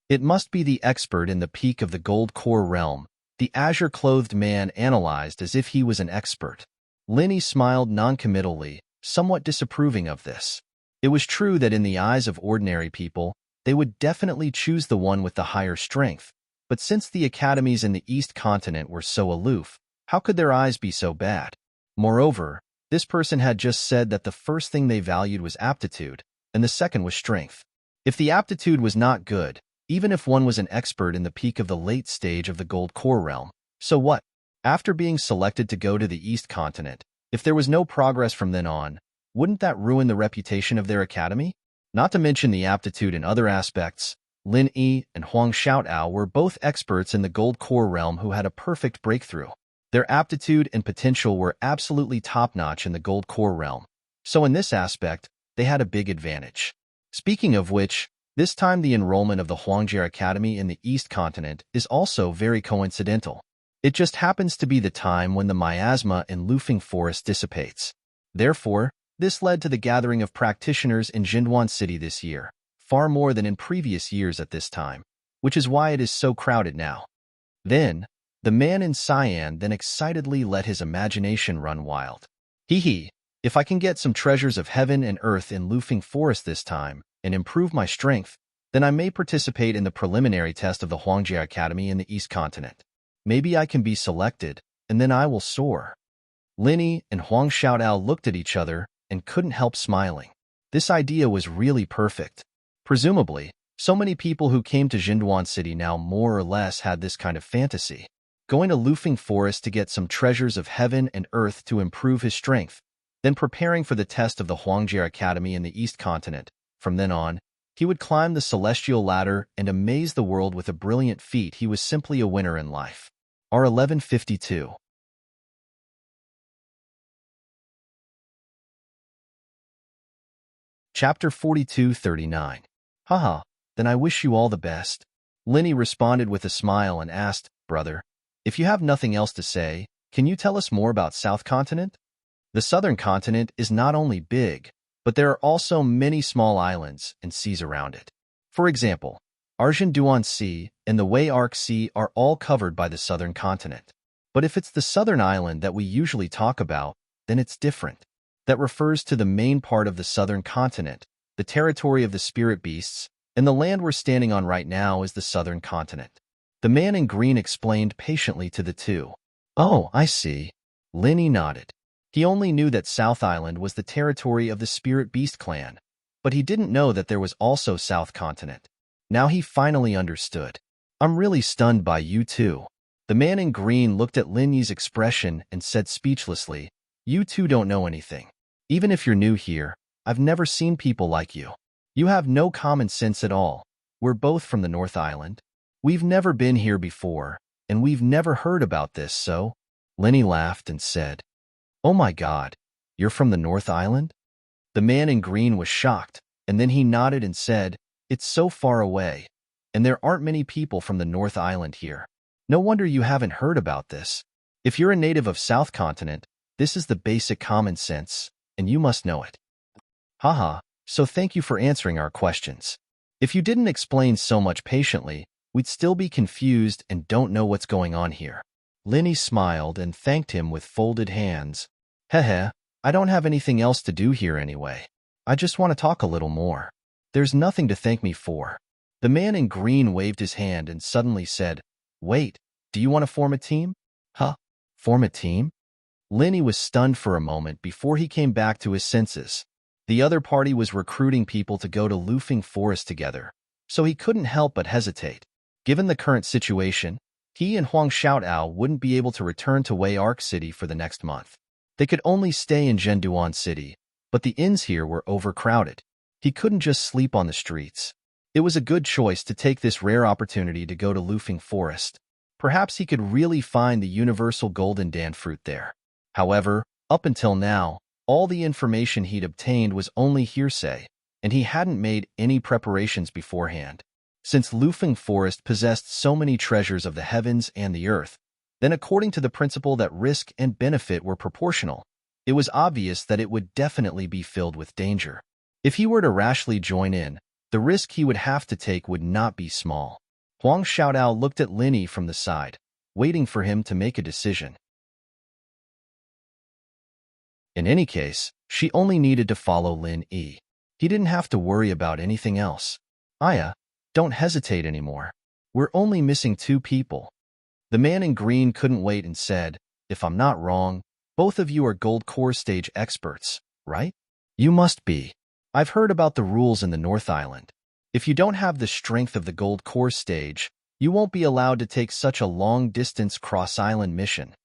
It must be the expert in the peak of the gold core realm, the azure-clothed man analyzed as if he was an expert. Lin Yi smiled noncommittally, somewhat disapproving of this. It was true that in the eyes of ordinary people, they would definitely choose the one with the higher strength, but since the academies in the East Continent were so aloof, how could their eyes be so bad? Moreover, this person had just said that the first thing they valued was aptitude, and the second was strength. If the aptitude was not good, even if one was an expert in the peak of the late stage of the gold core realm, so what? After being selected to go to the East Continent, if there was no progress from then on, wouldn't that ruin the reputation of their academy? Not to mention the aptitude in other aspects, Lin Yi and Huang Xiaodao were both experts in the gold core realm who had a perfect breakthrough. Their aptitude and potential were absolutely top-notch in the gold core realm, so in this aspect, they had a big advantage. Speaking of which, this time the enrollment of the Huangjie Academy in the East Continent is also very coincidental. It just happens to be the time when the miasma in Lufeng Forest dissipates. Therefore, this led to the gathering of practitioners in Jindwan City this year, far more than in previous years at this time, which is why it is so crowded now. Then, the man in cyan then excitedly let his imagination run wild. Hee, if I can get some treasures of heaven and earth in Lufeng Forest this time, and improve my strength, then I may participate in the preliminary test of the Huangjie Academy in the East Continent. Maybe I can be selected, and then I will soar. Lin Yi and Huang Xiaodao looked at each other and couldn't help smiling. This idea was really perfect. Presumably, so many people who came to Jindwan City now more or less had this kind of fantasy. Going to Lufeng Forest to get some treasures of heaven and earth to improve his strength, then preparing for the test of the Huangjie Academy in the East Continent. From then on, he would climb the celestial ladder and amaze the world with a brilliant feat. He was simply a winner in life. R1152. Chapter 4239. Haha, then I wish you all the best. Lin Yi responded with a smile and asked, Brother, if you have nothing else to say, can you tell us more about South Continent? The Southern Continent is not only big, but there are also many small islands and seas around it. For example, Arjun-Duan Sea and the Wei Arc Sea are all covered by the Southern Continent. But if it's the southern island that we usually talk about, then it's different. That refers to the main part of the southern continent, the territory of the spirit beasts, and the land we're standing on right now is the southern continent. The man in green explained patiently to the two. Oh, I see. Linny nodded. He only knew that South Island was the territory of the Spirit Beast clan, but he didn't know that there was also South Continent. Now he finally understood. I'm really stunned by you two. The man in green looked at Linny's expression and said speechlessly, You two don't know anything. Even if you're new here, I've never seen people like you. You have no common sense at all. We're both from the North Island. We've never been here before, and we've never heard about this, so... Linny laughed and said, Oh my God, you're from the North Island? The man in green was shocked, and then he nodded and said, It's so far away, and there aren't many people from the North Island here. No wonder you haven't heard about this. If you're a native of South Continent, this is the basic common sense, and you must know it. Haha, so thank you for answering our questions. If you didn't explain so much patiently, we'd still be confused and don't know what's going on here. Linny smiled and thanked him with folded hands. Heh, I don't have anything else to do here anyway. I just want to talk a little more. There's nothing to thank me for. The man in green waved his hand and suddenly said, Wait, do you want to form a team? Huh? Form a team? Linny was stunned for a moment before he came back to his senses. The other party was recruiting people to go to Lufing Forest together, so he couldn't help but hesitate. Given the current situation, he and Huang Xiaotao wouldn't be able to return to Wei Arc City for the next month. They could only stay in Zhenduan City, but the inns here were overcrowded. He couldn't just sleep on the streets. It was a good choice to take this rare opportunity to go to Lufing Forest. Perhaps he could really find the universal golden dan fruit there. However, up until now, all the information he'd obtained was only hearsay, and he hadn't made any preparations beforehand. Since Lufing Forest possessed so many treasures of the heavens and the earth, then according to the principle that risk and benefit were proportional, it was obvious that it would definitely be filled with danger. If he were to rashly join in, the risk he would have to take would not be small. Huang Xiaotao looked at Linny from the side, waiting for him to make a decision. In any case, she only needed to follow Lin Yi. He didn't have to worry about anything else. Aya, don't hesitate anymore. We're only missing 2 people. The man in green couldn't wait and said, If I'm not wrong, both of you are Gold Core Stage experts, right? You must be. I've heard about the rules in the North Island. If you don't have the strength of the Gold Core Stage, you won't be allowed to take such a long-distance cross-island mission.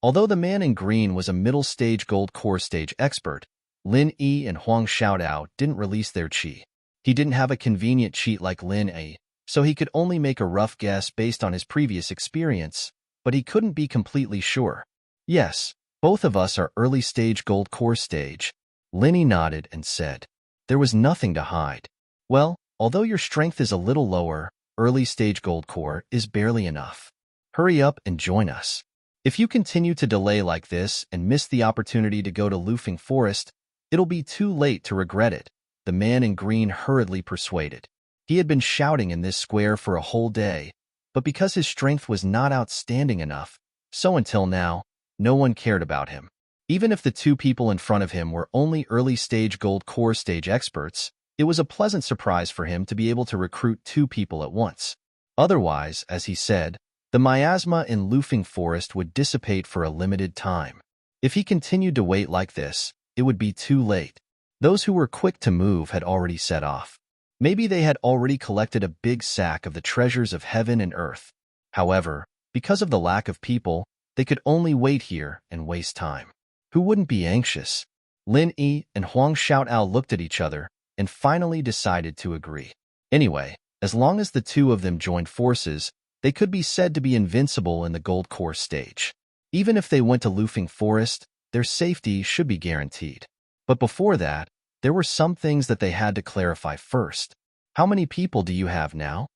Although the man in green was a middle-stage Gold Core Stage expert, Lin Yi and Huang Xiaotao didn't release their qi. He didn't have a convenient cheat like Lin Yi, so he could only make a rough guess based on his previous experience, but he couldn't be completely sure. Yes, both of us are early-stage Gold Core Stage. Linny nodded and said, There was nothing to hide. Well, although your strength is a little lower, early-stage Gold Core is barely enough. Hurry up and join us. If you continue to delay like this and miss the opportunity to go to Lufing Forest, it'll be too late to regret it, the man in green hurriedly persuaded. He had been shouting in this square for a whole day, but because his strength was not outstanding enough, so until now, no one cared about him. Even if the 2 people in front of him were only early-stage Gold Core Stage experts, it was a pleasant surprise for him to be able to recruit 2 people at once. Otherwise, as he said, the miasma in Lufing Forest would dissipate for a limited time. If he continued to wait like this, it would be too late. Those who were quick to move had already set off. Maybe they had already collected a big sack of the treasures of heaven and earth. However, because of the lack of people, they could only wait here and waste time. Who wouldn't be anxious? Lin Yi and Huang Xiaotao looked at each other and finally decided to agree. Anyway, as long as the 2 of them joined forces, they could be said to be invincible in the Gold Core Stage. Even if they went to Lufing Forest, their safety should be guaranteed. But before that, there were some things that they had to clarify first. How many people do you have now?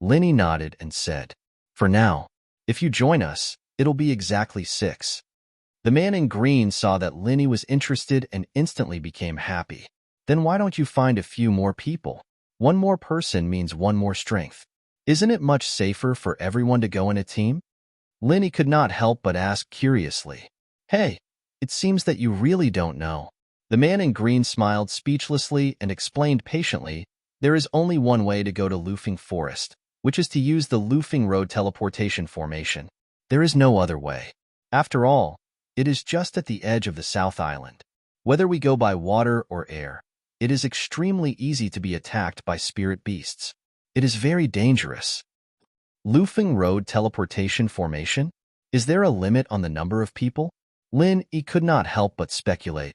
Linny nodded and said, For now. If you join us, it'll be exactly 6. The man in green saw that Linny was interested and instantly became happy. Then why don't you find a few more people? 1 more person means 1 more strength. Isn't it much safer for everyone to go in a team? Linny could not help but ask curiously. Hey, It seems that you really don't know. The man in green smiled speechlessly and explained patiently, there is only one way to go to Lufing Forest, which is to use the Lufing Road teleportation formation. There is no other way. After all, it is just at the edge of the South Island. Whether we go by water or air, it is extremely easy to be attacked by spirit beasts. It is very dangerous. Lufing Road teleportation formation? Is there a limit on the number of people? Lin Yi could not help but speculate.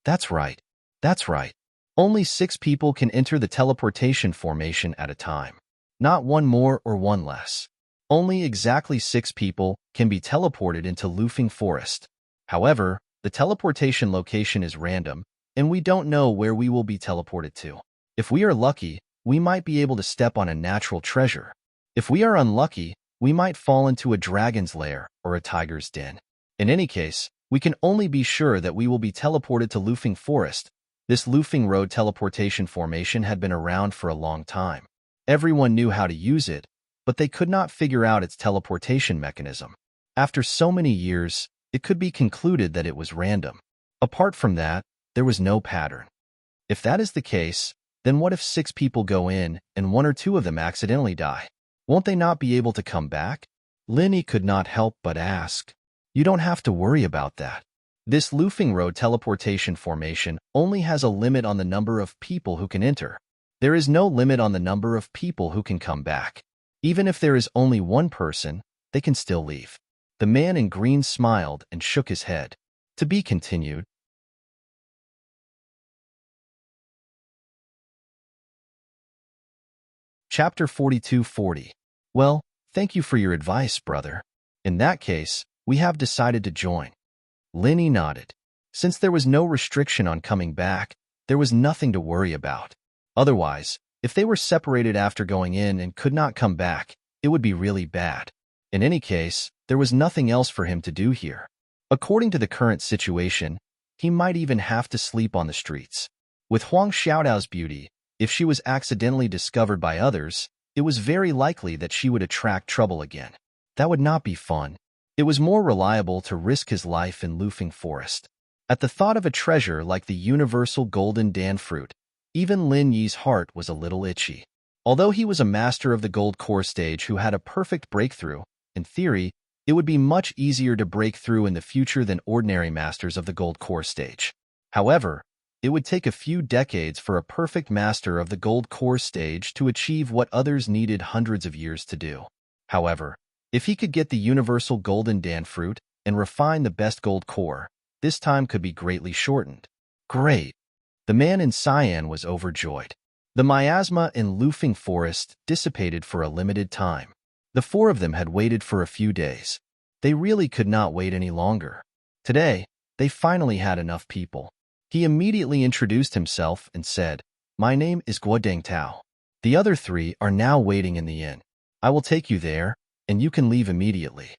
That's right. That's right. Only 6 people can enter the teleportation formation at a time. Not one more or one less. Only exactly 6 people can be teleported into Lufing Forest. However, the teleportation location is random, and we don't know where we will be teleported to. If we are lucky, we might be able to step on a natural treasure. If we are unlucky, we might fall into a dragon's lair or a tiger's den. In any case, we can only be sure that we will be teleported to Lufing Forest. This Lufing Road teleportation formation had been around for a long time. Everyone knew how to use it, but they could not figure out its teleportation mechanism. After so many years, it could be concluded that it was random. Apart from that, there was no pattern. If that is the case, then what if 6 people go in and 1 or 2 of them accidentally die? Won't they not be able to come back? Lin Yi could not help but ask. You don't have to worry about that. This Lufing Road teleportation formation only has a limit on the number of people who can enter. There is no limit on the number of people who can come back. Even if there is only 1 person, they can still leave. The man in green smiled and shook his head. To be continued. Chapter 42:40. Well, thank you for your advice, brother. In that case, we have decided to join. Lin Yi nodded. Since there was no restriction on coming back, there was nothing to worry about. Otherwise, if they were separated after going in and could not come back, it would be really bad. In any case, there was nothing else for him to do here. According to the current situation, he might even have to sleep on the streets. With Huang Xiaodao's beauty, if she was accidentally discovered by others, it was very likely that she would attract trouble again. That would not be fun. It was more reliable to risk his life in Lufing Forest. At the thought of a treasure like the universal golden dan fruit, even Lin Yi's heart was a little itchy. Although he was a master of the gold core stage who had a perfect breakthrough, in theory, it would be much easier to break through in the future than ordinary masters of the gold core stage. However, it would take a few decades for a perfect master of the gold core stage to achieve what others needed hundreds of years to do. However, if he could get the universal golden dan fruit and refine the best gold core, this time could be greatly shortened. Great! The man in cyan was overjoyed. The miasma in Lufing Forest dissipated for a limited time. The 4 of them had waited for a few days. They really could not wait any longer. Today, they finally had enough people. He immediately introduced himself and said, "My name is Guo Dengtao. The other 3 are now waiting in the inn. I will take you there, and you can leave immediately."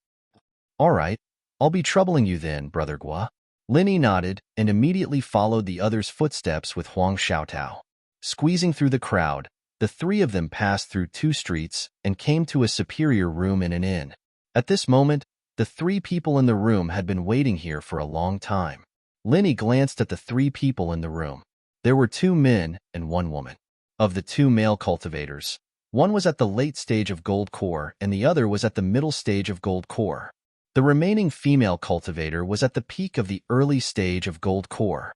"All right, I'll be troubling you then, Brother Guo." Lin Yi nodded and immediately followed the others' footsteps with Huang Xiaotao. Squeezing through the crowd, the 3 of them passed through 2 streets and came to a superior room in an inn. At this moment, the 3 people in the room had been waiting here for a long time. Lin Yi glanced at the 3 people in the room. There were 2 men and 1 woman. Of the 2 male cultivators, one was at the late stage of gold core and the other was at the middle stage of gold core. The remaining female cultivator was at the peak of the early stage of gold core.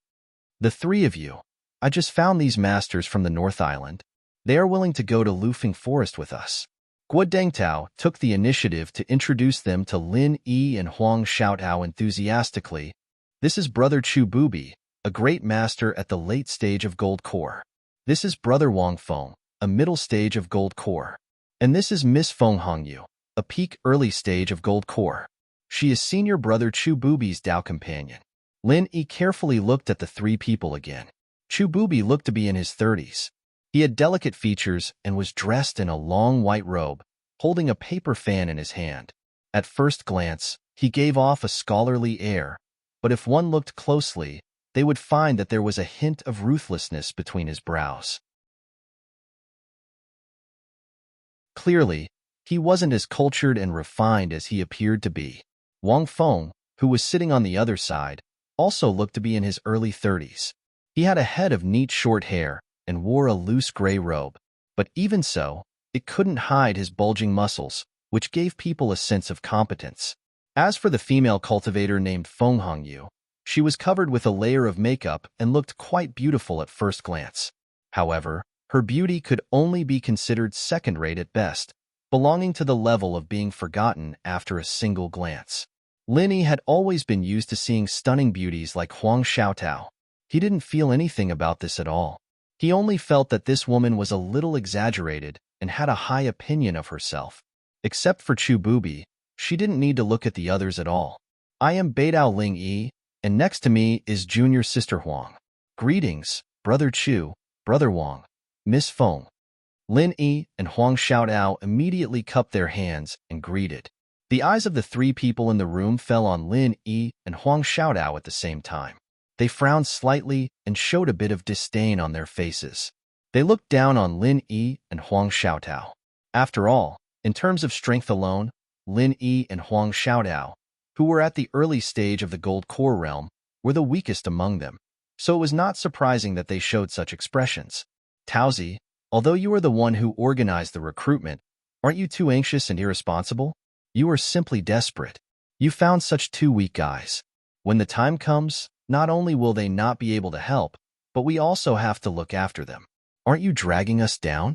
"The 3 of you, I just found these masters from the North Island. They are willing to go to Lufing Forest with us." Guo Dengtao took the initiative to introduce them to Lin Yi and Huang Xiaotao enthusiastically. "This is Brother Chu Bubi, a great master at the late stage of gold core. This is Brother Wang Feng, a middle stage of gold core. And this is Miss Feng Hongyu, a peak early stage of gold core. She is senior Brother Chu Bubi's Dao companion." Lin Yi carefully looked at the 3 people again. Chu Bubi looked to be in his 30s. He had delicate features and was dressed in a long white robe, holding a paper fan in his hand. At first glance, he gave off a scholarly air, but if one looked closely, they would find that there was a hint of ruthlessness between his brows. Clearly, he wasn't as cultured and refined as he appeared to be. Wang Feng, who was sitting on the other side, also looked to be in his early 30s. He had a head of neat short hair and wore a loose gray robe, but even so, it couldn't hide his bulging muscles, which gave people a sense of competence. As for the female cultivator named Feng Hongyu, she was covered with a layer of makeup and looked quite beautiful at first glance. However, her beauty could only be considered second-rate at best, belonging to the level of being forgotten after a single glance. Lin Yi had always been used to seeing stunning beauties like Huang Xiaotao. He didn't feel anything about this at all. He only felt that this woman was a little exaggerated and had a high opinion of herself. Except for Chu Bubi, she didn't need to look at the others at all. I am Beidao Ling Yi, and next to me is junior sister Huang. Greetings, brother Chu, brother Wang, Miss Feng. Lin Yi and Huang Xiaotao immediately cupped their hands and greeted. The eyes of the three people in the room fell on Lin Yi and Huang Xiaotao at the same time. They frowned slightly and showed a bit of disdain on their faces. They looked down on Lin Yi and Huang Xiaotao. After all, in terms of strength alone, Lin Yi and Huang Xiaotao, who were at the early stage of the Gold Core realm, were the weakest among them, so it was not surprising that they showed such expressions. Taozi, although you are the one who organized the recruitment, aren't you too anxious and irresponsible? You are simply desperate. You found such two weak guys. When the time comes, not only will they not be able to help, but we also have to look after them. Aren't you dragging us down?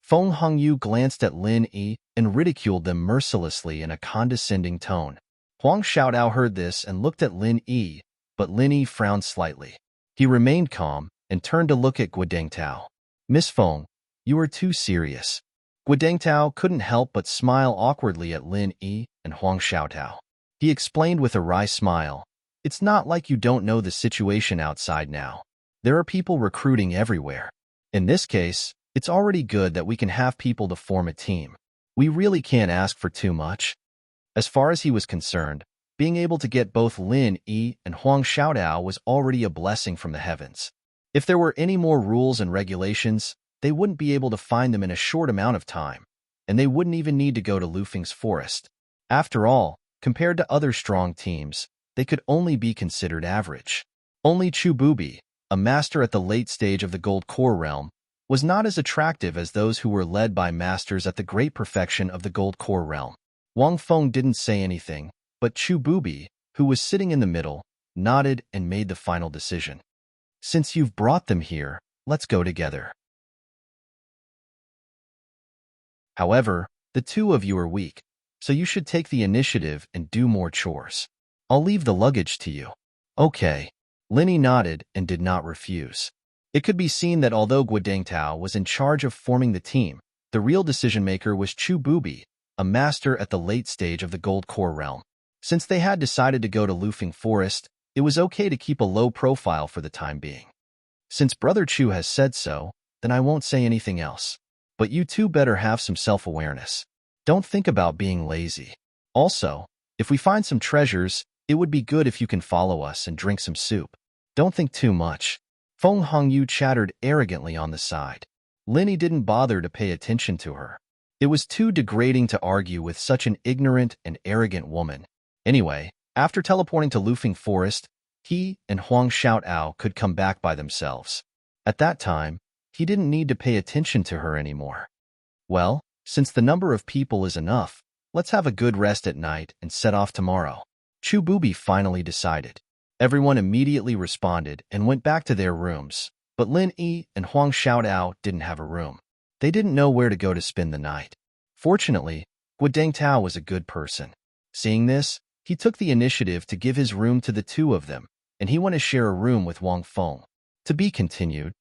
Feng Hongyu glanced at Lin Yi and ridiculed them mercilessly in a condescending tone. Huang Xiaotao heard this and looked at Lin Yi, but Lin Yi frowned slightly. He remained calm and turned to look at Guodengtao. Miss Feng, you are too serious. Guodengtao couldn't help but smile awkwardly at Lin Yi and Huang Xiaotao. He explained with a wry smile, it's not like you don't know the situation outside now. There are people recruiting everywhere. In this case, it's already good that we can have people to form a team. We really can't ask for too much. As far as he was concerned, being able to get both Lin Yi and Huang Xiaotao was already a blessing from the heavens. If there were any more rules and regulations, they wouldn't be able to find them in a short amount of time, and they wouldn't even need to go to Lufeng's forest. After all, compared to other strong teams, they could only be considered average. Only Chu Bubi, a master at the late stage of the Gold Core realm, was not as attractive as those who were led by masters at the great perfection of the Gold Core realm. Wang Feng didn't say anything, but Chu Bubi, who was sitting in the middle, nodded and made the final decision. Since you've brought them here, let's go together. However, the two of you are weak, so you should take the initiative and do more chores. I'll leave the luggage to you. Okay. Lin Yi nodded and did not refuse. It could be seen that although Guodengtao was in charge of forming the team, the real decision-maker was Chu Bubi, a master at the late stage of the Gold Core realm. Since they had decided to go to Lufeng Forest, it was okay to keep a low profile for the time being. Since Brother Chu has said so, then I won't say anything else. But you two better have some self-awareness. Don't think about being lazy. Also, if we find some treasures, it would be good if you can follow us and drink some soup. Don't think too much. Feng Hongyu chattered arrogantly on the side. Lin Yi didn't bother to pay attention to her. It was too degrading to argue with such an ignorant and arrogant woman. Anyway, after teleporting to Lufeng Forest, he and Huang Xiaotao could come back by themselves. At that time, he didn't need to pay attention to her anymore. Well, since the number of people is enough, let's have a good rest at night and set off tomorrow. Chu Bubi finally decided. Everyone immediately responded and went back to their rooms, but Lin Yi and Huang Xiaotao didn't have a room. They didn't know where to go to spend the night. Fortunately, Guodengtao was a good person. Seeing this, he took the initiative to give his room to the two of them, and he went to share a room with Wang Feng. To be continued.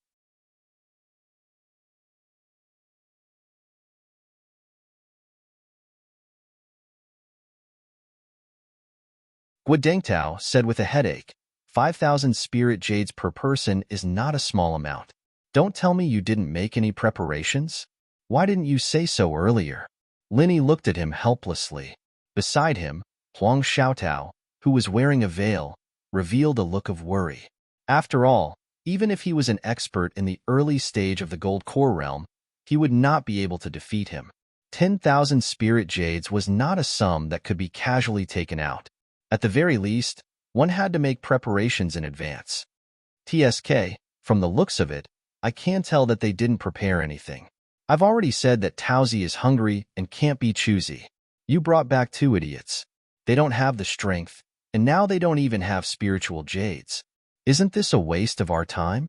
Guodengtao said with a headache, 5,000 spirit jades per person is not a small amount. Don't tell me you didn't make any preparations? Why didn't you say so earlier? Lin Yi looked at him helplessly. Beside him, Huang Xiaotao, who was wearing a veil, revealed a look of worry. After all, even if he was an expert in the early stage of the Gold Core realm, he would not be able to defeat him. 10,000 spirit jades was not a sum that could be casually taken out. At the very least, one had to make preparations in advance. TSK, from the looks of it, I can tell that they didn't prepare anything. I've already said that Towsy is hungry and can't be choosy. You brought back two idiots. They don't have the strength, and now they don't even have spiritual jades. Isn't this a waste of our time?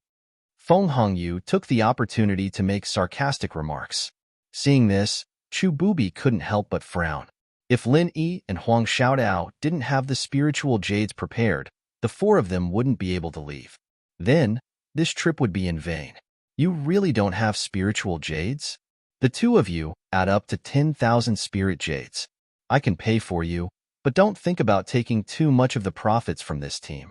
Feng Hongyu took the opportunity to make sarcastic remarks. Seeing this, Chu Bubi couldn't help but frown. If Lin Yi and Huang Xiaodao didn't have the spiritual jades prepared, the four of them wouldn't be able to leave. Then, this trip would be in vain. You really don't have spiritual jades? The two of you add up to 10,000 spirit jades. I can pay for you, but don't think about taking too much of the profits from this team.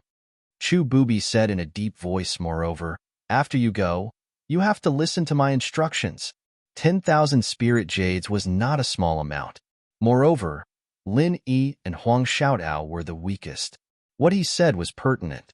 Chu Bubi said in a deep voice. Moreover, after you go, you have to listen to my instructions. 10,000 spirit jades was not a small amount. Moreover, Lin Yi and Huang Xiaodao were the weakest. What he said was pertinent.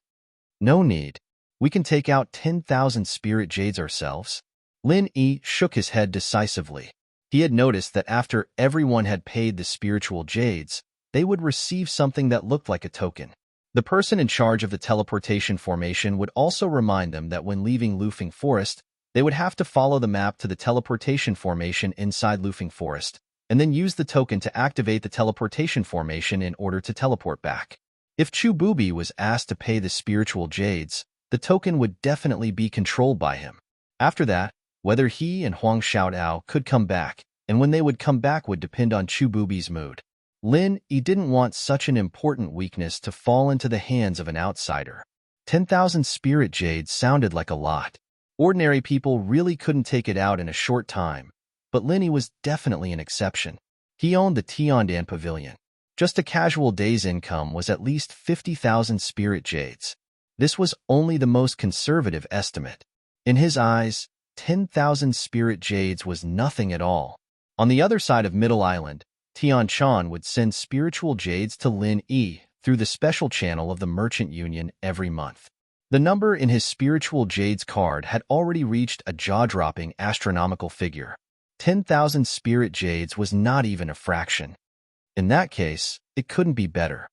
No need. We can take out 10,000 spirit jades ourselves. Lin Yi shook his head decisively. He had noticed that after everyone had paid the spiritual jades, they would receive something that looked like a token. The person in charge of the teleportation formation would also remind them that when leaving Lufeng Forest, they would have to follow the map to the teleportation formation inside Lufeng Forest, and then use the token to activate the teleportation formation in order to teleport back. If Chu Bubi was asked to pay the spiritual jades, the token would definitely be controlled by him. After that, whether he and Huang Xiaodao could come back, and when they would come back would depend on Chu Bubi's mood. Lin Yi didn't want such an important weakness to fall into the hands of an outsider. 10,000 spirit jades sounded like a lot. Ordinary people really couldn't take it out in a short time, but Lin Yi was definitely an exception. He owned the Tiandan Pavilion. Just a casual day's income was at least 50,000 spirit jades. This was only the most conservative estimate. In his eyes, 10,000 spirit jades was nothing at all. On the other side of Middle Island, Tian Chan would send spiritual jades to Lin Yi through the special channel of the Merchant Union every month. The number in his spiritual jades card had already reached a jaw-dropping astronomical figure. 10,000 spirit jades was not even a fraction. In that case, it couldn't be better.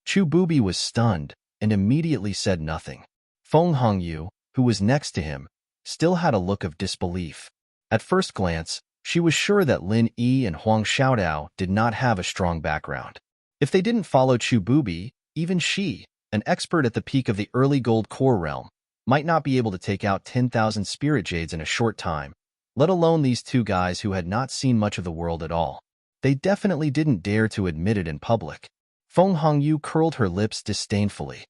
Chu Bubi was stunned and immediately said nothing. Feng Hongyu, who was next to him, still had a look of disbelief. At first glance, she was sure that Lin Yi and Huang Xiaodao did not have a strong background. If they didn't follow Chu Bubi, even she, an expert at the peak of the early gold core realm, might not be able to take out 10,000 spirit jades in a short time, let alone these two guys who had not seen much of the world at all. They definitely didn't dare to admit it in public. Feng Hongyu curled her lips disdainfully.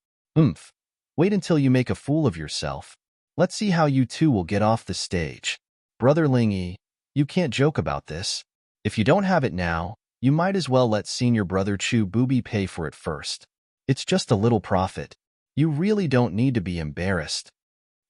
Wait until you make a fool of yourself. Let's see how you two will get off the stage. Brother Ling Yi, you can't joke about this. If you don't have it now, you might as well let senior brother Chu Bubi pay for it first. It's just a little profit. You really don't need to be embarrassed.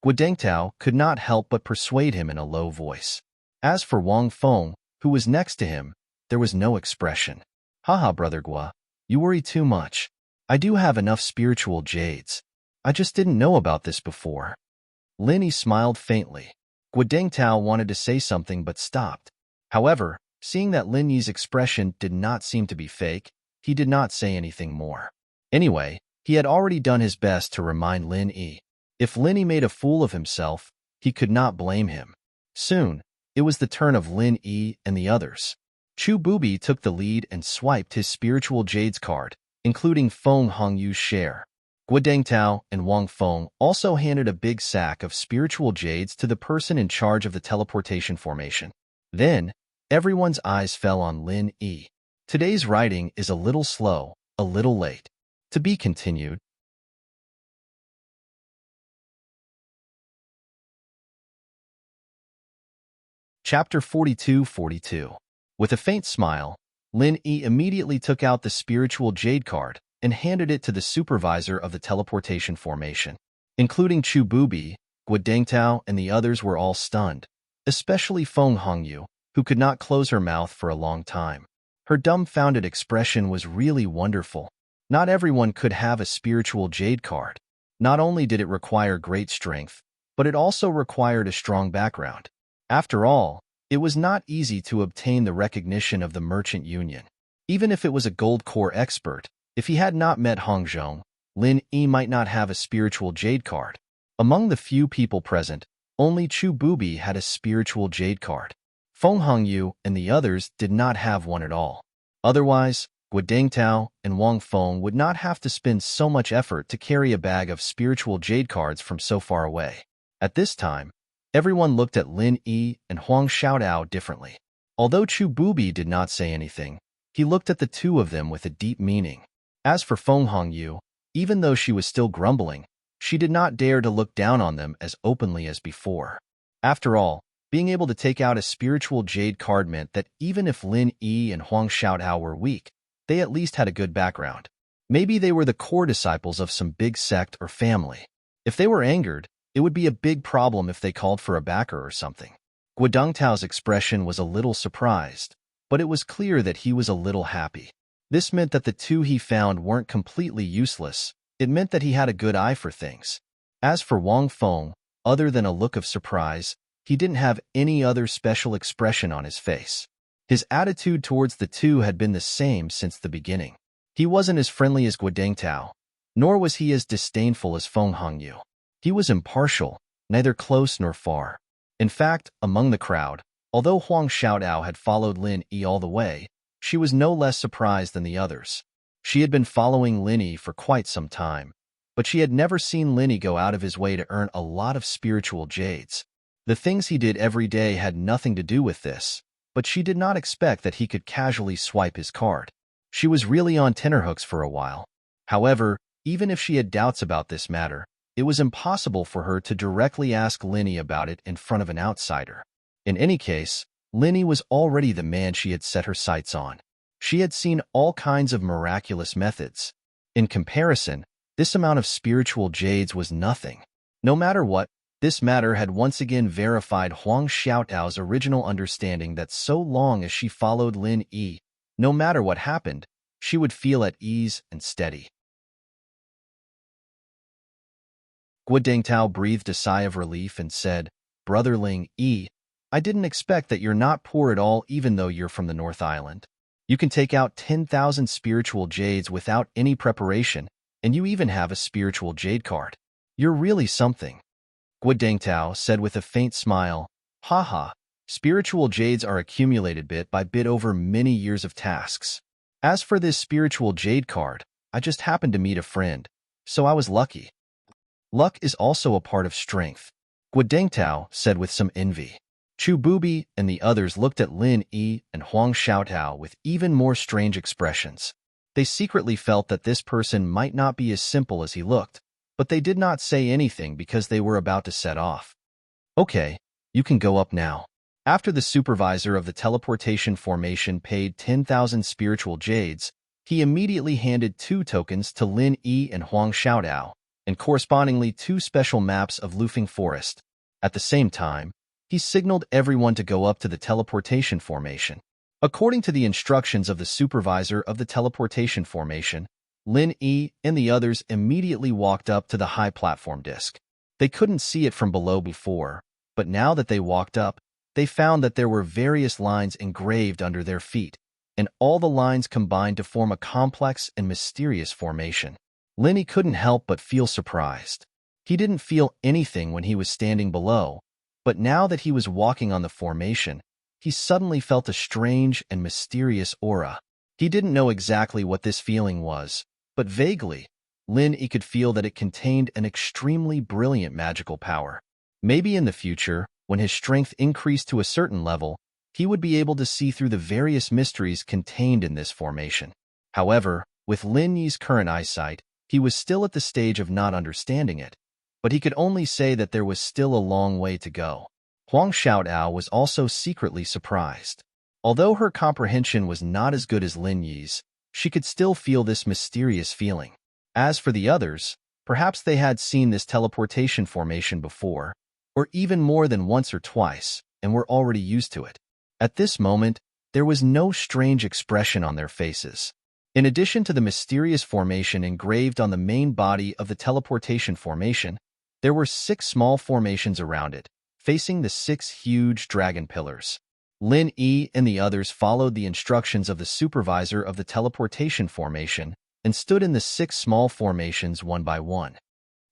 Guodengtao could not help but persuade him in a low voice. As for Wang Feng, who was next to him, there was no expression. Haha, brother Gua, you worry too much. I do have enough spiritual jades. I just didn't know about this before. Lin Yi smiled faintly. Guodengtao wanted to say something but stopped. However, seeing that Lin Yi's expression did not seem to be fake, he did not say anything more. Anyway, he had already done his best to remind Lin Yi. If Lin Yi made a fool of himself, he could not blame him. Soon, it was the turn of Lin Yi and the others. Chu Bubi took the lead and swiped his spiritual jades card, including Feng Hongyu's share. Guodengtao and Wang Feng also handed a big sack of spiritual jades to the person in charge of the teleportation formation. Then, everyone's eyes fell on Lin Yi. Today's writing is a little slow, a little late. To be continued. Chapter 42-42. With a faint smile, Lin Yi immediately took out the spiritual jade card and handed it to the supervisor of the teleportation formation. Including Chu Bubi, Guodengtao, and the others were all stunned, especially Feng Hongyu, who could not close her mouth for a long time. Her dumbfounded expression was really wonderful. Not everyone could have a spiritual jade card. Not only did it require great strength, but it also required a strong background. After all, it was not easy to obtain the recognition of the Merchant Union. Even if it was a gold core expert, if he had not met Hongzhong, Lin Yi might not have a spiritual jade card. Among the few people present, only Chu Bubi had a spiritual jade card. Feng Hongyu and the others did not have one at all. Otherwise, Guo Dengtao and Wang Feng would not have to spend so much effort to carry a bag of spiritual jade cards from so far away. At this time, everyone looked at Lin Yi and Huang Xiaodao differently. Although Chu Bubi did not say anything, he looked at the two of them with a deep meaning. As for Feng Hongyu, even though she was still grumbling, she did not dare to look down on them as openly as before. After all, being able to take out a spiritual jade card meant that even if Lin Yi and Huang Xiaodao were weak, they at least had a good background. Maybe they were the core disciples of some big sect or family. If they were angered, it would be a big problem if they called for a backer or something. Guo Dengtao's expression was a little surprised, but it was clear that he was a little happy. This meant that the two he found weren't completely useless. It meant that he had a good eye for things. As for Wang Feng, other than a look of surprise, he didn't have any other special expression on his face. His attitude towards the two had been the same since the beginning. He wasn't as friendly as Guo Dengtao, nor was he as disdainful as Feng Hongyu. He was impartial, neither close nor far. In fact, among the crowd, although Huang Xiaodao had followed Lin Yi all the way, she was no less surprised than the others. She had been following Lin Yi for quite some time, but she had never seen Lin Yi go out of his way to earn a lot of spiritual jades. The things he did every day had nothing to do with this, but she did not expect that he could casually swipe his card. She was really on tenterhooks for a while. However, even if she had doubts about this matter, it was impossible for her to directly ask Lin Yi about it in front of an outsider. In any case, Lin Yi was already the man she had set her sights on. She had seen all kinds of miraculous methods. In comparison, this amount of spiritual jades was nothing. No matter what, this matter had once again verified Huang Xiaodao's original understanding that so long as she followed Lin Yi, no matter what happened, she would feel at ease and steady. Guo Dengtao breathed a sigh of relief and said, "Brother Ling Yi, I didn't expect that you're not poor at all even though you're from the North Island. You can take out 10,000 spiritual jades without any preparation, and you even have a spiritual jade card. You're really something." Guo Dengtao said with a faint smile, "Haha, spiritual jades are accumulated bit by bit over many years of tasks. As for this spiritual jade card, I just happened to meet a friend, so I was lucky." Luck is also a part of strength, Guo Dengtao said with some envy. Chu Bubi and the others looked at Lin Yi and Huang Xiaodao with even more strange expressions. They secretly felt that this person might not be as simple as he looked, but they did not say anything because they were about to set off. "Okay, you can go up now." After the supervisor of the teleportation formation paid 10,000 spiritual jades, he immediately handed 2 tokens to Lin Yi and Huang Xiaodao, and correspondingly 2 special maps of Lufeng Forest. At the same time, he signaled everyone to go up to the teleportation formation. According to the instructions of the supervisor of the teleportation formation, Lin Yi and the others immediately walked up to the high platform disc. They couldn't see it from below before, but now that they walked up, they found that there were various lines engraved under their feet, and all the lines combined to form a complex and mysterious formation. Lin Yi couldn't help but feel surprised. He didn't feel anything when he was standing below, but now that he was walking on the formation, he suddenly felt a strange and mysterious aura. He didn't know exactly what this feeling was, but vaguely, Lin Yi could feel that it contained an extremely brilliant magical power. Maybe in the future, when his strength increased to a certain level, he would be able to see through the various mysteries contained in this formation. However, with Lin Yi's current eyesight, he was still at the stage of not understanding it, but he could only say that there was still a long way to go. Huang Xiaodao was also secretly surprised. Although her comprehension was not as good as Lin Yi's, she could still feel this mysterious feeling. As for the others, perhaps they had seen this teleportation formation before, or even more than once or twice, and were already used to it. At this moment, there was no strange expression on their faces. In addition to the mysterious formation engraved on the main body of the teleportation formation, there were 6 small formations around it, facing the 6 huge dragon pillars. Lin Yi and the others followed the instructions of the supervisor of the teleportation formation and stood in the 6 small formations one by one.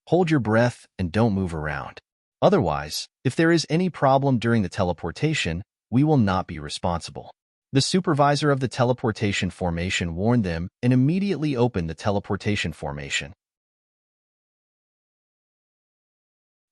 Hold your breath and don't move around. Otherwise, if there is any problem during the teleportation, we will not be responsible. The supervisor of the teleportation formation warned them and immediately opened the teleportation formation.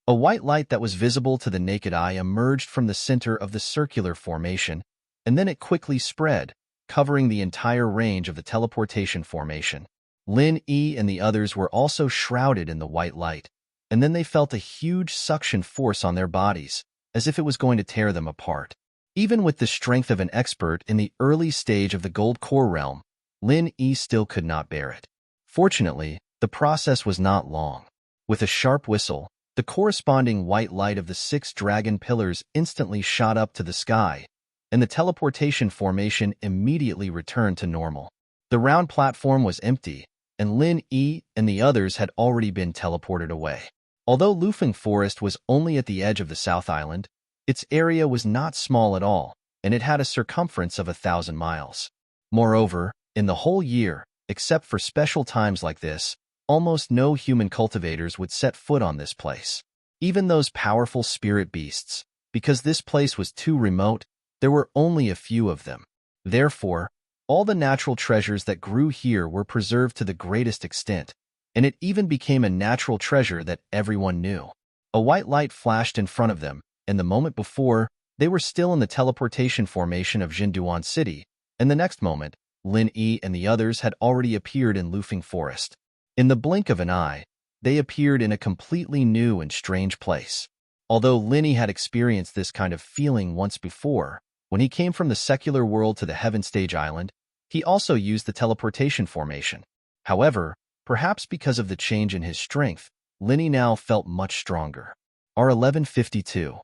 A white light that was visible to the naked eye emerged from the center of the circular formation, and then it quickly spread, covering the entire range of the teleportation formation. Lin Yi and the others were also shrouded in the white light, and then they felt a huge suction force on their bodies, as if it was going to tear them apart. Even with the strength of an expert in the early stage of the Gold Core realm, Lin Yi still could not bear it. Fortunately, the process was not long. With a sharp whistle, the corresponding white light of the 6 dragon pillars instantly shot up to the sky, and the teleportation formation immediately returned to normal. The round platform was empty, and Lin Yi and the others had already been teleported away. Although Lufeng Forest was only at the edge of the South Island, its area was not small at all, and it had a circumference of 1,000 miles. Moreover, in the whole year, except for special times like this, almost no human cultivators would set foot on this place. Even those powerful spirit beasts, because this place was too remote, there were only a few of them. Therefore, all the natural treasures that grew here were preserved to the greatest extent, and it even became a natural treasure that everyone knew. A white light flashed in front of them, and the moment before, they were still in the teleportation formation of Jinduan City, and the next moment, Lin Yi and the others had already appeared in Lufeng Forest. In the blink of an eye, they appeared in a completely new and strange place. Although Lin Yi had experienced this kind of feeling once before, when he came from the secular world to the Heaven Stage Island, he also used the teleportation formation. However, perhaps because of the change in his strength, Lin Yi now felt much stronger. R1152.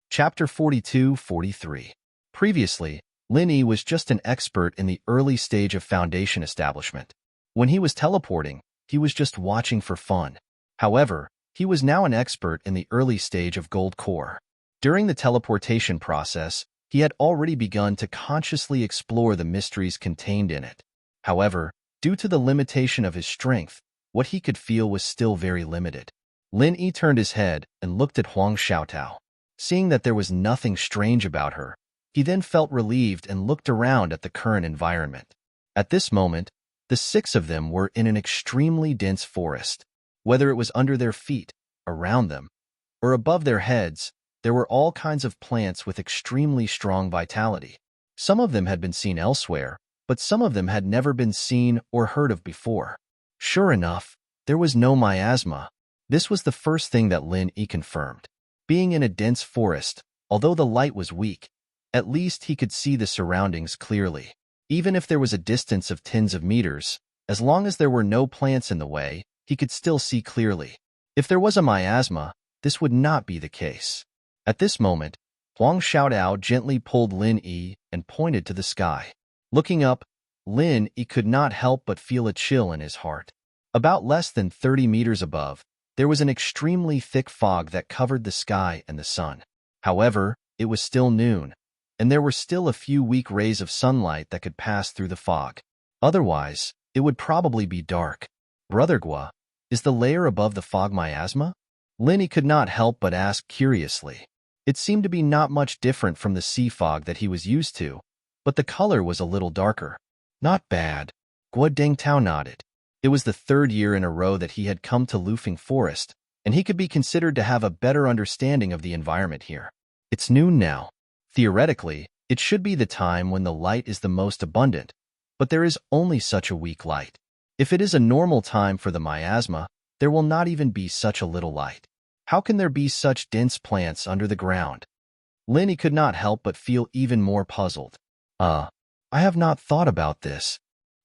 Chapter 42-43. Previously, Lin Yi was just an expert in the early stage of Foundation establishment. When he was teleporting, he was just watching for fun. However, he was now an expert in the early stage of Gold Core. During the teleportation process, he had already begun to consciously explore the mysteries contained in it. However, due to the limitation of his strength, what he could feel was still very limited. Lin Yi turned his head and looked at Huang Xiaotao. Seeing that there was nothing strange about her, he then felt relieved and looked around at the current environment. At this moment, the 6 of them were in an extremely dense forest. Whether it was under their feet, around them, or above their heads, there were all kinds of plants with extremely strong vitality. Some of them had been seen elsewhere, but some of them had never been seen or heard of before. Sure enough, there was no miasma. This was the first thing that Lin Yi confirmed. Being in a dense forest, although the light was weak, at least he could see the surroundings clearly. Even if there was a distance of tens of meters, as long as there were no plants in the way, he could still see clearly. If there was a miasma, this would not be the case. At this moment, Huang Xiaotao gently pulled Lin Yi and pointed to the sky. Looking up, Lin Yi could not help but feel a chill in his heart. About less than 30 meters above, there was an extremely thick fog that covered the sky and the sun. However, it was still noon, and there were still a few weak rays of sunlight that could pass through the fog. Otherwise, it would probably be dark. Brother Gua, is the layer above the fog miasma? Lin Yi could not help but ask curiously. It seemed to be not much different from the sea fog that he was used to, but the color was a little darker. Not bad. Gua Dengtao nodded. It was the 3rd year in a row that he had come to Lufeng Forest, and he could be considered to have a better understanding of the environment here. It's noon now. Theoretically, it should be the time when the light is the most abundant, but there is only such a weak light. If it is a normal time for the miasma, there will not even be such a little light. How can there be such dense plants under the ground? Lin Yi could not help but feel even more puzzled. I have not thought about this.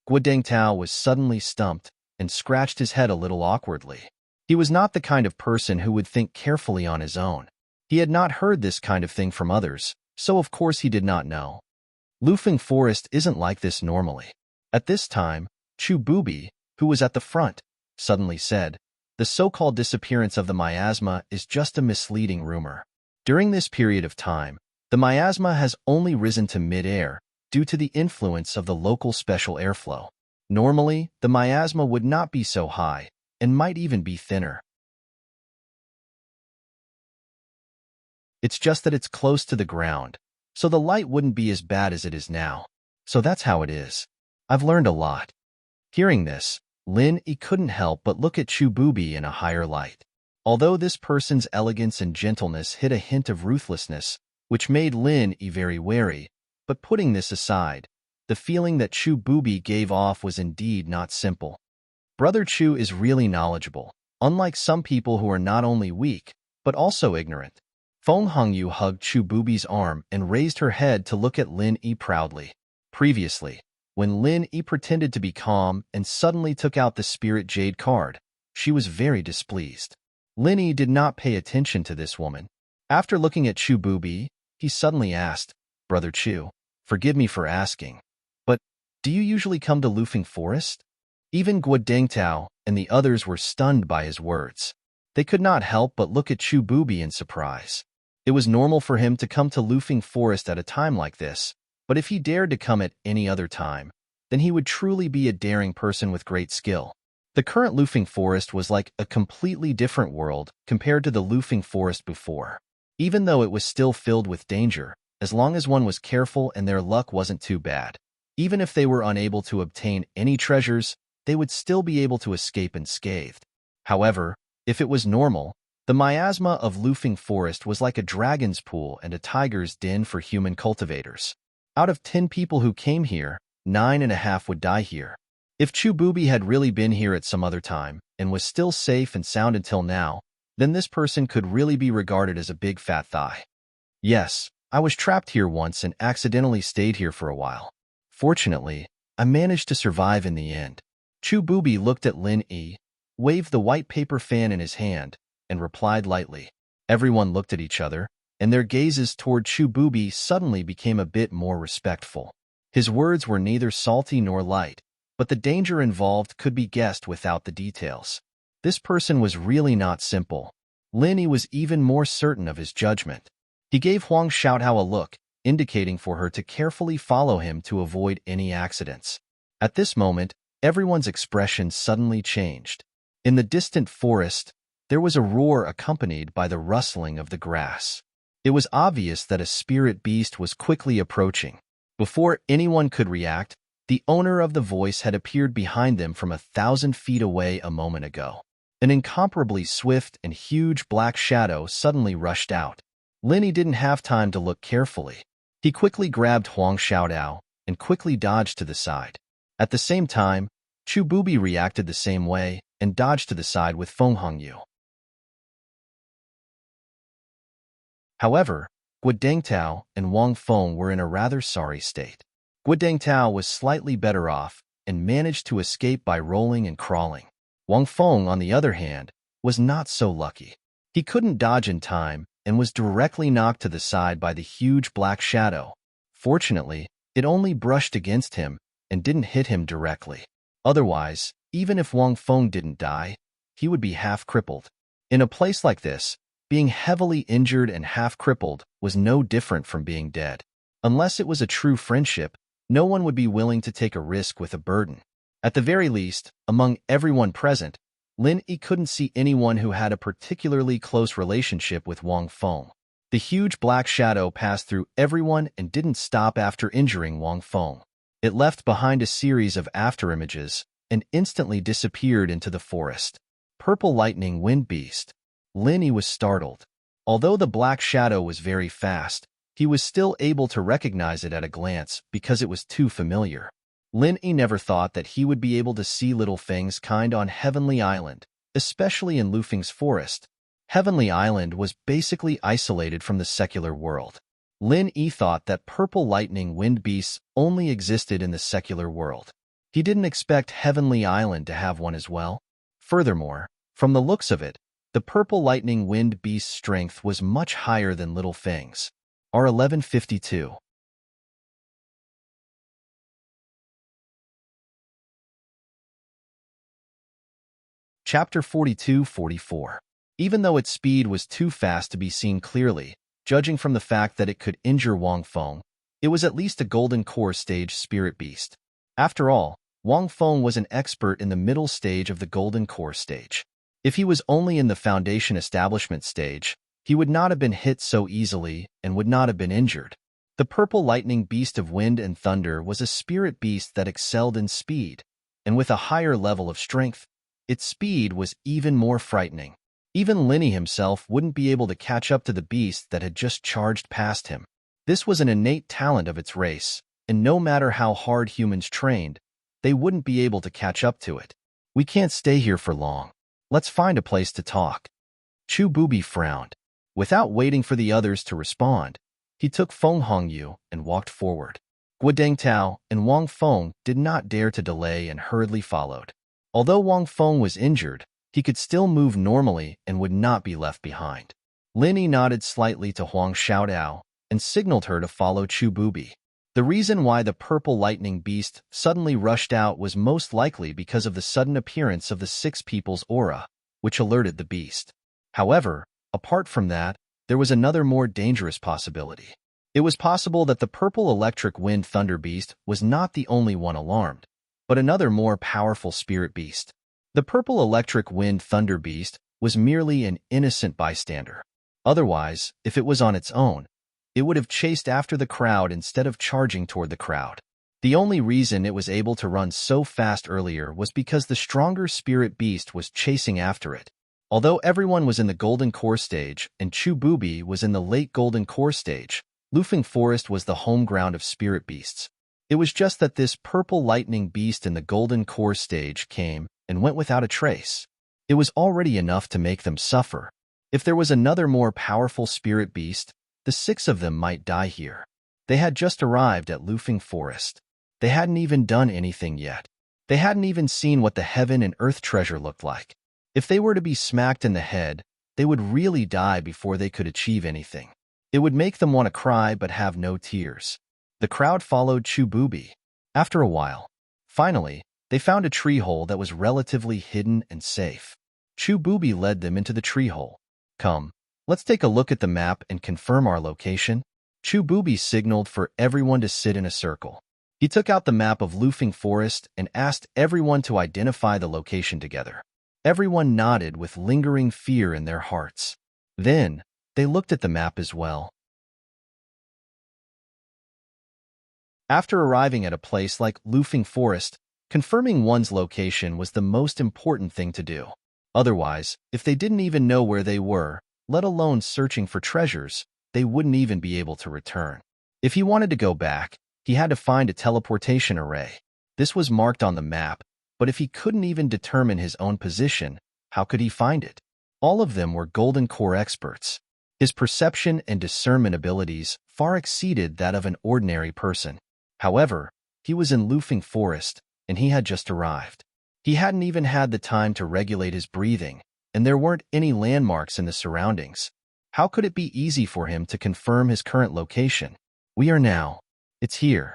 Gua Dengtao was suddenly stumped and scratched his head a little awkwardly. He was not the kind of person who would think carefully on his own. He had not heard this kind of thing from others, so of course he did not know. Lufeng Forest isn't like this normally. At this time, Chu Bubi, who was at the front, suddenly said, The so-called disappearance of the miasma is just a misleading rumor. During this period of time, the miasma has only risen to mid-air due to the influence of the local special airflow. Normally, the miasma would not be so high and might even be thinner. It's just that it's close to the ground, so the light wouldn't be as bad as it is now. So that's how it is. I've learned a lot. Hearing this, Lin-Yi couldn't help but look at Chu Bubi in a higher light. Although this person's elegance and gentleness hid a hint of ruthlessness, which made Lin-Yi very wary, but putting this aside, the feeling that Chu Bubi gave off was indeed not simple. Brother Chu is really knowledgeable, unlike some people who are not only weak, but also ignorant. Feng Hongyu hugged Chu Bubi's arm and raised her head to look at Lin-Yi proudly. Previously, when Lin-Yi pretended to be calm and suddenly took out the Spirit Jade card, she was very displeased. Lin-Yi did not pay attention to this woman. After looking at Chu Bubi, he suddenly asked, "Brother Chu, forgive me for asking, but do you usually come to Lufeng Forest?" Even Guo Dengtao and the others were stunned by his words. They could not help but look at Chu Bubi in surprise. It was normal for him to come to Lufeng Forest at a time like this, but if he dared to come at any other time, then he would truly be a daring person with great skill. The current Lufeng Forest was like a completely different world compared to the Lufeng Forest before. Even though it was still filled with danger, as long as one was careful and their luck wasn't too bad. Even if they were unable to obtain any treasures, they would still be able to escape unscathed. However, if it was normal, the miasma of Lufeng Forest was like a dragon's pool and a tiger's den for human cultivators. Out of 10 people who came here, 9.5 would die here. If Chu Bubi had really been here at some other time and was still safe and sound until now, then this person could really be regarded as a big fat thigh. Yes, I was trapped here once and accidentally stayed here for a while. Fortunately, I managed to survive in the end. Chu Bubi looked at Lin-Yi, waved the white paper fan in his hand, and replied lightly. Everyone looked at each other, and their gazes toward Chu Bubi suddenly became a bit more respectful. His words were neither salty nor light, but the danger involved could be guessed without the details. This person was really not simple. Lin-Yi was even more certain of his judgment. He gave Huang Xiaotao a look, indicating for her to carefully follow him to avoid any accidents. At this moment, everyone's expression suddenly changed. In the distant forest, there was a roar accompanied by the rustling of the grass. It was obvious that a spirit beast was quickly approaching. Before anyone could react, the owner of the voice had appeared behind them from 1,000 feet away a moment ago. An incomparably swift and huge black shadow suddenly rushed out. Lin-Yi didn't have time to look carefully. He quickly grabbed Huang Xiaotao and quickly dodged to the side. At the same time, Chu Bubi reacted the same way and dodged to the side with Feng Hongyu. However, Guo Dengtao and Wang Feng were in a rather sorry state. Guo Dengtao was slightly better off and managed to escape by rolling and crawling. Wang Feng, on the other hand, was not so lucky. He couldn't dodge in time and was directly knocked to the side by the huge black shadow. Fortunately, it only brushed against him and didn't hit him directly. Otherwise, even if Wang Feng didn't die, he would be half crippled. In a place like this, being heavily injured and half crippled was no different from being dead. Unless it was a true friendship, no one would be willing to take a risk with a burden. At the very least, among everyone present, Lin-Yi couldn't see anyone who had a particularly close relationship with Wang Feng. The huge black shadow passed through everyone and didn't stop after injuring Wang Feng. It left behind a series of afterimages and instantly disappeared into the forest. Purple lightning wind beast. Lin-Yi was startled. Although the black shadow was very fast, he was still able to recognize it at a glance because it was too familiar. Lin-Yi never thought that he would be able to see little things kind on Heavenly Island, especially in Lufeng's forest. Heavenly Island was basically isolated from the secular world. Lin-Yi thought that purple lightning wind beasts only existed in the secular world. He didn't expect Heavenly Island to have one as well. Furthermore, from the looks of it, the purple lightning wind beast's strength was much higher than Little Feng's. R1152. Chapter 42-44. Even though its speed was too fast to be seen clearly, judging from the fact that it could injure Wang Feng, it was at least a golden core stage spirit beast. After all, Wang Feng was an expert in the middle stage of the golden core stage. If he was only in the foundation establishment stage, he would not have been hit so easily and would not have been injured. The purple lightning beast of wind and thunder was a spirit beast that excelled in speed, and with a higher level of strength, its speed was even more frightening. Even Linny himself wouldn't be able to catch up to the beast that had just charged past him. This was an innate talent of its race, and no matter how hard humans trained, they wouldn't be able to catch up to it. We can't stay here for long. Let's find a place to talk. Chu Bubi frowned. Without waiting for the others to respond, he took Feng Hongyu and walked forward. Guodeng Tao and Wang Feng did not dare to delay and hurriedly followed. Although Wang Feng was injured, he could still move normally and would not be left behind. Linny nodded slightly to Huang Xiaodao and signaled her to follow Chu Bubi. The reason why the purple lightning beast suddenly rushed out was most likely because of the sudden appearance of the six people's aura, which alerted the beast. However, apart from that, there was another more dangerous possibility. It was possible that the purple electric wind thunder beast was not the only one alarmed, but another more powerful spirit beast. The purple electric wind thunder beast was merely an innocent bystander. Otherwise, if it was on its own, it would have chased after the crowd instead of charging toward the crowd. The only reason it was able to run so fast earlier was because the stronger spirit beast was chasing after it. Although everyone was in the golden core stage and Chu Bubi was in the late golden core stage, Lufeng Forest was the home ground of spirit beasts. It was just that this purple lightning beast in the golden core stage came and went without a trace. It was already enough to make them suffer. If there was another more powerful spirit beast, the six of them might die here. They had just arrived at Lufeng Forest. They hadn't even done anything yet. They hadn't even seen what the heaven and earth treasure looked like. If they were to be smacked in the head, they would really die before they could achieve anything. It would make them want to cry but have no tears. The crowd followed Chu Bubi. After a while, finally, they found a tree hole that was relatively hidden and safe. Chu Bubi led them into the tree hole. Come, let's take a look at the map and confirm our location. Chu Bubi signaled for everyone to sit in a circle. He took out the map of Lufeng Forest and asked everyone to identify the location together. Everyone nodded with lingering fear in their hearts. Then, they looked at the map as well. After arriving at a place like Lufeng Forest, confirming one's location was the most important thing to do. Otherwise, if they didn't even know where they were, let alone searching for treasures, they wouldn't even be able to return. If he wanted to go back, he had to find a teleportation array. This was marked on the map, but if he couldn't even determine his own position, how could he find it? All of them were golden core experts. His perception and discernment abilities far exceeded that of an ordinary person. However, he was in Lufeng Forest, and he had just arrived. He hadn't even had the time to regulate his breathing, and there weren't any landmarks in the surroundings. How could it be easy for him to confirm his current location? We are now. It's here.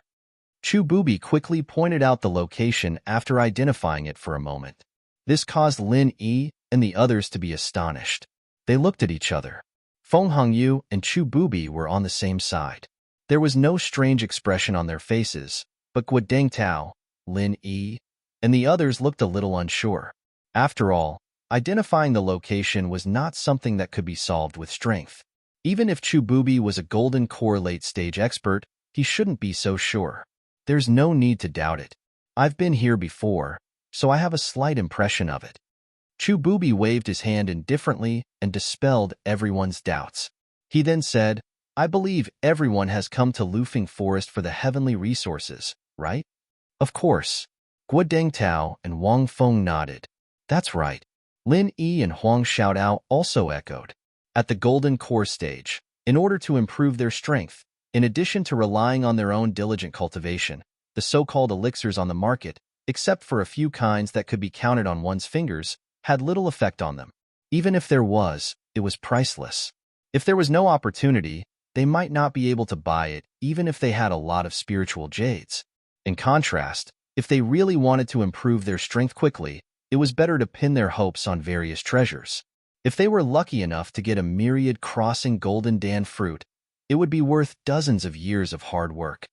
Chu Bubi quickly pointed out the location after identifying it for a moment. This caused Lin Yi and the others to be astonished. They looked at each other. Feng Hongyu and Chu Bubi were on the same side. There was no strange expression on their faces, but Guodeng Tao, Lin Yi, and the others looked a little unsure. After all, identifying the location was not something that could be solved with strength. Even if Chu Bubi was a golden core late-stage expert, he shouldn't be so sure. There's no need to doubt it. I've been here before, so I have a slight impression of it. Chu Bubi waved his hand indifferently and dispelled everyone's doubts. He then said, I believe everyone has come to Lufeng Forest for the heavenly resources, right? Of course. Guodeng Tao and Wang Feng nodded. That's right. Lin Yi and Huang Xiaodao also echoed. At the golden core stage, in order to improve their strength, in addition to relying on their own diligent cultivation, the so-called elixirs on the market, except for a few kinds that could be counted on one's fingers, had little effect on them. Even if there was, it was priceless. If there was no opportunity, they might not be able to buy it even if they had a lot of spiritual jades. In contrast, if they really wanted to improve their strength quickly, it was better to pin their hopes on various treasures. If they were lucky enough to get a myriad crossing golden dan fruit, it would be worth dozens of years of hard work.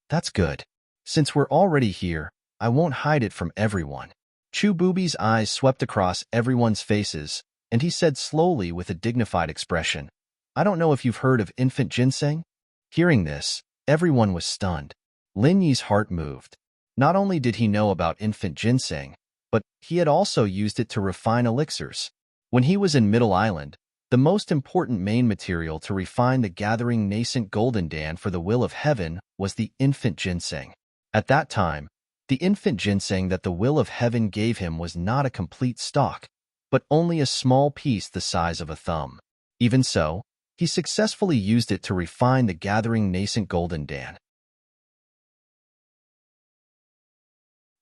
That's good. Since we're already here, I won't hide it from everyone. Chu Booby's eyes swept across everyone's faces, and he said slowly with a dignified expression, I don't know if you've heard of infant ginseng? Hearing this, everyone was stunned. Lin Yi's heart moved. Not only did he know about infant ginseng, but he had also used it to refine elixirs. When he was in Middle Island, the most important main material to refine the gathering nascent golden dan for the will of heaven was the infant ginseng. At that time, the infant ginseng that the will of heaven gave him was not a complete stalk, but only a small piece the size of a thumb. Even so, he successfully used it to refine the gathering nascent golden dan.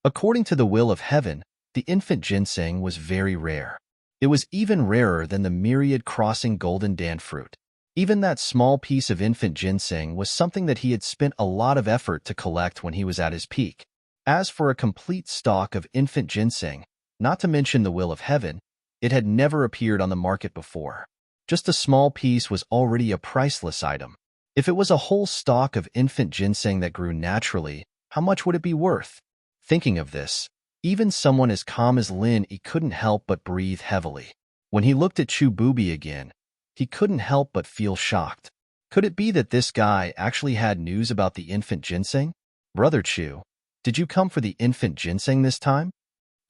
According to the will of heaven, the infant ginseng was very rare. It was even rarer than the myriad crossing golden dan fruit. Even that small piece of infant ginseng was something that he had spent a lot of effort to collect when he was at his peak. As for a complete stalk of infant ginseng, not to mention the will of heaven, it had never appeared on the market before. Just a small piece was already a priceless item. If it was a whole stalk of infant ginseng that grew naturally, how much would it be worth? Thinking of this, even someone as calm as Lin Yi couldn't help but breathe heavily. When he looked at Chu Booby again, he couldn't help but feel shocked. Could it be that this guy actually had news about the infant ginseng? Brother Chu, did you come for the infant ginseng this time?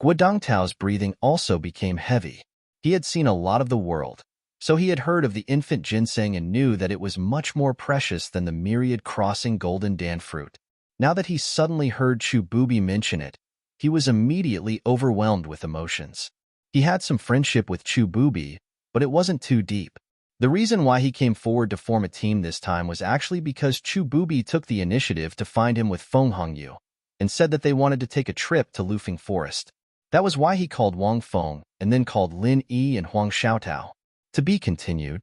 Guodongtao's breathing also became heavy. He had seen a lot of the world, so he had heard of the infant ginseng and knew that it was much more precious than the myriad crossing golden dan fruit. Now that he suddenly heard Chu Booby mention it, he was immediately overwhelmed with emotions. He had some friendship with Chu Booby, but it wasn't too deep. The reason why he came forward to form a team this time was actually because Chu Booby took the initiative to find him with Feng Hongyu and said that they wanted to take a trip to Lufeng Forest. That was why he called Wang Feng and then called Lin Yi and Huang Xiaotao. To be continued.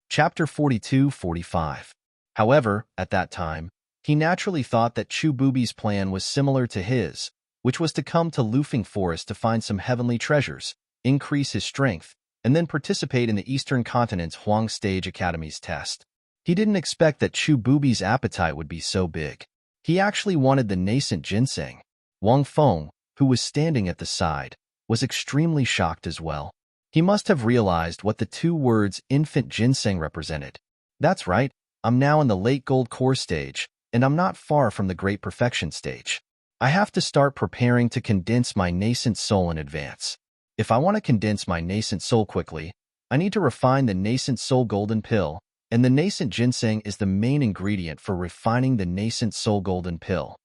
Chapter 42-45. However, at that time, he naturally thought that Chu Booby's plan was similar to his, which was to come to Lufeng Forest to find some heavenly treasures, increase his strength, and then participate in the Eastern Continent's Huang Stage Academy's test. He didn't expect that Chu Booby's appetite would be so big. He actually wanted the nascent ginseng. Wang Feng, who was standing at the side, was extremely shocked as well. He must have realized what the two words infant ginseng represented. That's right, I'm now in the late gold core stage, and I'm not far from the great perfection stage. I have to start preparing to condense my nascent soul in advance. If I want to condense my nascent soul quickly, I need to refine the nascent soul golden pill, and the nascent ginseng is the main ingredient for refining the nascent soul golden pill.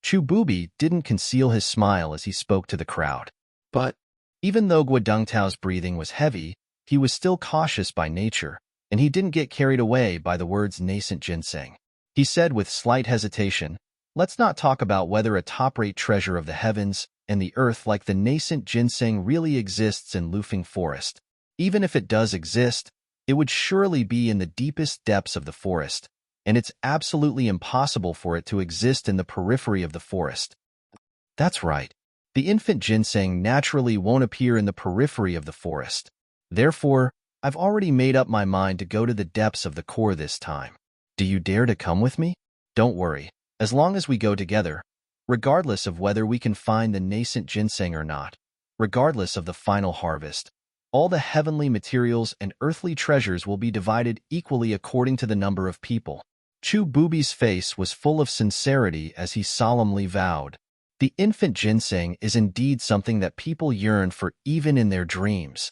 Chu Booby didn't conceal his smile as he spoke to the crowd. But even though Guodongtao's breathing was heavy, he was still cautious by nature, and he didn't get carried away by the words nascent ginseng. He said with slight hesitation, let's not talk about whether a top-rate treasure of the heavens and the earth like the nascent ginseng really exists in Lufeng Forest. Even if it does exist, it would surely be in the deepest depths of the forest, and it's absolutely impossible for it to exist in the periphery of the forest. That's right. The infant ginseng naturally won't appear in the periphery of the forest. Therefore, I've already made up my mind to go to the depths of the core this time. Do you dare to come with me? Don't worry, as long as we go together, regardless of whether we can find the nascent ginseng or not, regardless of the final harvest, all the heavenly materials and earthly treasures will be divided equally according to the number of people. Chu Booby's face was full of sincerity as he solemnly vowed. The infant ginseng is indeed something that people yearn for even in their dreams.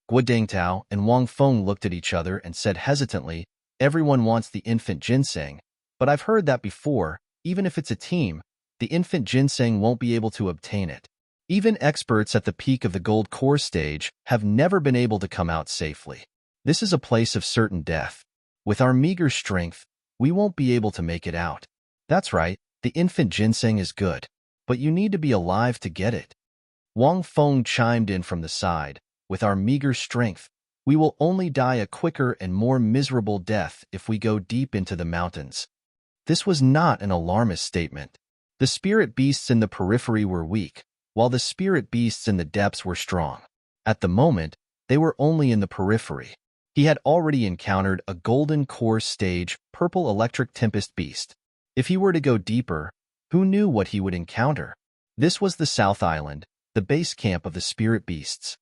Guodongtao and Wang Feng looked at each other and said hesitantly, everyone wants the infant ginseng, but I've heard that before, even if it's a team, the infant ginseng won't be able to obtain it. Even experts at the peak of the gold core stage have never been able to come out safely. This is a place of certain death. With our meager strength, we won't be able to make it out. That's right, the infant ginseng is good, but you need to be alive to get it. Wang Feng chimed in from the side, with our meager strength, We will only die a quicker and more miserable death if we go deep into the mountains. This was not an alarmist statement. The spirit beasts in the periphery were weak, while the spirit beasts in the depths were strong. At the moment, they were only in the periphery. He had already encountered a golden core stage, purple electric tempest beast. If he were to go deeper, who knew what he would encounter? This was the South Island, the base camp of the spirit beasts.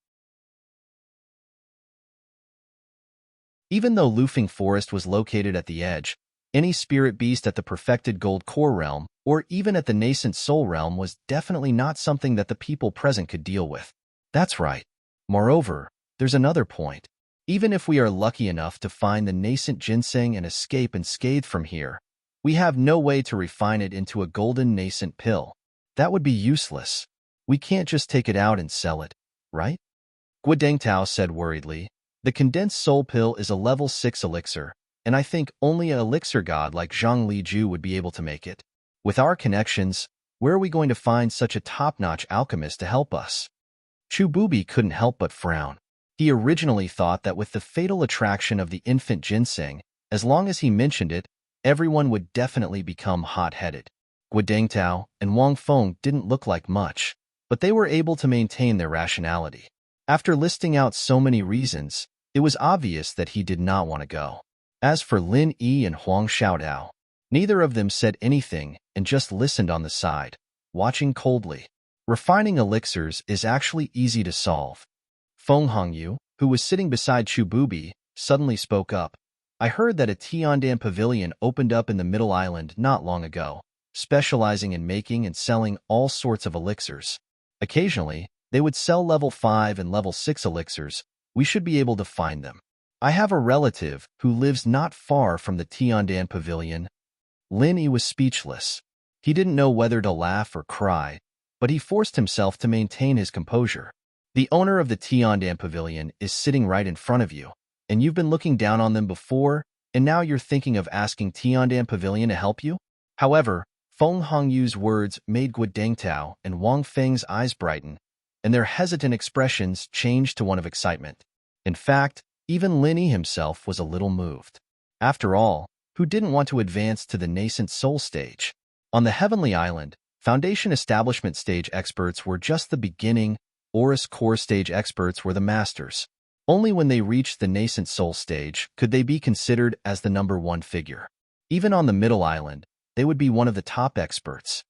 Even though Lufing Forest was located at the edge, any spirit beast at the perfected gold core realm, or even at the nascent soul realm, was definitely not something that the people present could deal with. That's right. Moreover, there's another point. Even if we are lucky enough to find the nascent ginseng and escape unscathed from here, we have no way to refine it into a golden nascent pill. That would be useless. We can't just take it out and sell it, right? Guodengtao said worriedly. The condensed soul pill is a level 6 elixir, and I think only an elixir god like Zhang Liju would be able to make it. With our connections, where are we going to find such a top-notch alchemist to help us? Chu Bubi couldn't help but frown. He originally thought that with the fatal attraction of the infant ginseng, as long as he mentioned it, everyone would definitely become hot-headed. Guodengtao and Wang Feng didn't look like much, but they were able to maintain their rationality. After listing out so many reasons, it was obvious that he did not want to go. As for Lin Yi and Huang Xiaodao, neither of them said anything and just listened on the side, watching coldly. Refining elixirs is actually easy to solve. Feng Hongyu, who was sitting beside Chu Bubi, suddenly spoke up. I heard that a Tiandan pavilion opened up in the Middle Island not long ago, specializing in making and selling all sorts of elixirs. Occasionally, they would sell level 5 and level 6 elixirs. We should be able to find them. I have a relative who lives not far from the Tiandan pavilion. Lin Yi was speechless. He didn't know whether to laugh or cry, but he forced himself to maintain his composure. The owner of the Tiandan pavilion is sitting right in front of you, and you've been looking down on them before, and now you're thinking of asking Tiandan pavilion to help you? However, Feng Hongyu's words made Guodengtao and Wang Feng's eyes brighten, and their hesitant expressions changed to one of excitement. In fact, even Lin Yi himself was a little moved. After all, who didn't want to advance to the nascent soul stage? On the Heavenly Island, Foundation Establishment stage experts were just the beginning, Oris Core stage experts were the masters. Only when they reached the nascent soul stage could they be considered as the number one figure. Even on the Middle Island, they would be one of the top experts.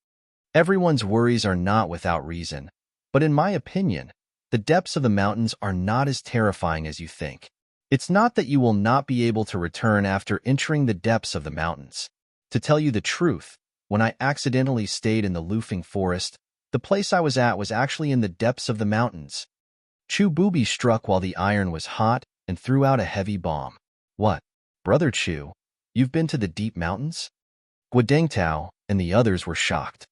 Everyone's worries are not without reason, but in my opinion, the depths of the mountains are not as terrifying as you think. It's not that you will not be able to return after entering the depths of the mountains. To tell you the truth, when I accidentally stayed in the Lufing Forest, the place I was at was actually in the depths of the mountains. Chu Bubi struck while the iron was hot and threw out a heavy bomb. What? Brother Chu, you've been to the deep mountains? Guodengtao and the others were shocked.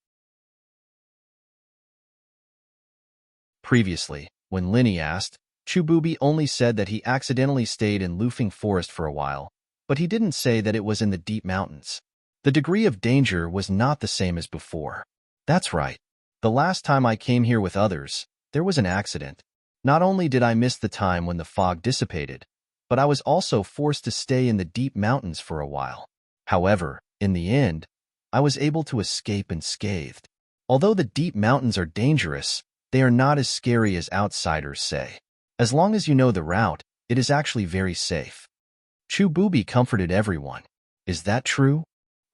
Previously, when Lin Yi asked, Chu Bubi only said that he accidentally stayed in Lufing Forest for a while, but he didn't say that it was in the deep mountains. The degree of danger was not the same as before. That's right. The last time I came here with others, there was an accident. Not only did I miss the time when the fog dissipated, but I was also forced to stay in the deep mountains for a while. However, in the end, I was able to escape unscathed. Although the deep mountains are dangerous, they are not as scary as outsiders say. As long as you know the route, it is actually very safe. Chu Bubi comforted everyone. Is that true?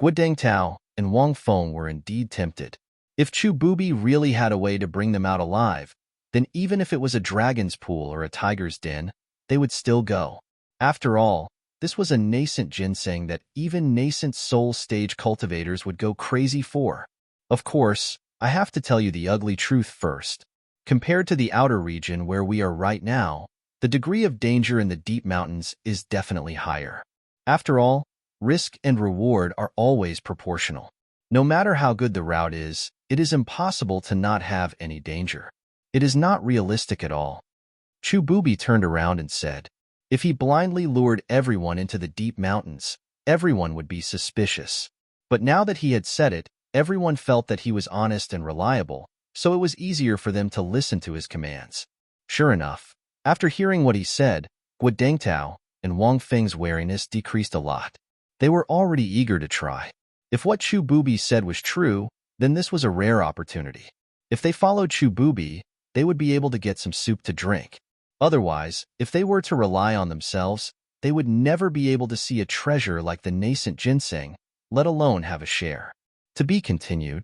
Guodengtao and Wang Feng were indeed tempted. If Chu Bubi really had a way to bring them out alive, then even if it was a dragon's pool or a tiger's den, they would still go. After all, this was a nascent ginseng that even nascent soul stage cultivators would go crazy for. Of course, I have to tell you the ugly truth first. Compared to the outer region where we are right now, the degree of danger in the deep mountains is definitely higher. After all, risk and reward are always proportional. No matter how good the route is, it is impossible to not have any danger. It is not realistic at all. Chu Bubi turned around and said, if he blindly lured everyone into the deep mountains, everyone would be suspicious. But now that he had said it, everyone felt that he was honest and reliable, so it was easier for them to listen to his commands. Sure enough, after hearing what he said, Guodengtao and Wang Feng's wariness decreased a lot. They were already eager to try. If what Chu Bubi said was true, then this was a rare opportunity. If they followed Chu Bubi, they would be able to get some soup to drink. Otherwise, if they were to rely on themselves, they would never be able to see a treasure like the nascent ginseng, let alone have a share. To be continued.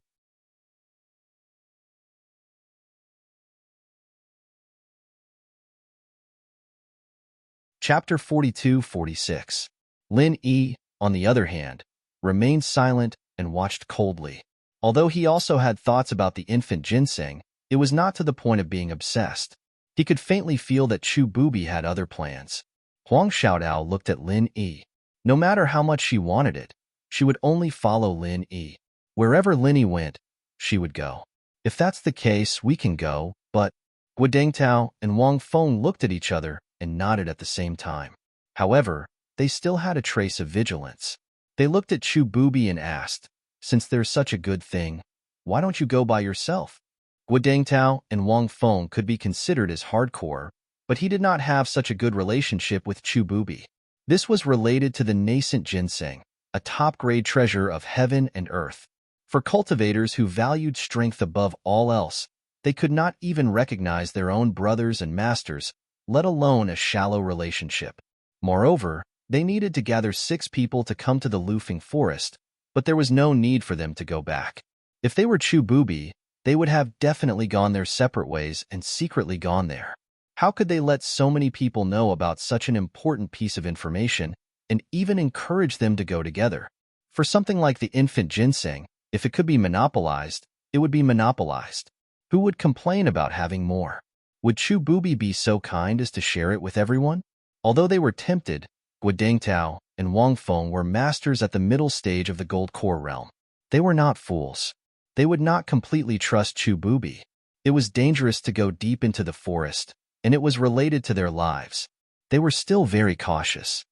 Chapter 42-46. Lin Yi, on the other hand, remained silent and watched coldly. Although he also had thoughts about the infant ginseng, it was not to the point of being obsessed. He could faintly feel that Chu Bubi had other plans. Huang Xiaodao looked at Lin Yi. No matter how much she wanted it, she would only follow Lin Yi. Wherever Lin Yi went, she would go. If that's the case, we can go, but Guodengtao and Wang Feng looked at each other and nodded at the same time. However, they still had a trace of vigilance. They looked at Chu Bubi and asked, "Since there's such a good thing, why don't you go by yourself?" Guodengtao and Wang Feng could be considered as hardcore, but he did not have such a good relationship with Chu Bubi. This was related to the nascent ginseng, a top-grade treasure of heaven and earth. For cultivators who valued strength above all else, they could not even recognize their own brothers and masters, let alone a shallow relationship. Moreover, they needed to gather 6 people to come to the Lufeng forest, but there was no need for them to go back. If they were Chu Bubi, they would have definitely gone their separate ways and secretly gone there. How could they let so many people know about such an important piece of information and even encourage them to go together? For something like the infant ginseng, if it could be monopolized, it would be monopolized. Who would complain about having more? Would Chu Bubi be so kind as to share it with everyone? Although they were tempted, Guodengtao and Wang Feng were masters at the middle stage of the gold core realm. They were not fools. They would not completely trust Chu Bubi. It was dangerous to go deep into the forest, and it was related to their lives. They were still very cautious.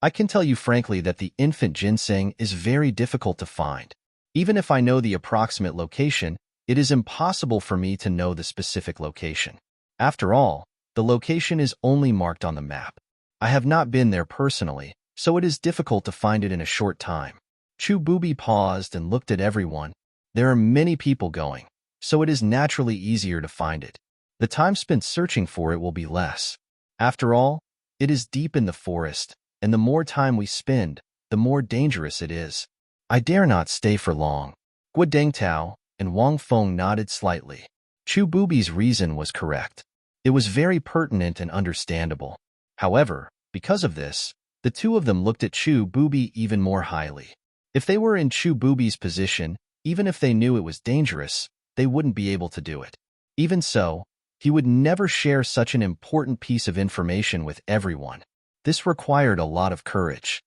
I can tell you frankly that the infant ginseng is very difficult to find. Even if I know the approximate location, it is impossible for me to know the specific location. After all, the location is only marked on the map. I have not been there personally, so it is difficult to find it in a short time. Chu Bubi paused and looked at everyone. There are many people going, so it is naturally easier to find it. The time spent searching for it will be less. After all, it is deep in the forest, and the more time we spend, the more dangerous it is. I dare not stay for long. Guodengtao and Wang Feng nodded slightly. Chu Bubi's reason was correct. It was very pertinent and understandable. However, because of this, the two of them looked at Chu Bubi even more highly. If they were in Chu Bubi's position, even if they knew it was dangerous, they wouldn't be able to do it. Even so, he would never share such an important piece of information with everyone. This required a lot of courage.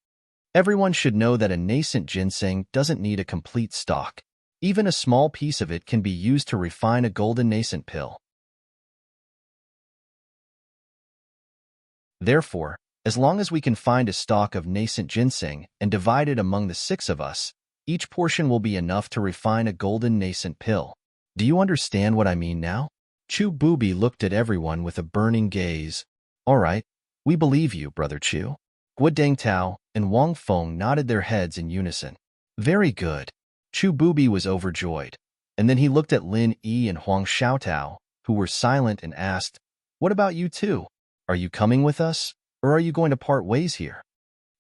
Everyone should know that a nascent ginseng doesn't need a complete stalk. Even a small piece of it can be used to refine a golden nascent pill. Therefore, as long as we can find a stalk of nascent ginseng and divide it among the 6 of us, each portion will be enough to refine a golden nascent pill. Do you understand what I mean now? Chu Bubi looked at everyone with a burning gaze. All right, we believe you, Brother Chu. Guodengtao and Wang Feng nodded their heads in unison. Very good. Chu Bubi was overjoyed, and then he looked at Lin Yi and Huang Xiaotao, who were silent, and asked, "What about you two? Are you coming with us, or are you going to part ways here?"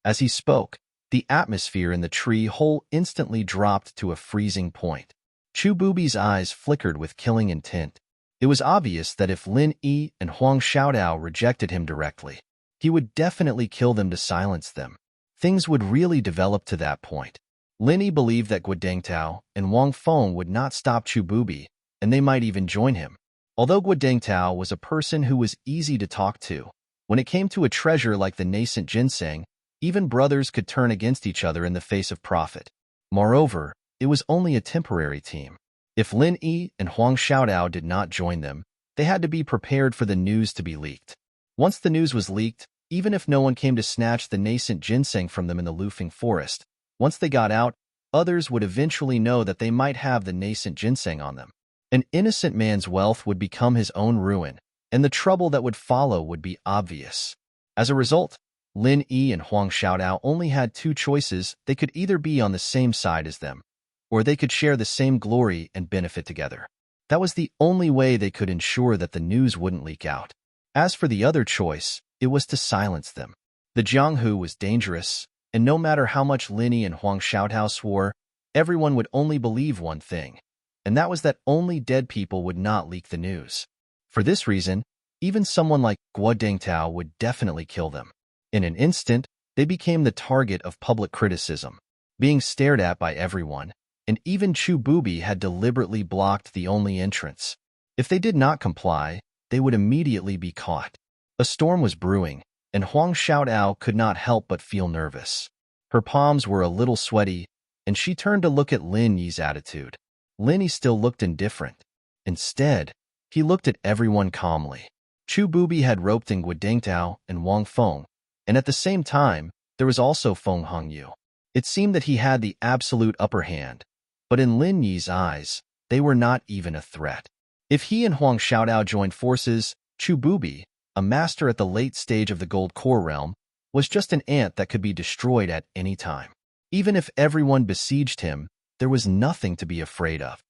As he spoke, the atmosphere in the tree hole instantly dropped to a freezing point. Chu Bubi's eyes flickered with killing intent. It was obvious that if Lin Yi and Huang Xiaodao rejected him directly, he would definitely kill them to silence them. Things would really develop to that point. Lin Yi believed that Guodengtao and Wang Feng would not stop Chu Bubi, and they might even join him. Although Guodengtao was a person who was easy to talk to, when it came to a treasure like the nascent ginseng, even brothers could turn against each other in the face of profit. Moreover, it was only a temporary team. If Lin Yi and Huang Xiaodao did not join them, they had to be prepared for the news to be leaked. Once the news was leaked, even if no one came to snatch the nascent ginseng from them in the Lufeng forest, once they got out, others would eventually know that they might have the nascent ginseng on them. An innocent man's wealth would become his own ruin, and the trouble that would follow would be obvious. As a result, Lin Yi and Huang Xiaodao only had two choices. They could either be on the same side as them, or they could share the same glory and benefit together. That was the only way they could ensure that the news wouldn't leak out. As for the other choice, it was to silence them. The Jianghu was dangerous, and no matter how much Lin Yi and Huang Xiaodao swore, everyone would only believe one thing, and that was that only dead people would not leak the news. For this reason, even someone like Guo Dengtao would definitely kill them. In an instant, they became the target of public criticism, being stared at by everyone, and even Chu Bubi had deliberately blocked the only entrance. If they did not comply, they would immediately be caught. A storm was brewing, and Huang Xiaodao could not help but feel nervous. Her palms were a little sweaty, and she turned to look at Lin Yi's attitude. Lin Yi still looked indifferent. Instead, he looked at everyone calmly. Chu Bubi had roped in Guo Dengtao and Wang Feng, and at the same time, there was also Feng Hongyu. It seemed that he had the absolute upper hand, but in Lin Yi's eyes, they were not even a threat. If he and Huang Xiaodao joined forces, Chu Bubi, a master at the late stage of the Gold Core realm, was just an ant that could be destroyed at any time. Even if everyone besieged him, there was nothing to be afraid of.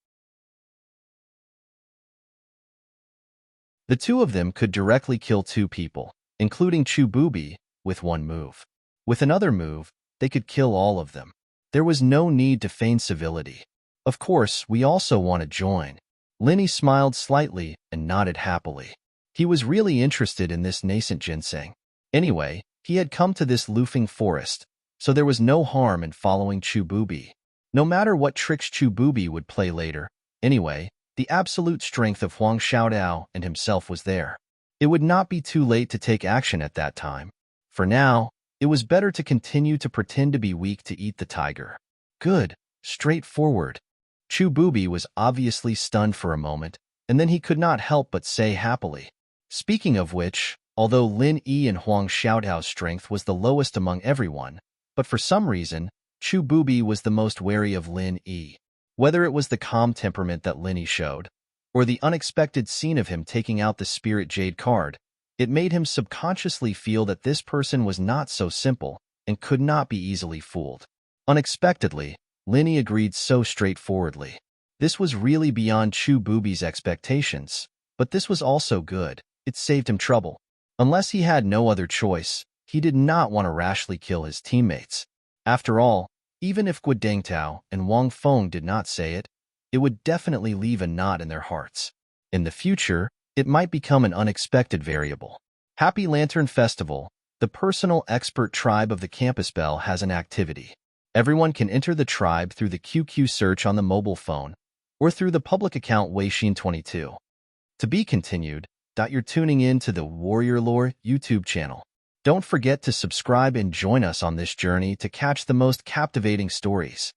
The two of them could directly kill two people, including Chu Bubi, with one move. With another move, they could kill all of them. There was no need to feign civility. Of course, we also want to join. Lin Yi smiled slightly and nodded happily. He was really interested in this nascent ginseng. Anyway, he had come to this loofing forest, so there was no harm in following Chu Bubi. No matter what tricks Chu Bubi would play later, anyway, the absolute strength of Huang Xiaodao and himself was there. It would not be too late to take action at that time. For now, it was better to continue to pretend to be weak to eat the tiger. Good, straightforward. Chu Bubi was obviously stunned for a moment, and then he could not help but say happily. Speaking of which, although Lin Yi and Huang Xiaodao's strength was the lowest among everyone, but for some reason, Chu Bubi was the most wary of Lin Yi. Whether it was the calm temperament that Lin Yi showed, or the unexpected scene of him taking out the Spirit Jade card, it made him subconsciously feel that this person was not so simple and could not be easily fooled. Unexpectedly, Lin Yi agreed so straightforwardly. This was really beyond Chu Bubi's expectations, but this was also good. It saved him trouble. Unless he had no other choice, he did not want to rashly kill his teammates. After all, even if Guo Dengtao and Wang Feng did not say it, it would definitely leave a knot in their hearts. In the future, it might become an unexpected variable. Happy Lantern Festival, the personal expert tribe of the Campus Bell has an activity. Everyone can enter the tribe through the QQ search on the mobile phone or through the public account Weishin22. To be continued, you're tuning in to the Warrior Lore YouTube channel. Don't forget to subscribe and join us on this journey to catch the most captivating stories.